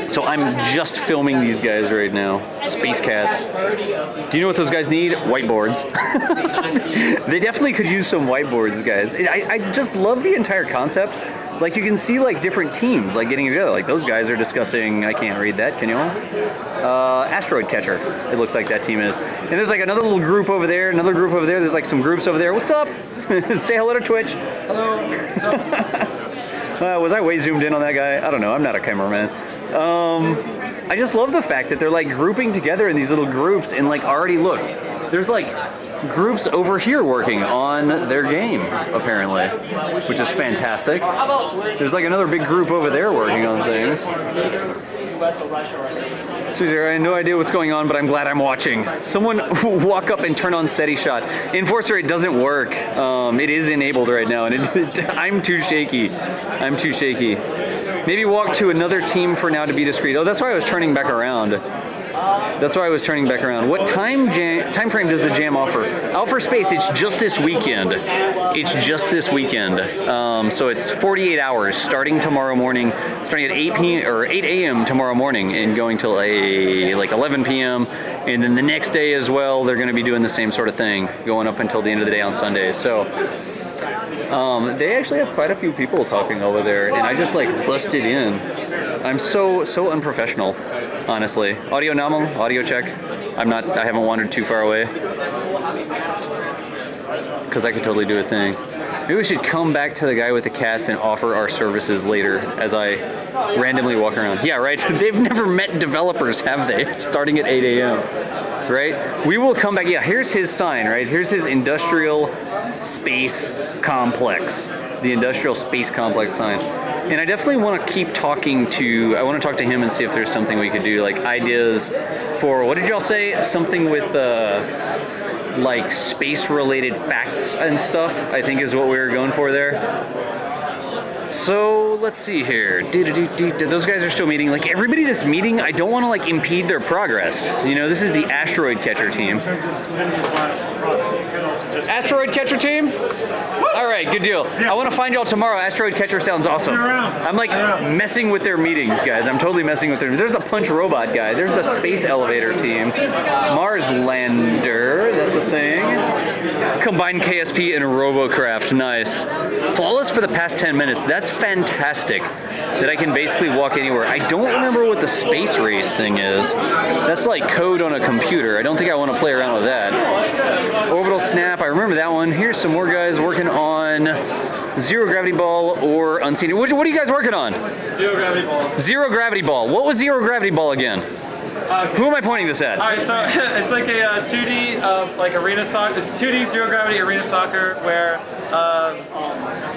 So I'm just filming these guys right now. Space cats. Do you know what those guys need? Whiteboards. They definitely could use some whiteboards, guys. I just love the entire concept. Like you can see like different teams like getting together. Like those guys are discussing, I can't read that, can you all? Asteroid Catcher, it looks like that team is. And there's like another little group over there, another group over there. There's like some groups over there. What's up? Say hello to Twitch. Hello. What's up? Was I way zoomed in on that guy? I don't know, I'm not a cameraman. I just love the fact that they're like grouping together in these little groups and like already look, there's like groups over here working on their game, apparently, which is fantastic. There's like another big group over there working on things. Susie, I have no idea what's going on, but I'm glad I'm watching. Someone walk up and turn on steady shot. Enforcer, it doesn't work. It is enabled right now, and I'm too shaky. I'm too shaky. Maybe walk to another team for now to be discreet. Oh, that's why I was turning back around. That's why I was turning back around. What time frame does the jam offer? Out for space, it's just this weekend. It's just this weekend. So it's 48 hours starting tomorrow morning, starting at 8 a.m. tomorrow morning and going till like 11 p.m. And then the next day as well, they're going to be doing the same sort of thing, going up until the end of the day on Sunday. So they actually have quite a few people talking over there, and I just like busted in. I'm so unprofessional, honestly. Audio nominal, audio check. I haven't wandered too far away. Because I could totally do a thing. Maybe we should come back to the guy with the cats and offer our services later as I randomly walk around. Yeah, right? They've never met developers, have they? Starting at 8 a.m. Right? We will come back. Yeah, here's his sign, right? Here's his industrial space complex. The industrial space complex sign. And I definitely want to keep talking to, I want to talk to him and see if there's something we could do, like ideas for, what did y'all say? Something with like space-related facts and stuff, I think is what we were going for there. So let's see here. Those guys are still meeting. Like everybody that's meeting, I don't want to like impede their progress. You know, this is the Asteroid Catcher team. Asteroid Catcher team? All right, good deal. I want to find y'all tomorrow. Asteroid Catcher sounds awesome. I'm like messing with their meetings, guys. I'm totally messing with their. There's the Punch Robot guy. There's the Space Elevator team. Mars Lander, that's a thing. Combined KSP and Robocraft, nice. Flawless for the past 10 minutes. That's fantastic. That I can basically walk anywhere. I don't remember what the space race thing is. That's like code on a computer. I don't think I want to play around with that. Orbital Snap, I remember that one. Here's some more guys working on Zero Gravity Ball or Unseen. What are you guys working on? Zero Gravity Ball. Zero Gravity Ball. What was Zero Gravity Ball again? Who am I pointing this at? All right, so it's like a 2D like arena soccer. It's 2D zero gravity arena soccer where.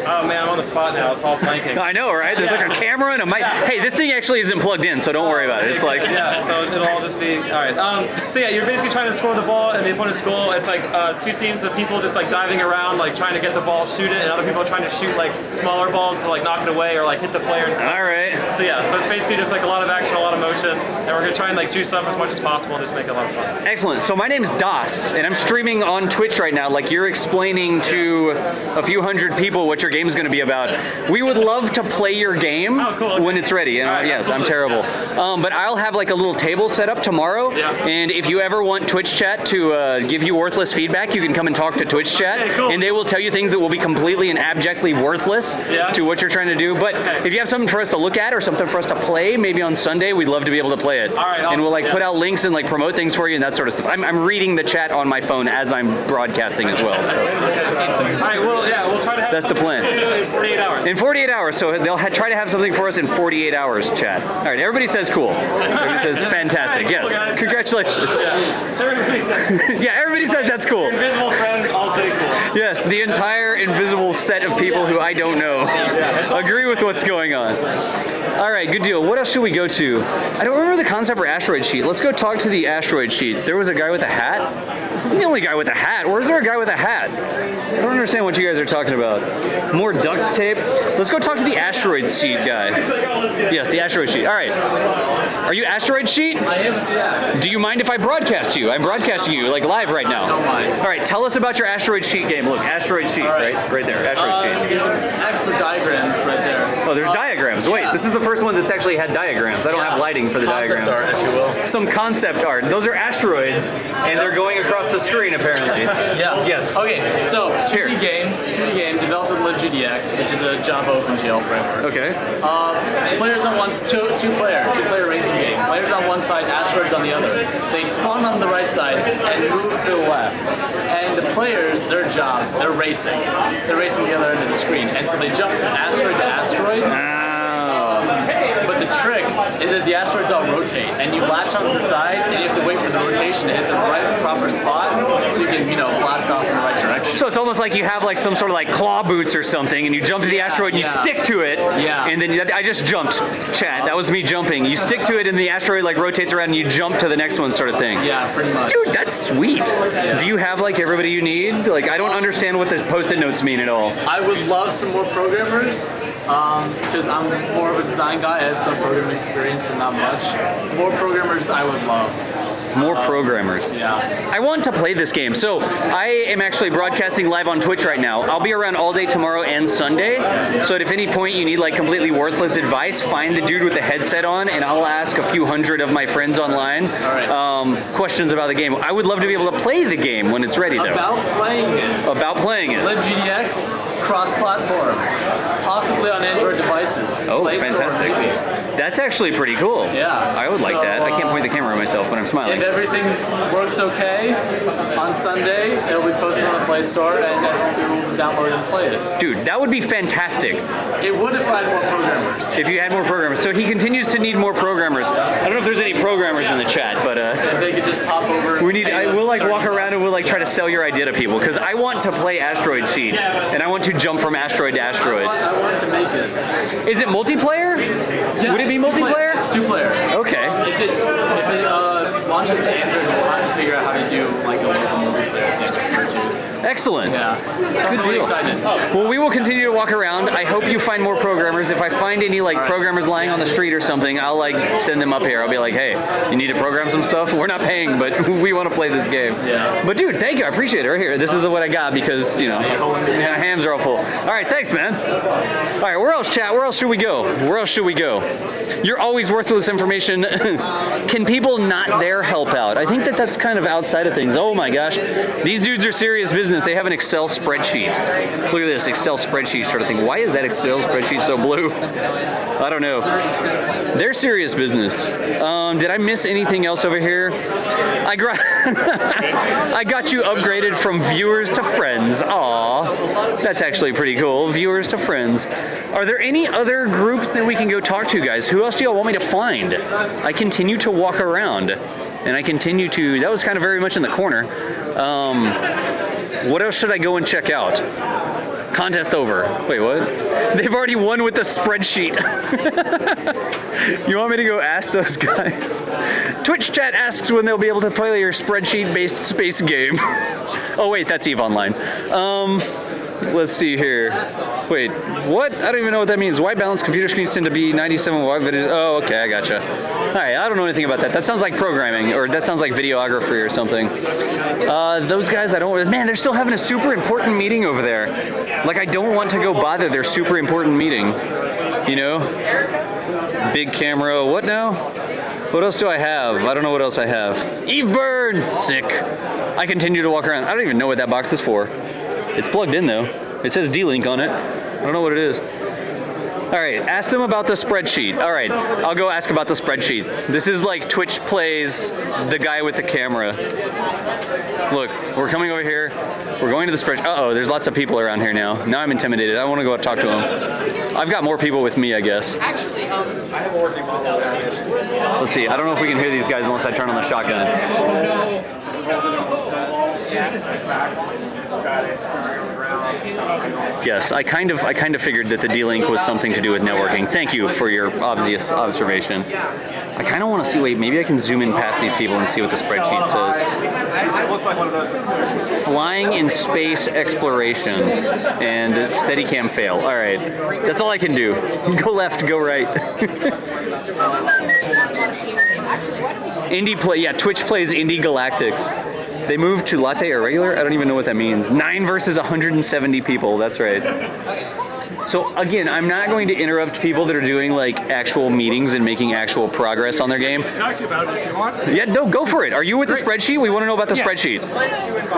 Oh man, I'm on the spot now. It's all blanking. I know, right? There's like a camera and a mic. Hey, this thing actually isn't plugged in, so don't worry about it. It's like yeah, so it'll all just be all right. So yeah, you're basically trying to score the ball in the opponent's goal. It's like two teams of people just like diving around, like trying to get the ball, shoot it, and other people are trying to shoot like smaller balls to like knock it away or like hit the player and stuff. All right. So yeah, so it's basically just like a lot of action, a lot of motion, and we're gonna try and like juice up as much as possible and just make it a lot of fun. Excellent. So my name's Das, and I'm streaming on Twitch right now. Like you're explaining to a few hundred people what your game's going to be about. We would love to play your game when it's ready. And right, yes, I'm terrible. But I'll have like a little table set up tomorrow. Yeah. And if you ever want Twitch chat to give you worthless feedback, you can come and talk to Twitch chat, and they will tell you things that will be completely and abjectly worthless to what you're trying to do. But if you have something for us to look at or something for us to play, maybe on Sunday, we'd love to be able to play it. All right, and we'll like put out links and like promote things for you and that sort of stuff. I'm reading the chat on my phone as I'm broadcasting as well. So. All right, well, yeah, we'll try to have that's the plan. In 48 hours. In 48 hours, so they'll try to have something for us in 48 hours, chat. All right, everybody says cool. Everybody says fantastic. Yes, congratulations. Yeah, everybody says. Yeah, everybody says that's cool. Your invisible friends all say cool. Yes, the entire invisible set of people who I don't know agree with what's going on. All right, good deal. What else should we go to? I don't remember the concept for asteroid sheet. Let's go talk to the asteroid sheet. There was a guy with a hat. I'm the only guy with a hat. Where's there a guy with a hat? I don't understand what you guys are talking about. More duct tape. Let's go talk to the asteroid sheet guy. Yes, the asteroid sheet. All right. Are you asteroid sheet? I am, yeah. Do you mind if I broadcast you? I'm broadcasting you like live right now. I don't mind. All right, tell us about your asteroid sheet game. Look, asteroid sheet, right there, asteroid sheet. Expert diagrams right there. Oh, there's diagrams. Wait, this is the first one that's actually had diagrams. I don't have lighting for the diagrams. Concept art, if you will. Some concept art. Those are asteroids, and they're going across the screen apparently. Yeah. Yes. Okay, so 2D game developed with libGDX, which is a Java OpenGL framework. Okay. Players on two-player racing game. Players on one side, asteroids on the other. They spawn on the right side and move to the left. And the players, their job, they're racing. They're racing the other end of the screen. And so they jump from asteroid to asteroid. But the trick is that the asteroids all rotate, and you latch onto the side, and you have to wait for the rotation to hit the right proper spot, so you can, blast off in the right direction. So it's almost like you have like some sort of like claw boots or something, and you jump to the asteroid and you stick to it. Yeah. And then I just jumped, Chad. That was me jumping. You stick to it, and the asteroid like rotates around, and you jump to the next one, sort of thing. Yeah, pretty much. Dude, that's sweet. Yeah. Do you have like everybody you need? Like, I don't understand what the post-it notes mean at all. I would love some more programmers, because I'm more of a design guy. I have some programming experience, but not much. More programmers I would love. More programmers. Yeah. I want to play this game. So I am actually broadcasting live on Twitch right now. I'll be around all day tomorrow and Sunday. So at any point you need like completely worthless advice, find the dude with the headset on, and I'll ask a few hundred of my friends online questions about the game. I would love to be able to play the game when it's ready, though. About playing it. About playing it. libGDX, cross-platform, possibly on Android devices. Oh, Play Store, fantastic. maybe. That's actually pretty cool. Yeah. I would like that. I can't point the camera at myself when I'm smiling. If everything works okay, on Sunday, it'll be posted on the Play Store, and everyone will be able to download and play it. Dude, that would be fantastic. It would if I had more programmers. If you had more programmers. So he continues to need more programmers. I don't know if there's any programmers in the chat, but if they could just pop over. We'll like walk around and we'll like try to sell your idea to people, because I want to play Asteroid Sheet, and I want to jump from asteroid to asteroid. I want to make it. Is it multiplayer? Yeah, would it be multiplayer? It's two-player. Okay. If it launches to Android, we'll have to figure out how to do like a local multiplayer thing. Excellent. Yeah. So Good I'm really deal. excited. Well, we will continue to walk around. I hope you find more programmers. If I find any like programmers lying on the street or something, I'll like send them up here. I'll be like, hey, you need to program some stuff? We're not paying, but we want to play this game. Yeah. But dude, thank you. I appreciate it. Right here. This is what I got because, my hands are all full. All right, thanks, man. All right, where else, chat? Where else should we go? Where else should we go? You're always worthless information. Can people not there help out? I think that's kind of outside of things. Oh my gosh. These dudes Kids are serious business. They have an Excel spreadsheet. Look at this Excel spreadsheet sort of thing. Why is that Excel spreadsheet so blue? I don't know. They're serious business. Did I miss anything else over here? I got you upgraded from viewers to friends. Aw, that's actually pretty cool. Viewers to friends. Are there any other groups that we can go talk to, guys? Who else do y'all want me to find? I continue to walk around, and I continue to. That was kind of very much in the corner. What else should I go and check out? Contest over. Wait, what? They've already won with the spreadsheet. You want me to go ask those guys? Twitch chat asks when they'll be able to play your spreadsheet-based space game. Oh wait, that's EVE Online. Let's see here. Wait, what? I don't even know what that means. White balance computer screens tend to be 97 white video. Oh, okay, I gotcha. All right, I don't know anything about that. That sounds like programming, or that sounds like videography or something. Those guys, I don't. Man, they're still having a super important meeting over there. Like, I don't want to go bother their super important meeting. You know? Big camera. What now? What else do I have? I don't know what else I have. Eve Burn! Sick. I continue to walk around. I don't even know what that box is for. It's plugged in though. It says D-Link on it. I don't know what it is. All right, ask them about the spreadsheet. All right, I'll go ask about the spreadsheet. This is like Twitch plays the guy with the camera. Look, we're coming over here. We're going to the spreadsheet. Uh-oh, there's lots of people around here now. Now I'm intimidated. I want to go up talk to them. I've got more people with me, I guess. Actually, I have a working model. Let's see. I don't know if we can hear these guys unless I turn on the shotgun. Yes, I kind of figured that the D-Link was something to do with networking. Thank you for your obvious observation. I kind of want to see, wait, maybe I can zoom in past these people and see what the spreadsheet says. It looks like one of those. Flying in space exploration and Steadicam fail. All right, that's all I can do. Go left, go right. Indie play, yeah, Twitch plays Indie Galactics. They moved to latte or regular? I don't even know what that means. 9 versus 170 people, that's right. So again, I'm not going to interrupt people that are doing like actual meetings and making actual progress on their game. Talk to you about it if you want. Yeah, no, go for it. Are you with the spreadsheet? We want to know about the spreadsheet.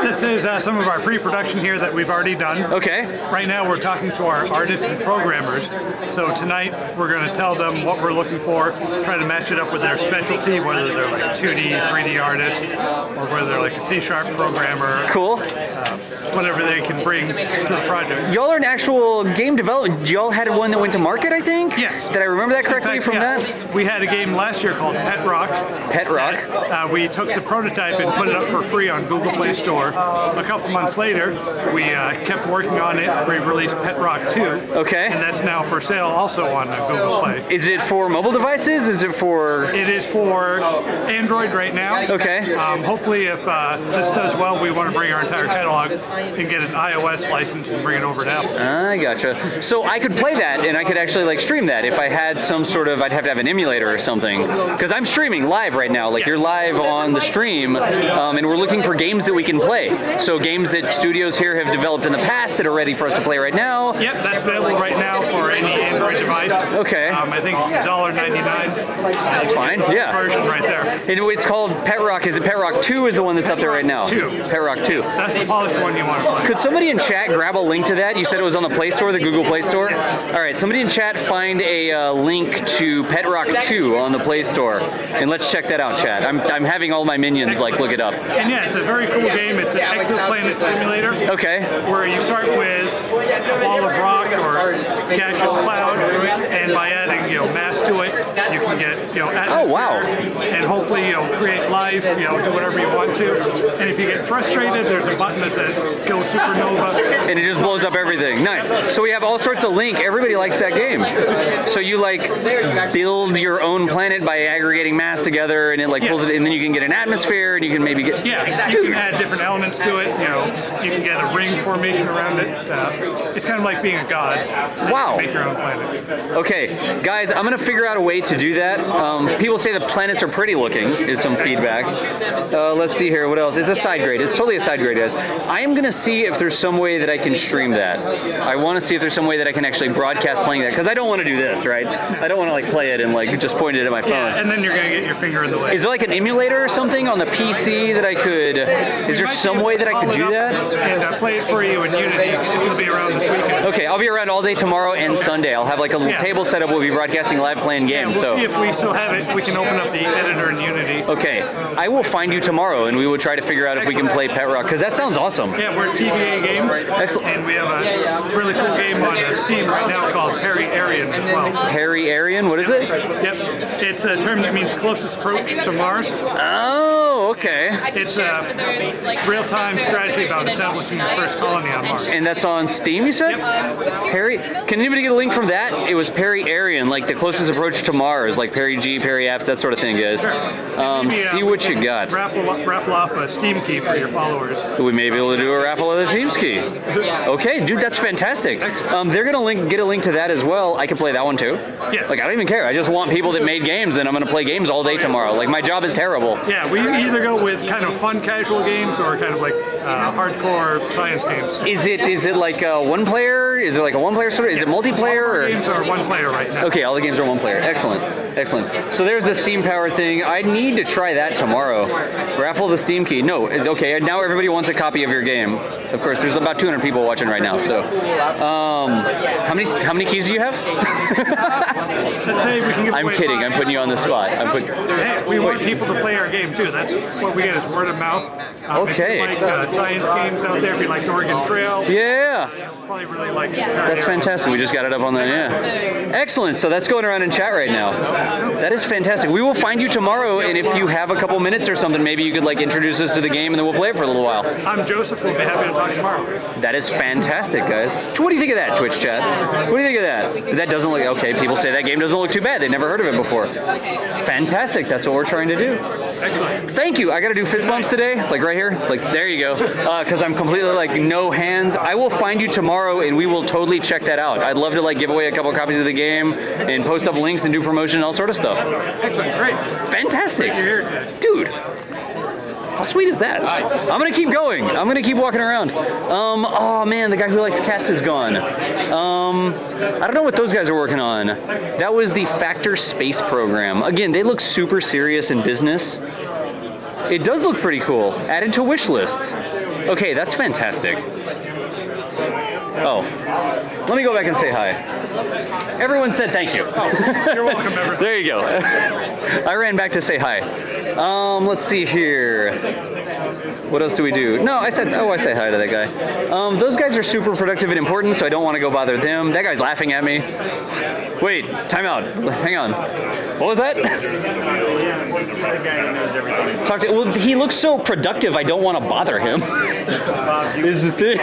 This is some of our pre-production here that we've already done. Okay. Right now we're talking to our artists and programmers. So tonight we're going to tell them what we're looking for, try to match it up with their specialty, whether they're like a 2D, 3D artist, or whether they're like a C# programmer. Cool. Whatever they can bring to the project. Y'all are an actual game developer. Y'all had one that went to market, I think? Yes. Did I remember that correctly from that? We had a game last year called Pet Rock. Pet Rock? We took the prototype and put it up for free on Google Play Store. A couple months later, we kept working on it. We released Pet Rock 2. Okay. And that's now for sale also on Google Play. Is it for mobile devices? Is it for... It is for Android right now. Okay. Hopefully if this does well, we want to bring our entire catalog and get an iOS license and bring it over to Apple. I gotcha. So I could play that and I could actually like stream that if I had some sort of, I'd have to have an emulator or something. Because I'm streaming live right now, like you're live on the stream, and we're looking for games that we can play. So games that studios here have developed in the past that are ready for us to play right now. Yep, that's available right now for any Android device. Okay. I think it's $1.99. That's fine, yeah. Version right there. And it's called Pet Rock. Is it Pet Rock 2 is the one that's up there right now? 2. Pet Rock 2. That's the polished one you want to play. Could somebody in chat grab a link to that? You said it was on the Play Store, the Google Play Store? All right, somebody in chat find a link to Pet Rock 2 on the Play Store, and let's check that out, chat. I'm having all my minions like look it up. And yeah, it's a very cool game. It's an exoplanet simulator. Okay. Where you start with a ball of rock or gaseous cloud, and by adding mass to it, you can get atmosphere. Oh wow. And hopefully create life, do whatever you want to. And if you get frustrated, there's a button that says go supernova. And it just blows up everything. Nice. So we have all sorts of link. Everybody likes that game. So you like build your own planet by aggregating mass together, and it like pulls it, and then you can get an atmosphere, and you can maybe get you can add different elements to it. You can get a ring formation around it. It's kind of like being a god. Wow. Make your own planet. Okay, guys, I'm gonna figure out a way to do that. People say the planets are pretty looking, is some feedback. Let's see here, what else? It's a side grade. It's totally a side grade, guys. I am gonna see if there's some way that I can stream that. I want to see if there's some way that I can actually broadcast playing that, because I don't want to do this, right? I don't want to like play it and like just point it at my phone. Yeah, and then you're gonna get your finger in the way. Is there like an emulator or something on the PC that I could? Is there some way that I could do that? And play it for you in Unity. It'll be around this weekend. Okay, I'll be around all day tomorrow and Sunday. I'll have like a little table set up. We'll be broadcasting live playing games. We'll So see if we still have it. We can open up the editor in Unity. okay, I will find you tomorrow, and we will try to figure out if we can play Pet Rock, because that sounds awesome. Yeah, we're TBA Games. Excellent. And we have a really cool game on Steam right now called Perry Arian as well. Perry Arian, what is it? Yep, it's a term that means closest approach to Mars. Oh, okay. It's a real-time strategy about establishing the first colony on Mars. And that's on Steam, you said? Yep. Perry, can anybody get a link from that? It was Perry Arian, like the closest approach to Mars, like Perry G, Perry Apps, that sort of thing, guys. See what you got. Raffle off a Steam key for your followers. We may be able to do a raffle of the Steam's key. Okay, dude, that's fantastic. They're gonna get a link to that as well. I can play that one too. Yes. Like I don't even care. I just want people that made games, and I'm gonna play games all day tomorrow. Like my job is terrible. Yeah, we either go with kind of fun, casual games or kind of like hardcore science games. Is it like one player? Is it like a one player sort of? Is it multiplayer? All games are one player right now. Okay, all the games are one player. Excellent, excellent. So there's the Steam Power thing. I need to try that tomorrow. Raffle the Steam key. No, it's okay. Now everybody wants a copy of your game. Of course, there's about 200 people watching right now. So, how many keys do you have? Let's say we can give I'm away kidding. 5. I'm putting you on the spot. Hey, we want people to play our game too. That's what we get is word of mouth. Okay. If you like science games out there, if you like Oregon Trail. Yeah. You'll probably really like it. That's fantastic. We just got it up on the, yeah. Excellent. So that's going around in chat right now. That is fantastic. We will find you tomorrow, and if you have a couple minutes or something, maybe you could like introduce us to the game, and then we'll play it for a little while. I'm Joseph. We'll be happy to talk tomorrow. That is fantastic, guys. So what do you think of that, Twitch chat? What do you think of that? That doesn't look, okay, people say that game doesn't look too bad. They've never heard of it before. Fantastic. That's what we're trying to do. Excellent. Thank you. I got to do fist bumps today, like right here. Like, there you go. Because I'm completely like no hands. I will find you tomorrow, and we will totally check that out. I'd love to like give away a couple copies of the game and post up links and do promotion and all sort of stuff. Excellent. Great. Fantastic. You're here today. Dude. How sweet is that? I'm gonna keep going. I'm gonna keep walking around. Oh man, the guy who likes cats is gone. I don't know what those guys are working on. That was the Factor Space program. Again, they look super serious in business. It does look pretty cool. Added to wish lists. Okay, that's fantastic. Oh, let me go back and say hi. Everyone said thank you. Oh, you're welcome, everyone. There you go. I ran back to say hi. Let's see here. What else do we do? No, I said hi to that guy. Those guys are super productive and important, so I don't want to go bother them. That guy's laughing at me. Wait, time out. Hang on. What was that? Well, he looks so productive, I don't want to bother him. Is the thing.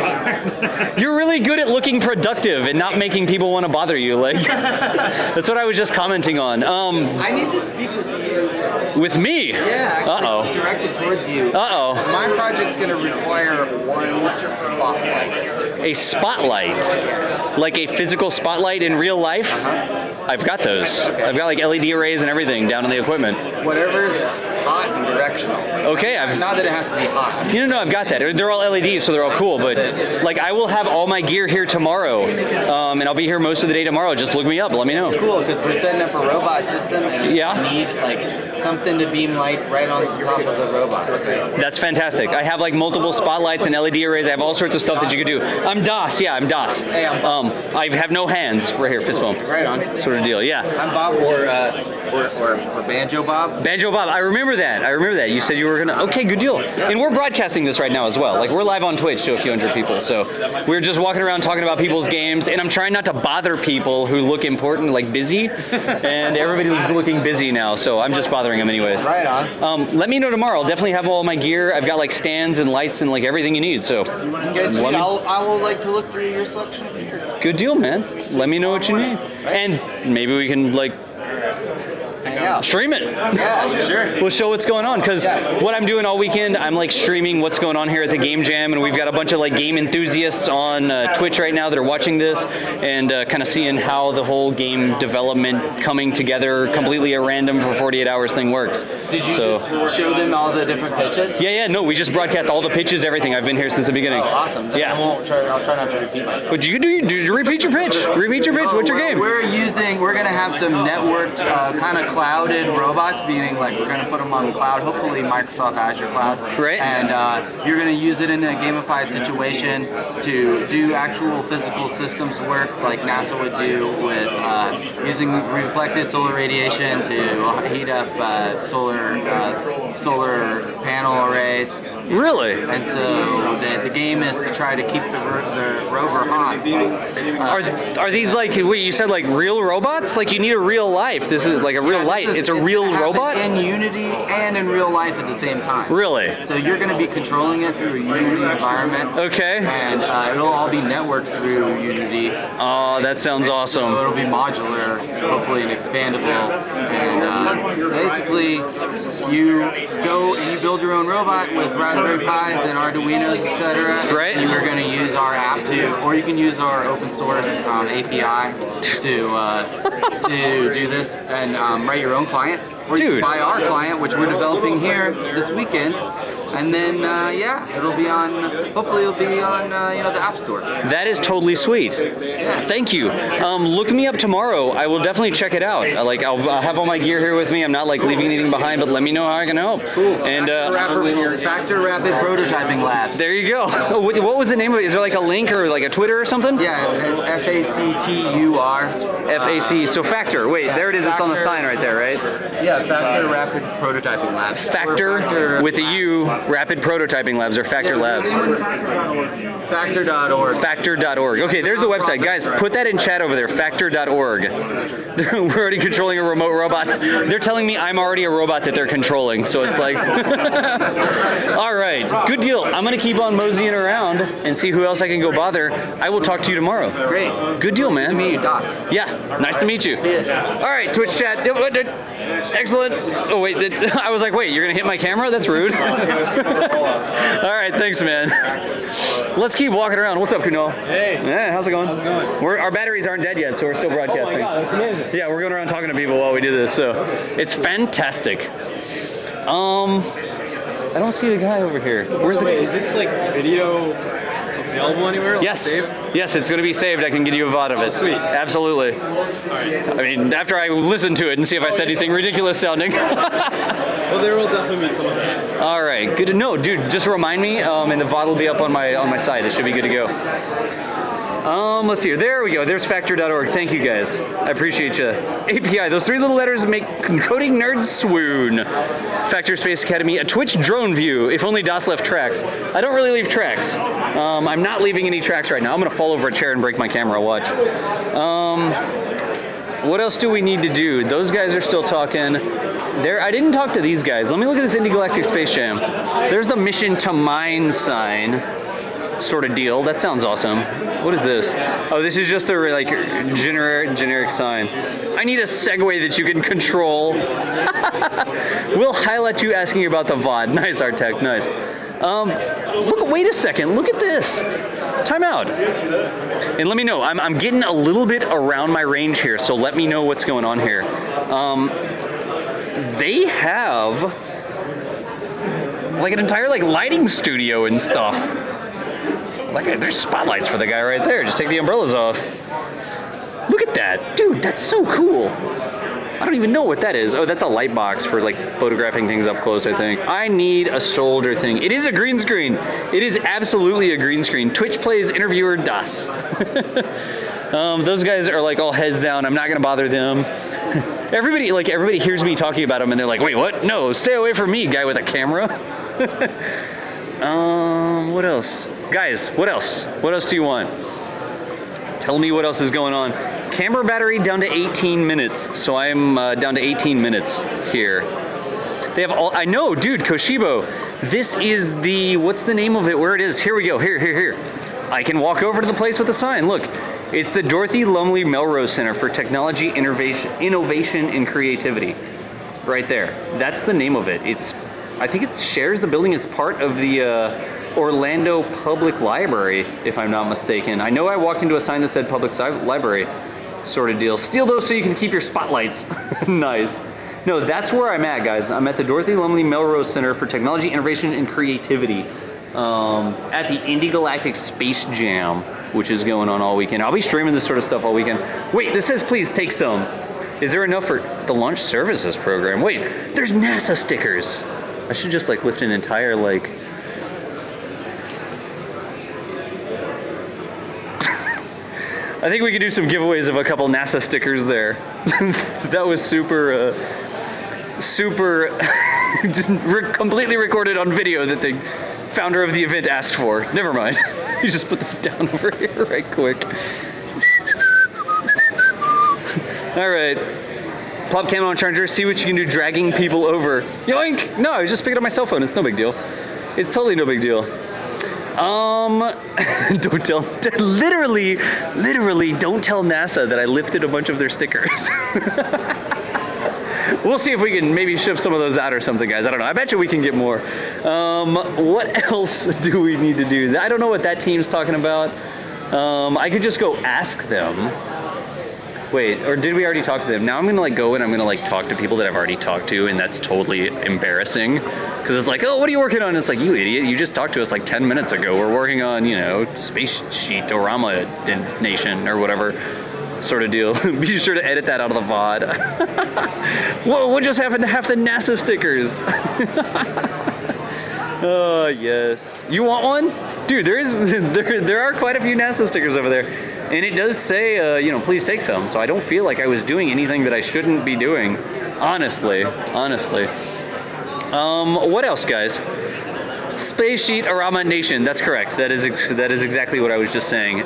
You're really good at looking productive and not making people want to bother you. Like, that's what I was just commenting on. I need to speak with you. With me? Yeah, actually, Uh-oh. it's directed towards you. Uh-oh. My project's going to require one spotlight. A spotlight? Like a physical spotlight in real life? I've got those. I've got like LED arrays and everything down in the equipment. Whatever's hot and directional. Okay, Not that it has to be hot. No, I've got that. They're all LEDs, so they're all cool. But like, I will have all my gear here tomorrow, and I'll be here most of the day tomorrow. Just look me up. Let me know. It's cool because we're setting up a robot system, and you need like something to beam light right onto top of the robot. Okay? That's fantastic. I have like multiple spotlights and LED arrays. I have all sorts of stuff that you could do. I'm DOS. Yeah, I'm DOS. Hey, I'm Bob. I have no hands. Right here, fist bump. Right on. Sort of deal. Yeah. I'm Bob, or Banjo Bob. Banjo Bob. I remember that. You said you were gonna. Okay, good deal. And we're broadcasting this right now as well. Like we're live on Twitch to a few hundred people. So we're just walking around talking about people's games, and I'm trying not to bother people who look important, like busy. And everybody's looking busy now, so I'm just bothering them anyways. Right on. Let me know tomorrow. I'll definitely have all my gear. I've got like stands and lights and like everything you need. So. Okay, sweet. I will like to look through your selection. Good deal, man. Let me know what you need, and maybe we can like. Yeah. Stream it. Yeah, sure. We'll show what's going on, because what I'm doing all weekend, I'm like streaming what's going on here at the Game Jam, and we've got a bunch of like game enthusiasts on Twitch right now that are watching this and kind of seeing how the whole game development coming together completely at random for 48 hours thing works. Did you just show them all the different pitches? Yeah, no, we just broadcast all the pitches, everything. I've been here since the beginning. Oh, awesome. Then Yeah. I'll try not to repeat myself. But you repeat your pitch. Repeat your pitch. What's your game? We're going to have some networked, kind of clouded robots, meaning like we're going to put them on the cloud, hopefully Microsoft Azure Cloud. Right. And you're going to use it in a gamified situation to do actual physical systems work like NASA would do with using reflected solar radiation to heat up solar panel arrays. Really? And so the game is to try to keep the rover hot. Are these like, wait, you said like real robots? Like you need a real life. This is like a real life. It's a real robot? In Unity and in real life at the same time. Really? So you're going to be controlling it through a Unity environment. Okay. And it'll all be networked through Unity. Oh, that sounds awesome. So it'll be modular, hopefully, and expandable. And basically, you go and you build your own robot with Raspberry Pis and Arduinos, etc. Right. You are going to use our app or you can use our open source API to do this and write your own client. Or you can buy our client, which we're developing here this weekend. And then, it'll be on, hopefully it'll be on, the App Store. That is totally sweet. Thank you. Look me up tomorrow. I will definitely check it out. I'll have all my gear here with me. I'm not like leaving anything behind, but let me know how I can help. Cool. And Factor Rapid Prototyping Labs. There you go. What was the name of it? Is there like a link or like a Twitter or something? Yeah, it's FACTUR. FAC. So Factor. Wait, there it is. It's on the sign right there, right? Yeah, Factor Rapid Prototyping Labs. Factor with a U. Rapid Prototyping Labs or Factor Labs. Factor.org. Factor.org. Okay, there's the website. Guys, put that in chat over there. Factor.org. We're already controlling a remote robot. They're telling me I'm already a robot that they're controlling, so it's like... All right, good deal. I'm going to keep on moseying around and see who else I can go bother. I will talk to you tomorrow. Great. Good deal, man. Nice to meet you, Das. Yeah, nice to meet you. See ya. All right, Twitch chat. Excellent. Oh, wait. I was like, wait, you're going to hit my camera? That's rude. All right, thanks, man. Let's keep walking around. What's up, Kunal? Hey. Yeah, how's it going? How's it going? Our batteries aren't dead yet, so we're still broadcasting. Oh my God, that's amazing. Yeah, we're going around talking to people while we do this, so it's fantastic. I don't see the guy over here. Where's the guy? Is this like video available anywhere? Like yes. saved? Yes, it's going to be saved. I can get you a VOD of it. Sweet. Absolutely. Alright. I mean, after I listen to it and see if I said anything ridiculous sounding. Well, there will definitely be some of that. All right, good to know, dude. Just remind me, and the VOD will be up on my site. It should be good to go. Let's see here. There we go. There's Factor.org. Thank you, guys. I appreciate you. API. Those 3 little letters make coding nerds swoon. Factor Space Academy. A Twitch drone view. If only DOS left tracks. I don't really leave tracks. I'm not leaving any tracks right now. I'm gonna fall over a chair and break my camera. Watch. What else do we need to do? Those guys are still talking. I didn't talk to these guys. Let me look at this Intergalactic Space Jam. There's the mission to mine sign. Sort of deal. That sounds awesome. What is this? Oh, this is just a like generic sign. I need a Segway that you can control. We'll highlight you asking about the VOD. Nice, Artec. Nice. Wait a second. Look at this. Time out. And let me know. I'm getting a little bit around my range here, so let me know what's going on here. They have like an entire like lighting studio and stuff. Like, there's spotlights for the guy right there. Just take the umbrellas off. Look at that. Dude, that's so cool. I don't even know what that is. Oh, that's a light box for like photographing things up close, I think. I need a shoulder thing. It is a green screen. It is absolutely a green screen. Twitch plays interviewer Das. Those guys are like all heads down. I'm not gonna bother them. Everybody hears me talking about them and they're like, wait, what? No, stay away from me, guy with a camera. What else? Guys, what else? What else do you want? Tell me what else is going on. Camera battery down to 18 minutes. So I'm down to 18 minutes here. They have all, I know, dude, Koshibo. This is the, what's the name of it? Where it is? Here we go, here. I can walk over to the place with the sign, look. It's the Dorothy Lumley Melrose Center for Technology, Innovation, and Creativity. right there. That's the name of it. I think it shares the building. It's part of the Orlando Public Library, if I'm not mistaken. I know I walked into a sign that said Public Library sort of deal. Steal those so you can keep your spotlights. Nice. No, that's where I'm at, guys. I'm at the Dorothy Lumley Melrose Center for Technology, Innovation, and Creativity at the Indie Galactic Space Jam, which is going on all weekend. I'll be streaming this sort of stuff all weekend. Wait, this says please take some. Is there enough for the launch services program? Wait, there's NASA stickers. I should just like lift an entire like... I think we could do some giveaways of a couple NASA stickers there. That was super, completely recorded on video that the founder of the event asked for. Never mind. You just put this down over here right quick. All right. Pop camo on charger, see what you can do dragging people over. Yoink! No, I was just picking up my cell phone. It's no big deal. It's totally no big deal. Don't tell, literally don't tell NASA that I lifted a bunch of their stickers. We'll see if we can maybe ship some of those out or something, guys. I don't know. I bet you we can get more. What else do we need to do? I don't know what that team's talking about. I could just go ask them. Wait, or did we already talk to them? Now I'm gonna like go and I'm gonna like talk to people that I've already talked to, and that's totally embarrassing. Because it's like, oh, what are you working on? It's like, you idiot, you just talked to us like 10 minutes ago. We're working on, you know, Space Sheet-orama Nation or whatever sort of deal. Be sure to edit that out of the VOD. Whoa, what just happened to half the NASA stickers? Oh, yes. You want one? Dude, there are quite a few NASA stickers over there. And it does say, you know, please take some. So I don't feel like I was doing anything that I shouldn't be doing. Honestly. What else, guys? Space Sheet-orama Nation. That's correct. That is exactly what I was just saying.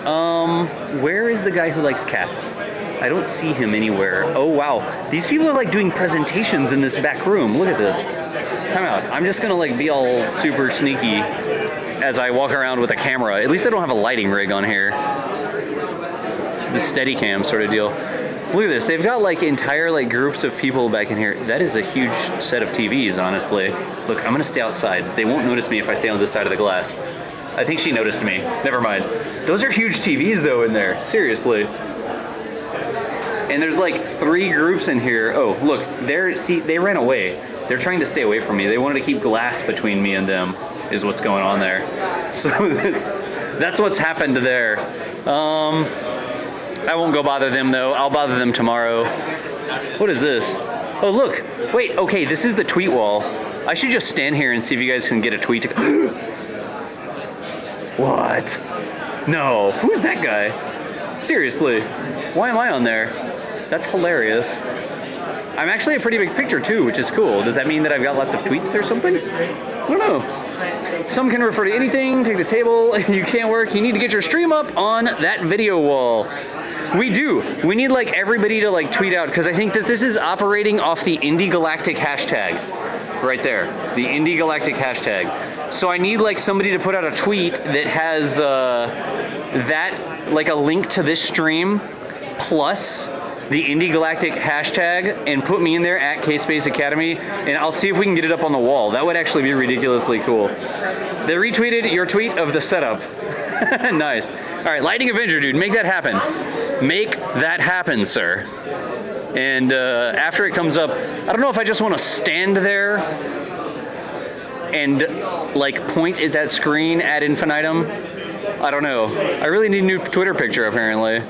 Where is the guy who likes cats? I don't see him anywhere. Oh, wow. These people are like doing presentations in this back room. Look at this. Time out. I'm just gonna like be all super sneaky as I walk around with a camera. At least I don't have a lighting rig on here. The Steadicam sort of deal. Look at this. They've got like entire like groups of people back in here. That is a huge set of TVs, honestly. Look, I'm gonna stay outside. They won't notice me if I stay on this side of the glass. I think she noticed me. Never mind. Those are huge TVs though in there. Seriously. And there's like 3 groups in here. Oh, look, they ran away. They're trying to stay away from me. They wanted to keep glass between me and them, is what's going on there. So that's what's happened there. I won't go bother them though. I'll bother them tomorrow. What is this? Oh, look. Wait, okay, this is the tweet wall. I should just stand here and see if you guys can get a tweet to... What? No. Who's that guy? Seriously. Why am I on there? That's hilarious. I'm actually a pretty big picture too, which is cool. Does that mean that I've got lots of tweets or something? I don't know. Some can refer to anything, take the table, you can't work, you need to get your stream up on that video wall. We do. We need like everybody to like tweet out, because I think that this is operating off the Indie Galactic hashtag. Right there, the Indie Galactic hashtag. So I need like somebody to put out a tweet that has that, like a link to this stream, plus the Indie Galactic hashtag, and put me in there at K-Space Academy, and I'll see if we can get it up on the wall. That would actually be ridiculously cool. They retweeted your tweet of the setup. Nice. All right, Lightning Avenger, dude, make that happen. Make that happen, sir. And after it comes up, I don't know if I just want to stand there and like point at that screen ad infinitum. I don't know. I really need a new Twitter picture, apparently.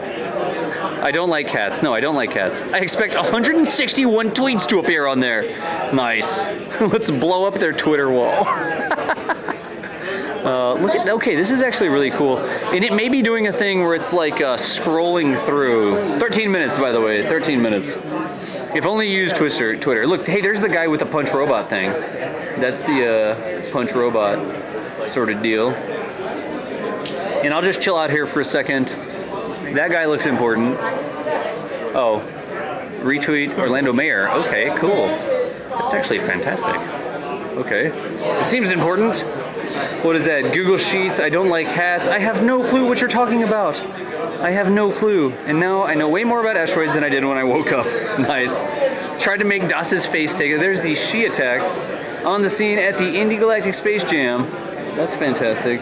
I don't like cats. No, I don't like cats. I expect 161 tweets to appear on there. Nice. Let's blow up their Twitter wall. Look at, okay, this is actually really cool. And it may be doing a thing where it's like scrolling through. 13 minutes, by the way, 13 minutes. If only you use Twitter. Look, hey, there's the guy with the punch robot thing. That's the punch robot sort of deal. And I'll just chill out here for a second. That guy looks important. Oh, retweet Orlando Mayor. Okay, cool. That's actually fantastic. Okay. It seems important. What is that? Google Sheets. I don't like hats. I have no clue what you're talking about. I have no clue. And now I know way more about asteroids than I did when I woke up. Nice. tried to make Das's face take it. There's the She attack on the scene at the Intergalactic Space Jam. That's fantastic.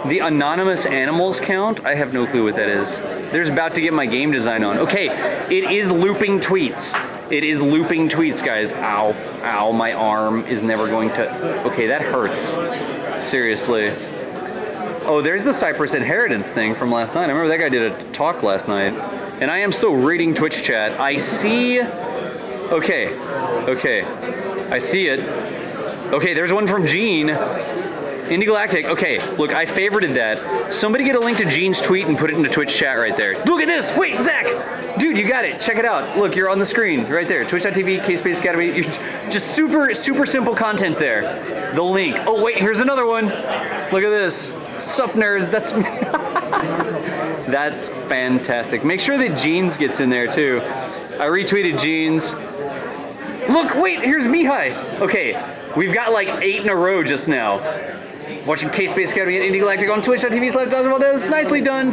The anonymous animals count? I have no clue what that is. There's about to get my game design on. Okay, it is looping tweets. It is looping tweets, guys. Ow, ow, my arm is never going to... Okay, that hurts. Seriously. Oh, there's the Cypress Inheritance thing from last night. I remember that guy did a talk last night. And I am still reading Twitch chat. I see... Okay, okay. I see it. Okay, there's one from Gene. Intergalactic. Okay, look, I favorited that. Somebody get a link to Gene's tweet and put it into Twitch chat right there. Look at this! Wait, Zach! Dude, you got it. Check it out. Look, you're on the screen right there. Twitch.tv, K-Space Academy. You're just super simple content there. The link. Oh, wait, here's another one. Look at this. Sup, nerds. That's me. That's fantastic. Make sure that Jeans gets in there, too. I retweeted Jeans. Look, wait, here's Mihai. Okay, we've got like 8 in a row just now. Watching K-Space Academy at Intergalactic on Twitch.tv/DasValdez. Nicely done.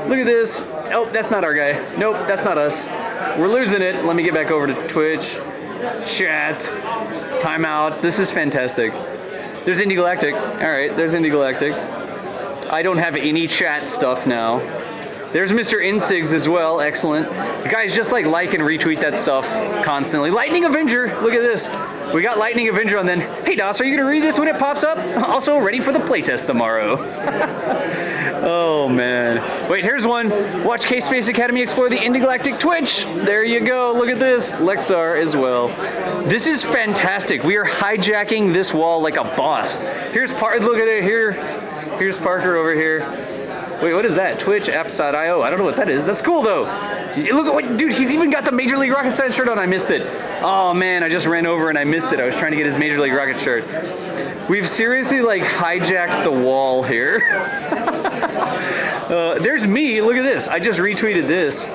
Look at this. Oh, that's not our guy. Nope, that's not us. We're losing it. Let me get back over to Twitch. Chat. Timeout. This is fantastic. There's Intergalactic. All right, there's Intergalactic. I don't have any chat stuff now. There's Mr. Insigs as well. Excellent. You guys just like and retweet that stuff constantly. Lightning Avenger. Look at this. We got Lightning Avenger on then. Hey, Das, are you going to read this when it pops up? Also, ready for the playtest tomorrow. Oh, man. Wait, here's one. Watch K-Space Academy explore the Intergalactic Twitch. There you go. Look at this. Lexar as well. This is fantastic. We are hijacking this wall like a boss. Here's look at it here. Here's Parker over here. Wait, what is that? Twitch apps.io. I don't know what that is. That's cool though. Look at what, dude, he's even got the Major League Rocket shirt on. I missed it. Oh man, I just ran over and I missed it. I was trying to get his Major League Rocket shirt. We've seriously like hijacked the wall here. There's me. Look at this. I just retweeted this.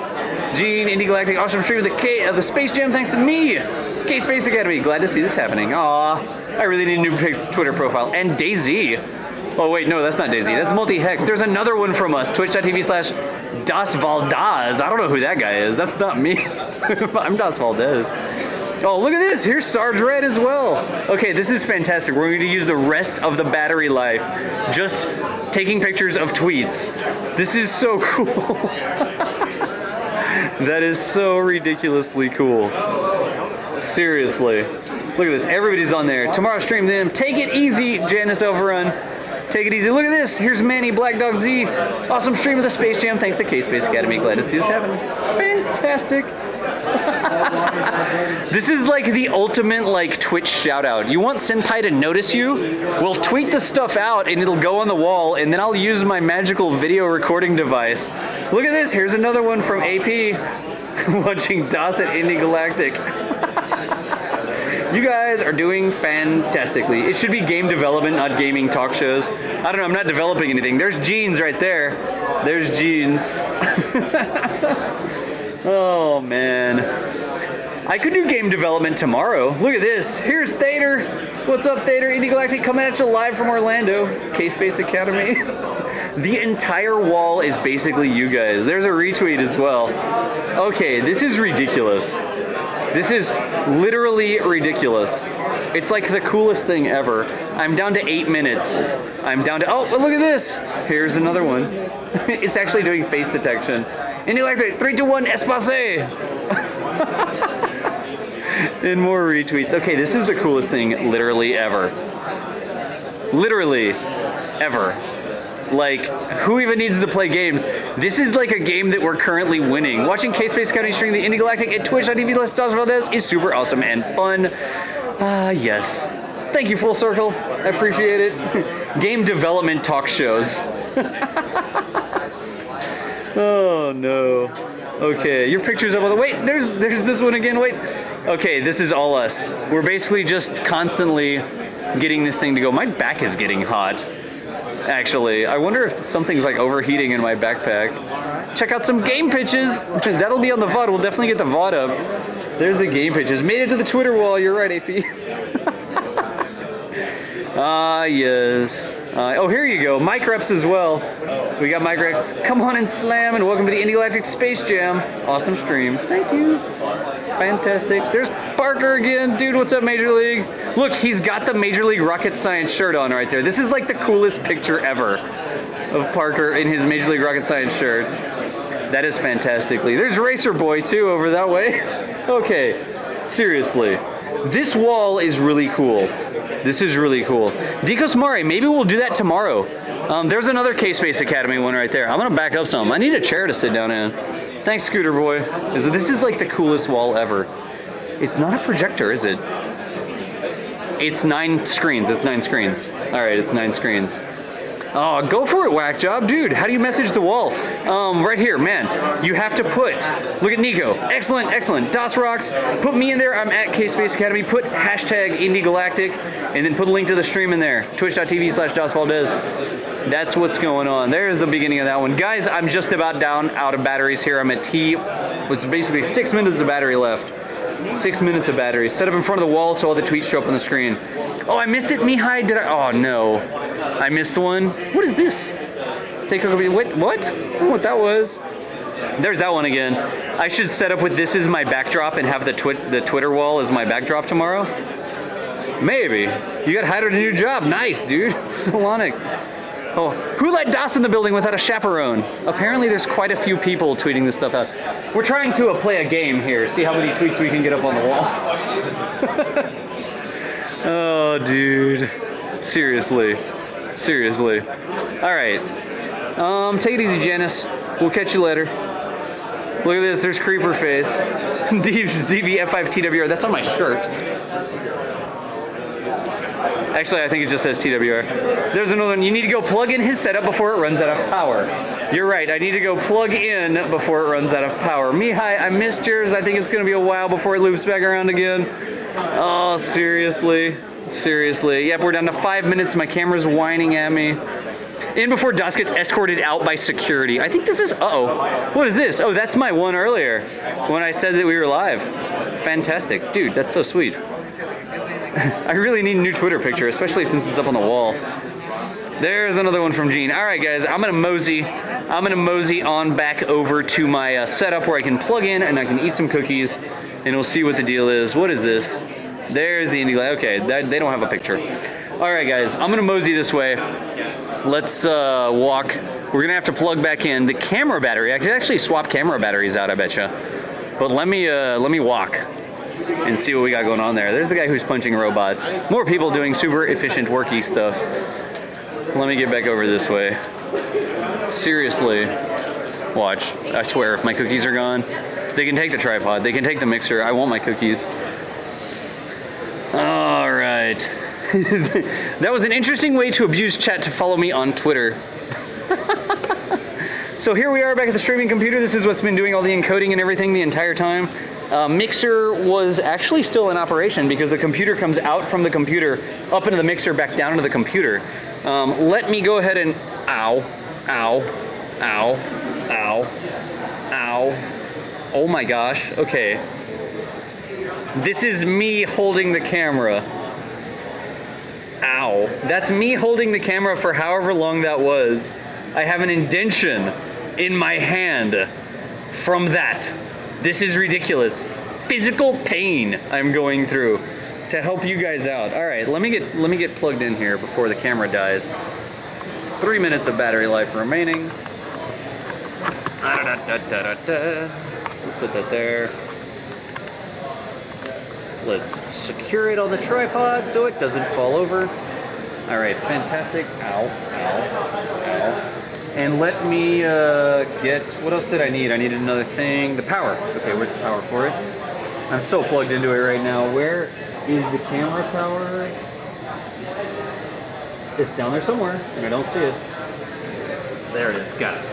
Gene, Intergalactic, awesome stream of the Space Jam thanks to me. K-Space Academy. Glad to see this happening. Aw, I really need a new Twitter profile. And Daisy. Oh wait, no, that's not Daisy. That's Multi-Hex. There's another one from us. Twitch.tv/DasValdez. I don't know who that guy is. That's not me. I'm Das Valdez. Oh, look at this. Here's Sarge Red as well. Okay, this is fantastic. We're going to use the rest of the battery life just taking pictures of tweets. This is so cool. That is so ridiculously cool. Seriously. Look at this. Everybody's on there. Tomorrow stream them. Take it easy, Janice Overrun. Take it easy. Look at this. Here's Manny Black Dog Z. Awesome stream of the Space Jam. Thanks to K-Space Academy. Glad to see this happening. Fantastic. This is like the ultimate like Twitch shout out. You want Senpai to notice you? Well, tweet the stuff out and it'll go on the wall and then I'll use my magical video recording device. Look at this. Here's another one from AP. Watching Das at Intergalactic. You guys are doing fantastically. It should be game development, not gaming talk shows. I don't know, I'm not developing anything. There's Jeans right there. There's Jeans. Oh, man. I could do game development tomorrow. Look at this. Here's Thader. What's up, Thader? Intergalactic coming at you live from Orlando. K-Space Academy. The entire wall is basically you guys. There's a retweet as well. Okay, this is ridiculous. This is literally ridiculous. It's like the coolest thing ever. I'm down to 8 minutes. I'm down to, oh, look at this. Here's another one. It's actually doing face detection. Intergalactic, 3, 2, 1, espace. And more retweets. Okay, this is the coolest thing literally ever. Literally ever. Like, who even needs to play games? This is like a game that we're currently winning. Watching K-Space Academy stream the Intergalactic at Twitch.tv/DasValdez is super awesome and fun. Yes. Thank you, Full Circle. I appreciate it. Game development talk shows. Oh, no. Okay, your picture's up on the... Wait, there's this one again. Wait. Okay, this is all us. We're basically just constantly getting this thing to go. My back is getting hot. Actually, I wonder if something's like overheating in my backpack. Check out some game pitches. That'll be on the VOD. We'll definitely get the VOD up. There's the game pitches. Made it to the Twitter wall. You're right, AP. Yes. Oh, here you go. Mic reps as well. We got mic reps. Come on and slam and welcome to the Intergalactic Space Jam. Awesome stream. Thank you. fantastic. There's Parker again. Dude, what's up, Major League? Look, he's got the Major League Rocket Science shirt on right there. This is like the coolest picture ever of Parker in his Major League Rocket Science shirt. That is fantastically. There's Racer Boy, too, over that way. Okay, seriously. This wall is really cool. This is really cool. Dikos Mare, maybe we'll do that tomorrow. There's another K-Space Academy one right there. I'm gonna back up some. I need a chair to sit down in. Thanks, Scooter Boy. This is like the coolest wall ever. It's not a projector, is it? It's 9 screens. It's 9 screens. All right, it's 9 screens. Oh, go for it, Whack Job. Dude, how do you message the wall? Right here, man. You have to put, look at Nico. Excellent, excellent. Das Rocks, put me in there. I'm at K-Space Academy. Put hashtag IndieGalactic, and then put a link to the stream in there. Twitch.tv/DasValdez. That's what's going on. There's the beginning of that one. Guys, I'm just about out of batteries here. I'm at T. It's basically 6 minutes of battery left. 6 minutes of battery. Set up in front of the wall so all the tweets show up on the screen. Oh, I missed it, Mihai. Did I? Oh, no. I missed one. What is this? Let's take a look. What? I don't know what that was. There's that one again. I should set up with this as my backdrop and have the Twitter wall as my backdrop tomorrow. Maybe. You got hired at a new job. Nice, dude. Solonic. Oh, who let Das in the building without a chaperone? Apparently there's quite a few people tweeting this stuff out. We're trying to play a game here. See how many tweets we can get up on the wall. Oh, dude. Seriously. Seriously. All right. Take it easy, Janice. We'll catch you later. Look at this. There's Creeper Face. DVF5TWR. That's on my shirt. Actually, I think it just says TWR. There's another one. You need to go plug in his setup before it runs out of power. You're right. I need to go plug in before it runs out of power. Mihai, I missed yours. I think it's going to be a while before it loops back around again. Oh, seriously. Seriously. Yep, we're down to 5 minutes. My camera's whining at me. In before Das gets escorted out by security. I think this is, uh-oh. What is this? Oh, that's my one earlier when I said that we were live. Fantastic. Dude, that's so sweet. I really need a new Twitter picture, especially since it's up on the wall. There's another one from Gene. All right, guys, I'm gonna mosey on back over to my setup where I can plug in and I can eat some cookies, and we'll see what the deal is. What is this? There's the Indie. Okay, they don't have a picture. All right, guys, I'm gonna mosey this way. Let's walk. We're gonna have to plug back in the camera battery. I could actually swap camera batteries out, I betcha. But let me walk and see what we got going on there. There's the guy who's punching robots. More people doing super efficient worky stuff. Let me get back over this way. Seriously. Watch. I swear, if my cookies are gone, they can take the tripod. They can take the mixer. I want my cookies. All right. That was an interesting way to abuse chat to follow me on Twitter. So here we are back at the streaming computer. This is what's been doing all the encoding and everything the entire time. Mixer was actually still in operation because the computer comes out from the computer, up into the mixer, back down into the computer. Let me go ahead and, ow, ow, ow, ow, ow. Oh my gosh, okay. This is me holding the camera. Ow. That's me holding the camera for however long that was. I have an indention in my hand from that. This is ridiculous. Physical pain I'm going through to help you guys out. All right, let me get plugged in here before the camera dies. 3 minutes of battery life remaining. Let's put that there. Let's secure it on the tripod so it doesn't fall over. All right, fantastic. Ow, ow, ow. And let me get, what else did I need? I needed another thing. The power. Okay, where's the power for it? I'm so plugged into it right now. Where is the camera power? It's down there somewhere, and I don't see it. There it is. Got it.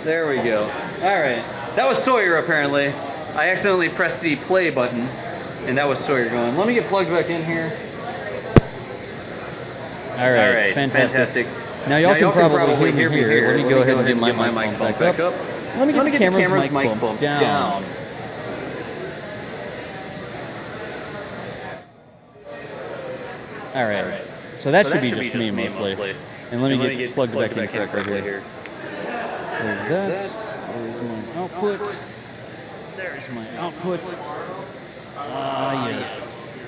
There we go. All right. That was Sawyer, apparently. I accidentally pressed the play button, and that was Sawyer going. Let me get plugged back in here. All right, fantastic. Now y'all can probably hear me here. Let me go ahead and get my mic bumped back up. Let me get the camera's mic bumped down. All right. So that should be just me mostly. And let me get plugged back in correctly here. There's that. There's my output. There's my output. Ah, yes.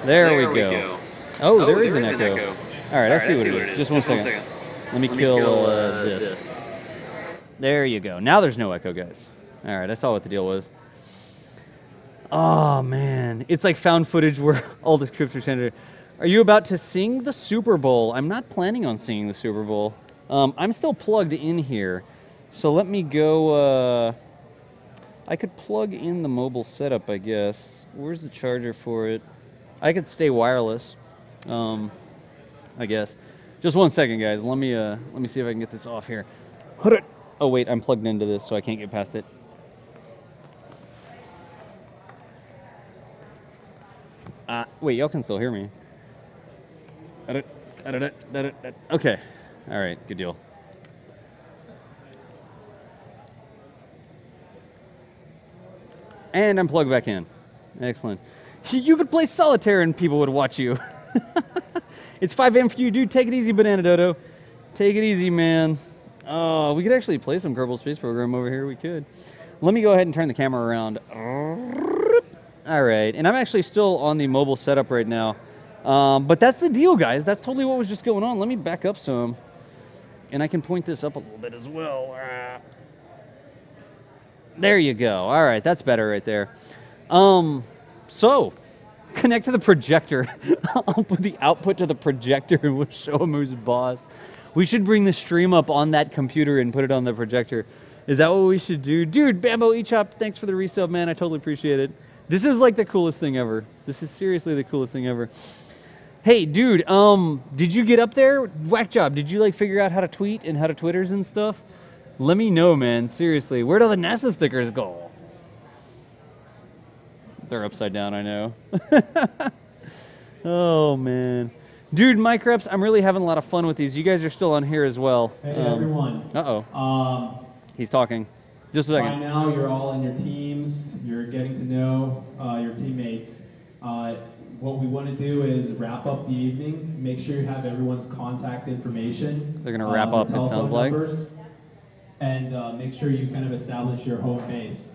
There we go. Oh, there is an echo. All right, I see what it is. Just one second. Let me kill this. There you go. Now there's no echo, guys. All right, I saw what the deal was. Oh, man. It's like found footage where all the scripts are centered. Are you about to sing the Super Bowl? I'm not planning on singing the Super Bowl. I'm still plugged in here. So let me go... I could plug in the mobile setup, I guess. Where's the charger for it? I could stay wireless, I guess. Just one second, guys. Let me see if I can get this off here. Oh, wait, I'm plugged into this, so I can't get past it. Wait, y'all can still hear me. Okay. All right, good deal. And I'm plugged back in. Excellent. You could play solitaire and people would watch you. It's 5 a.m. for you, dude. Take it easy, Banana Dodo. Take it easy, man. Oh, we could actually play some Kerbal Space Program over here. We could. Let me go ahead and turn the camera around. All right. And I'm actually still on the mobile setup right now. But that's the deal, guys. That's totally what was just going on. Let me back up some. And I can point this up a little bit as well. There you go. All right, that's better right there. So, connect to the projector. I'll put the output to the projector and we'll show him who's boss. We should bring the stream up on that computer and put it on the projector. Is that what we should do? Dude, Bambo Echop, thanks for the resub, man. I totally appreciate it. This is like the coolest thing ever. This is seriously the coolest thing ever. Hey, dude, did you get up there? Whack job. Did you like figure out how to tweet and how to Twitters and stuff? Let me know, man. Seriously. Where'd all the NASA stickers go? They're upside down, I know. Oh, man. Dude, mic reps, I'm really having a lot of fun with these. You guys are still on here as well. Hey, everyone. Uh-oh. He's talking. Just a second. By now, you're all in your teams. You're getting to know your teammates. What we want to do is wrap up the evening. Make sure you have everyone's contact information. They're going to wrap up, it sounds like. And make sure you kind of establish your home base.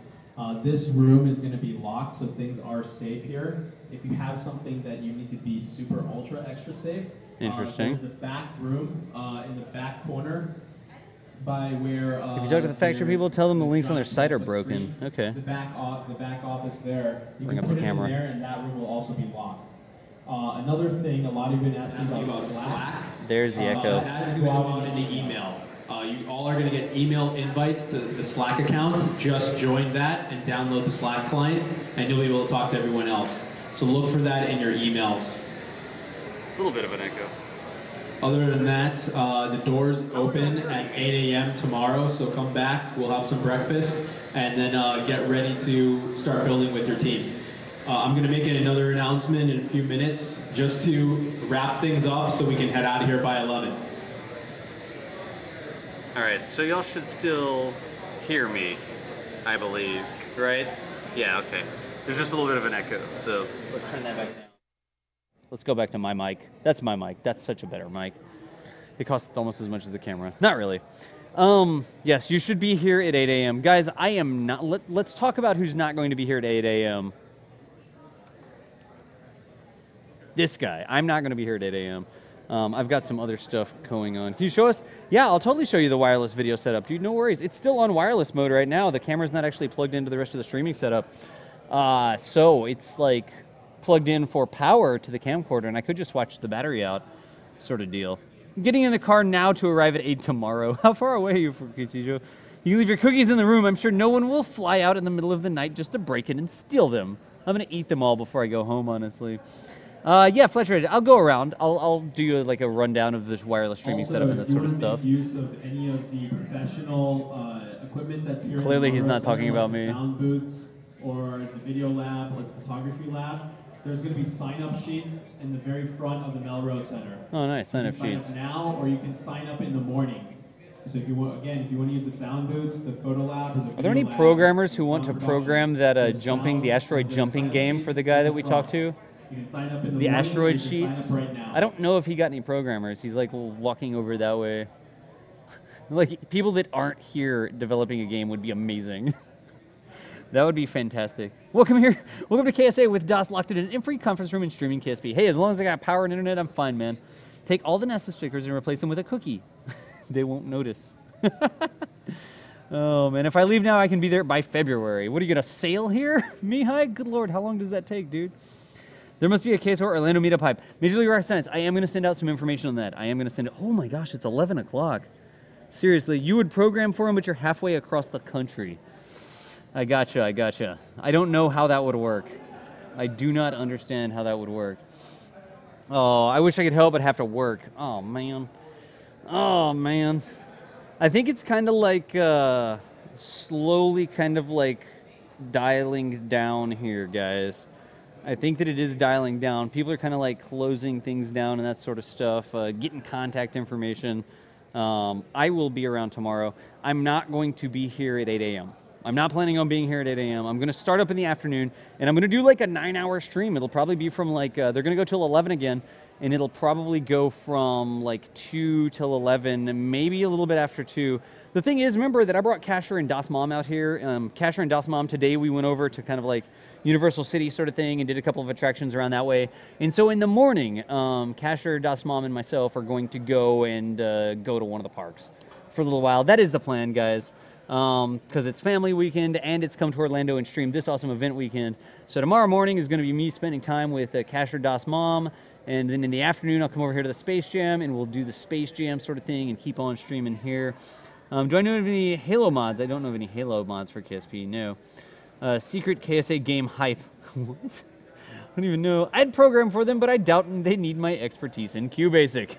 This room is going to be locked, so things are safe here. If you have something that you need to be super ultra extra safe, interesting. There's the back room in the back corner by where. If you talk to the factory people, tell them the links on their site are broken. Okay. The back office there. You Bring can up put the it camera. in there, and that room will also be locked. Another thing, a lot of you have been asking about Slack. There's the echo. That's go out in the email. You all are going to get email invites to the Slack account. Just join that and download the Slack client, and you'll be able to talk to everyone else. So look for that in your emails. A little bit of an echo. Other than that, the doors open at 8 a.m. tomorrow, so come back. We'll have some breakfast, and then get ready to start building with your teams. I'm going to make another announcement in a few minutes just to wrap things up so we can head out of here by 11. All right, so y'all should still hear me, I believe, right? Yeah, okay. There's just a little bit of an echo, so let's turn that back down. Let's go back to my mic. That's my mic. That's such a better mic. It costs almost as much as the camera. Not really. Yes, you should be here at 8 a.m. Guys, I am not. Let's talk about who's not going to be here at 8 a.m. This guy. I'm not going to be here at 8 a.m. I've got some other stuff going on. Can you show us? Yeah, I'll totally show you the wireless video setup. Dude, no worries. It's still on wireless mode right now. The camera's not actually plugged into the rest of the streaming setup. So it's like plugged in for power to the camcorder, and I could just watch the battery out sort of deal. Getting in the car now to arrive at 8 tomorrow. How far away are you from Kichijo? You leave your cookies in the room. I'm sure no one will fly out in the middle of the night just to break in and steal them. I'm going to eat them all before I go home, honestly. Yeah, Fletcher, I'll go around. I'll do you like a rundown of this wireless streaming setup and that sort of stuff. Make use of any of the professional equipment that's here. Clearly, he's not talking about me. Sound booths or the video lab or the photography lab. there's going to be sign-up sheets in the very front of the Melrose Center. Oh, nice, sign-up You can sheets. sign up now, or you can sign up in the morning. So if you want, again, if you want to use the sound booths, the photo lab, or the Are there any video lab, programmers who want to sound program production, that the asteroid jumping game for the guy that we talked to? You can sign up in the The morning, asteroid you can sign sheets? up right now. I don't know if he got any programmers. He's like walking over that way. Like, people that aren't here developing a game would be amazing. That would be fantastic. Welcome here. Welcome to KSA with DOS locked in an in-free conference room and streaming KSP. Hey, as long as I got power and internet, I'm fine, man. Take all the NASA stickers and replace them with a cookie. They won't notice. Oh, man. If I leave now, I can be there by February. What, are you going to sail here, Mihai? Good Lord, how long does that take, dude? There must be a KSA Orlando meetup hype. Major League Rocket Science, I am going to send out some information on that. I am going to send it. Oh, my gosh, it's 11 o'clock. Seriously, you would program for them, but you're halfway across the country. I gotcha, I gotcha. I don't know how that would work. I do not understand how that would work. Oh, I wish I could help, but have to work. Oh, man. Oh, man. I think it's kind of like slowly kind of like dialing down here, guys. I think that it is dialing down. People are kind of like closing things down and that sort of stuff, getting contact information. I will be around tomorrow. I'm not going to be here at 8 a.m. I'm not planning on being here at 8 a.m. I'm going to start up in the afternoon, and I'm going to do like a 9-hour stream. It'll probably be from like, they're going to go till 11 again, and it'll probably go from like 2 till 11, maybe a little bit after 2. The thing is, remember that I brought Kasher and Das Mom out here. Kasher and Das Mom, today we went over to kind of like Universal City sort of thing and did a couple of attractions around that way. And so in the morning, Kasher, Das Mom, and myself are going to go and go to one of the parks for a little while. That is the plan, guys. Because it's family weekend and it's come to Orlando and stream this awesome event weekend. So tomorrow morning is going to be me spending time with Kasher, Das Mom, and then in the afternoon I'll come over here to the Space Jam and we'll do the Space Jam sort of thing and keep on streaming here. Do I know of any Halo mods? I don't know of any Halo mods for KSP, no. Secret KSA game hype. What? I don't even know. I'd program for them, but I doubt they need my expertise in QBasic.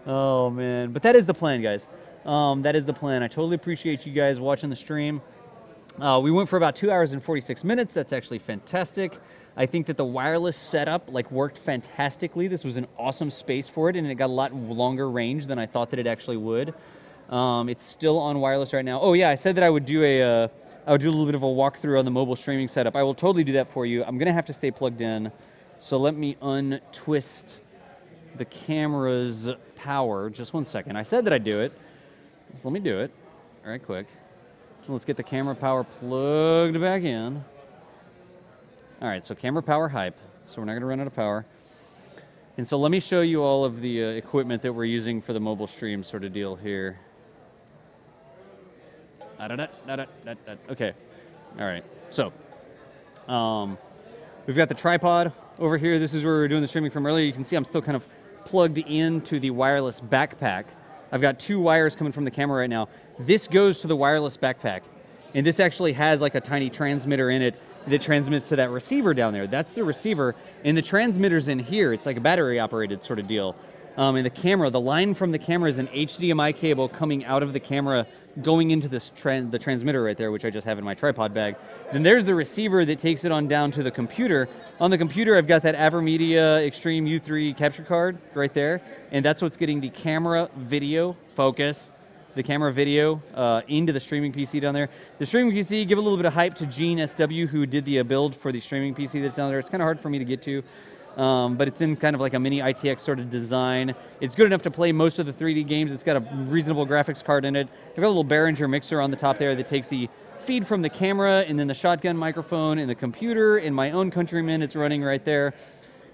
Oh, man. But that is the plan, guys. That is the plan. I totally appreciate you guys watching the stream. We went for about 2 hours and 46 minutes. That's actually fantastic. I think that the wireless setup worked fantastically. This was an awesome space for it, and it got a lot longer range than I thought that it actually would. It's still on wireless right now. Oh yeah, I said that I would do a little bit of a walkthrough on the mobile streaming setup. I will totally do that for you. I'm gonna have to stay plugged in, so let me untwist the camera's power. Just 1 second. I said that I'd do it. So let me do it. All right, quick. Let's get the camera power plugged back in. All right, so camera power hype. So we're not gonna run out of power. And so let me show you all of the equipment that we're using for the mobile stream sort of deal here. Okay. All right. So we've got the tripod over here. This is where we were doing the streaming from earlier. You can see I'm still kind of plugged into the wireless backpack. I've got 2 wires coming from the camera right now. This goes to the wireless backpack. And this actually has like a tiny transmitter in it that transmits to that receiver down there. That's the receiver, and the transmitter's in here. It's like a battery operated sort of deal. And the camera, the line from the camera is an HDMI cable coming out of the camera going into this the transmitter right there, which I just have in my tripod bag. Then there's the receiver that takes it on down to the computer. On the computer, I've got that AverMedia Extreme U3 capture card right there, and that's what's getting the camera video focus, the camera video into the streaming PC down there. The streaming PC, give a little bit of hype to Gene SW, who did the build for the streaming PC that's down there. It's kind of hard for me to get to. But it's in kind of like a mini ITX sort of design. It's good enough to play most of the 3D games. It's got a reasonable graphics card in it. I've got a little Behringer mixer on the top there that takes the feed from the camera and then the shotgun microphone and the computer. In my own Countryman, it's running right there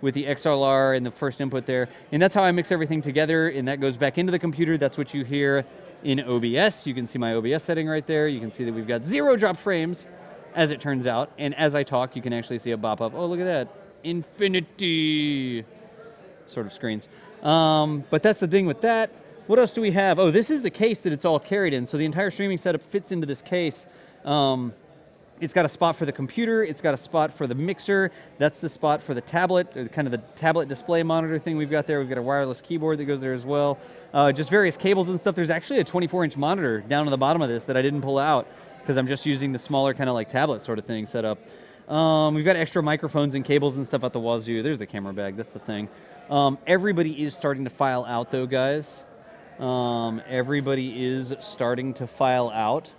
with the XLR and the first input there. And that's how I mix everything together, and that goes back into the computer. That's what you hear in OBS. You can see my OBS setting right there. You can see that we've got 0 drop frames, as it turns out. And as I talk, you can actually see it bop up. Oh, look at that. Infinity sort of screens. But that's the thing with that. What else do we have? Oh, this is the case that it's all carried in. So the entire streaming setup fits into this case. It's got a spot for the computer. It's got a spot for the mixer. That's the spot for the tablet, or kind of the tablet display monitor thing we've got there. We've got a wireless keyboard that goes there as well. Just various cables and stuff. There's actually a 24-inch monitor down at the bottom of this that I didn't pull out because I'm just using the smaller kind of like tablet sort of thing set up. We've got extra microphones and cables and stuff at the wazoo. There's the camera bag. That's the thing. Everybody is starting to file out, though, guys. Everybody is starting to file out.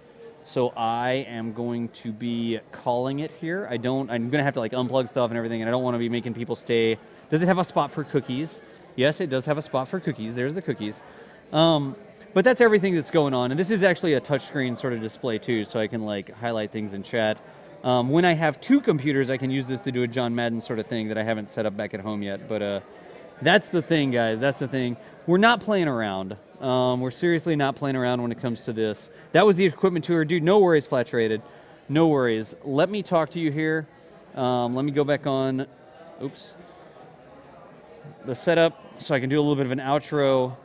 So I am going to be calling it here. I'm going to have to like unplug stuff and everything, and I don't want to be making people stay. Does it have a spot for cookies? Yes, it does have a spot for cookies. There's the cookies. But that's everything that's going on. And this is actually a touchscreen sort of display too, so I can like highlight things in chat. When I have two computers, I can use this to do a John Madden sort of thing that I haven't set up back at home yet. But that's the thing, guys. That's the thing. We're not playing around. We're seriously not playing around when it comes to this. That was the equipment tour. Dude, no worries, Flat Traded. No worries. Let me talk to you here. Let me go back on, oops, the setup so I can do a little bit of an outro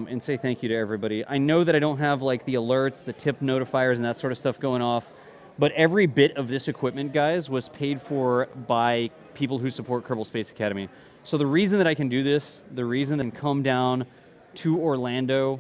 and say thank you to everybody. I know that I don't have like the alerts, the tip notifiers, and that sort of stuff going off, but every bit of this equipment, guys, was paid for by people who support Kerbal Space Academy. So the reason that I can do this, the reason that I can come down to Orlando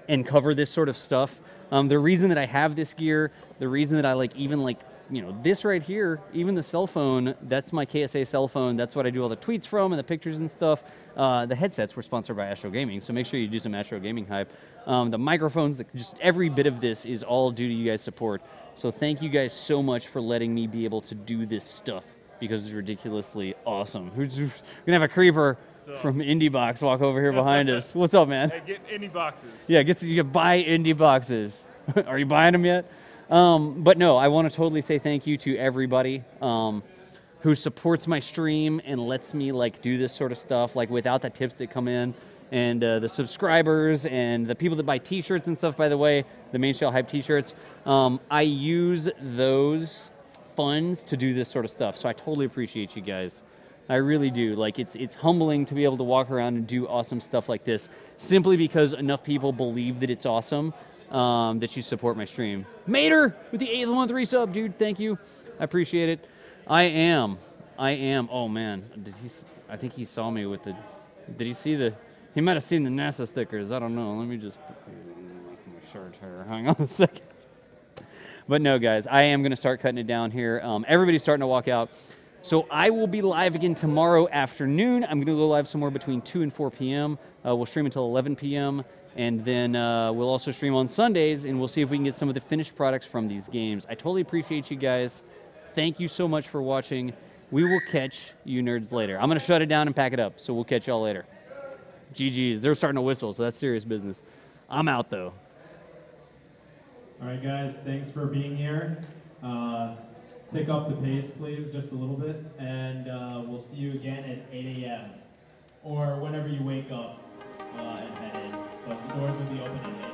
and cover this sort of stuff, the reason that I have this gear, the reason that I like even like, you know, this right here, even the cell phone, that's my KSA cell phone. That's what I do all the tweets from and the pictures and stuff. The headsets were sponsored by Astro Gaming, so make sure you do some Astro Gaming hype. The microphones, just every bit of this is all due to you guys' support. So thank you guys so much for letting me be able to do this stuff, because it's ridiculously awesome. We're gonna have a creeper from Indie Box walk over here behind us. What's up, man? Hey, get Indie Boxes. Yeah, you can buy Indie Boxes. Are you buying them yet? But no, I want to totally say thank you to everybody who supports my stream and lets me like do this sort of stuff. Like without the tips that come in, and the subscribers and the people that buy T-shirts and stuff. By the way, the Main Shell Hype T-shirts, I use those funds to do this sort of stuff. So I totally appreciate you guys. I really do. Like it's humbling to be able to walk around and do awesome stuff like this, simply because enough people believe that it's awesome. That you support my stream. Mater with the 8th month resub, dude. Thank you. I appreciate it. I am. Oh man, I think he saw me with the. Did he see the? He might have seen the NASA stickers. I don't know. Let me just put these my shirt here. Hang on a second. But no, guys, I am going to start cutting it down here. Everybody's starting to walk out. So I will be live again tomorrow afternoon. I'm going to go live somewhere between 2 and 4 p.m. We'll stream until 11 p.m. And then we'll also stream on Sundays, and we'll see if we can get some of the finished products from these games. I totally appreciate you guys. Thank you so much for watching. We will catch you nerds later. I'm going to shut it down and pack it up, so we'll catch y'all later. GG's. They're starting to whistle, so that's serious business. I'm out, though. All right, guys, thanks for being here. Pick up the pace, please, just a little bit, and we'll see you again at 8 a.m. or whenever you wake up and head in. But the doors will be open at 8.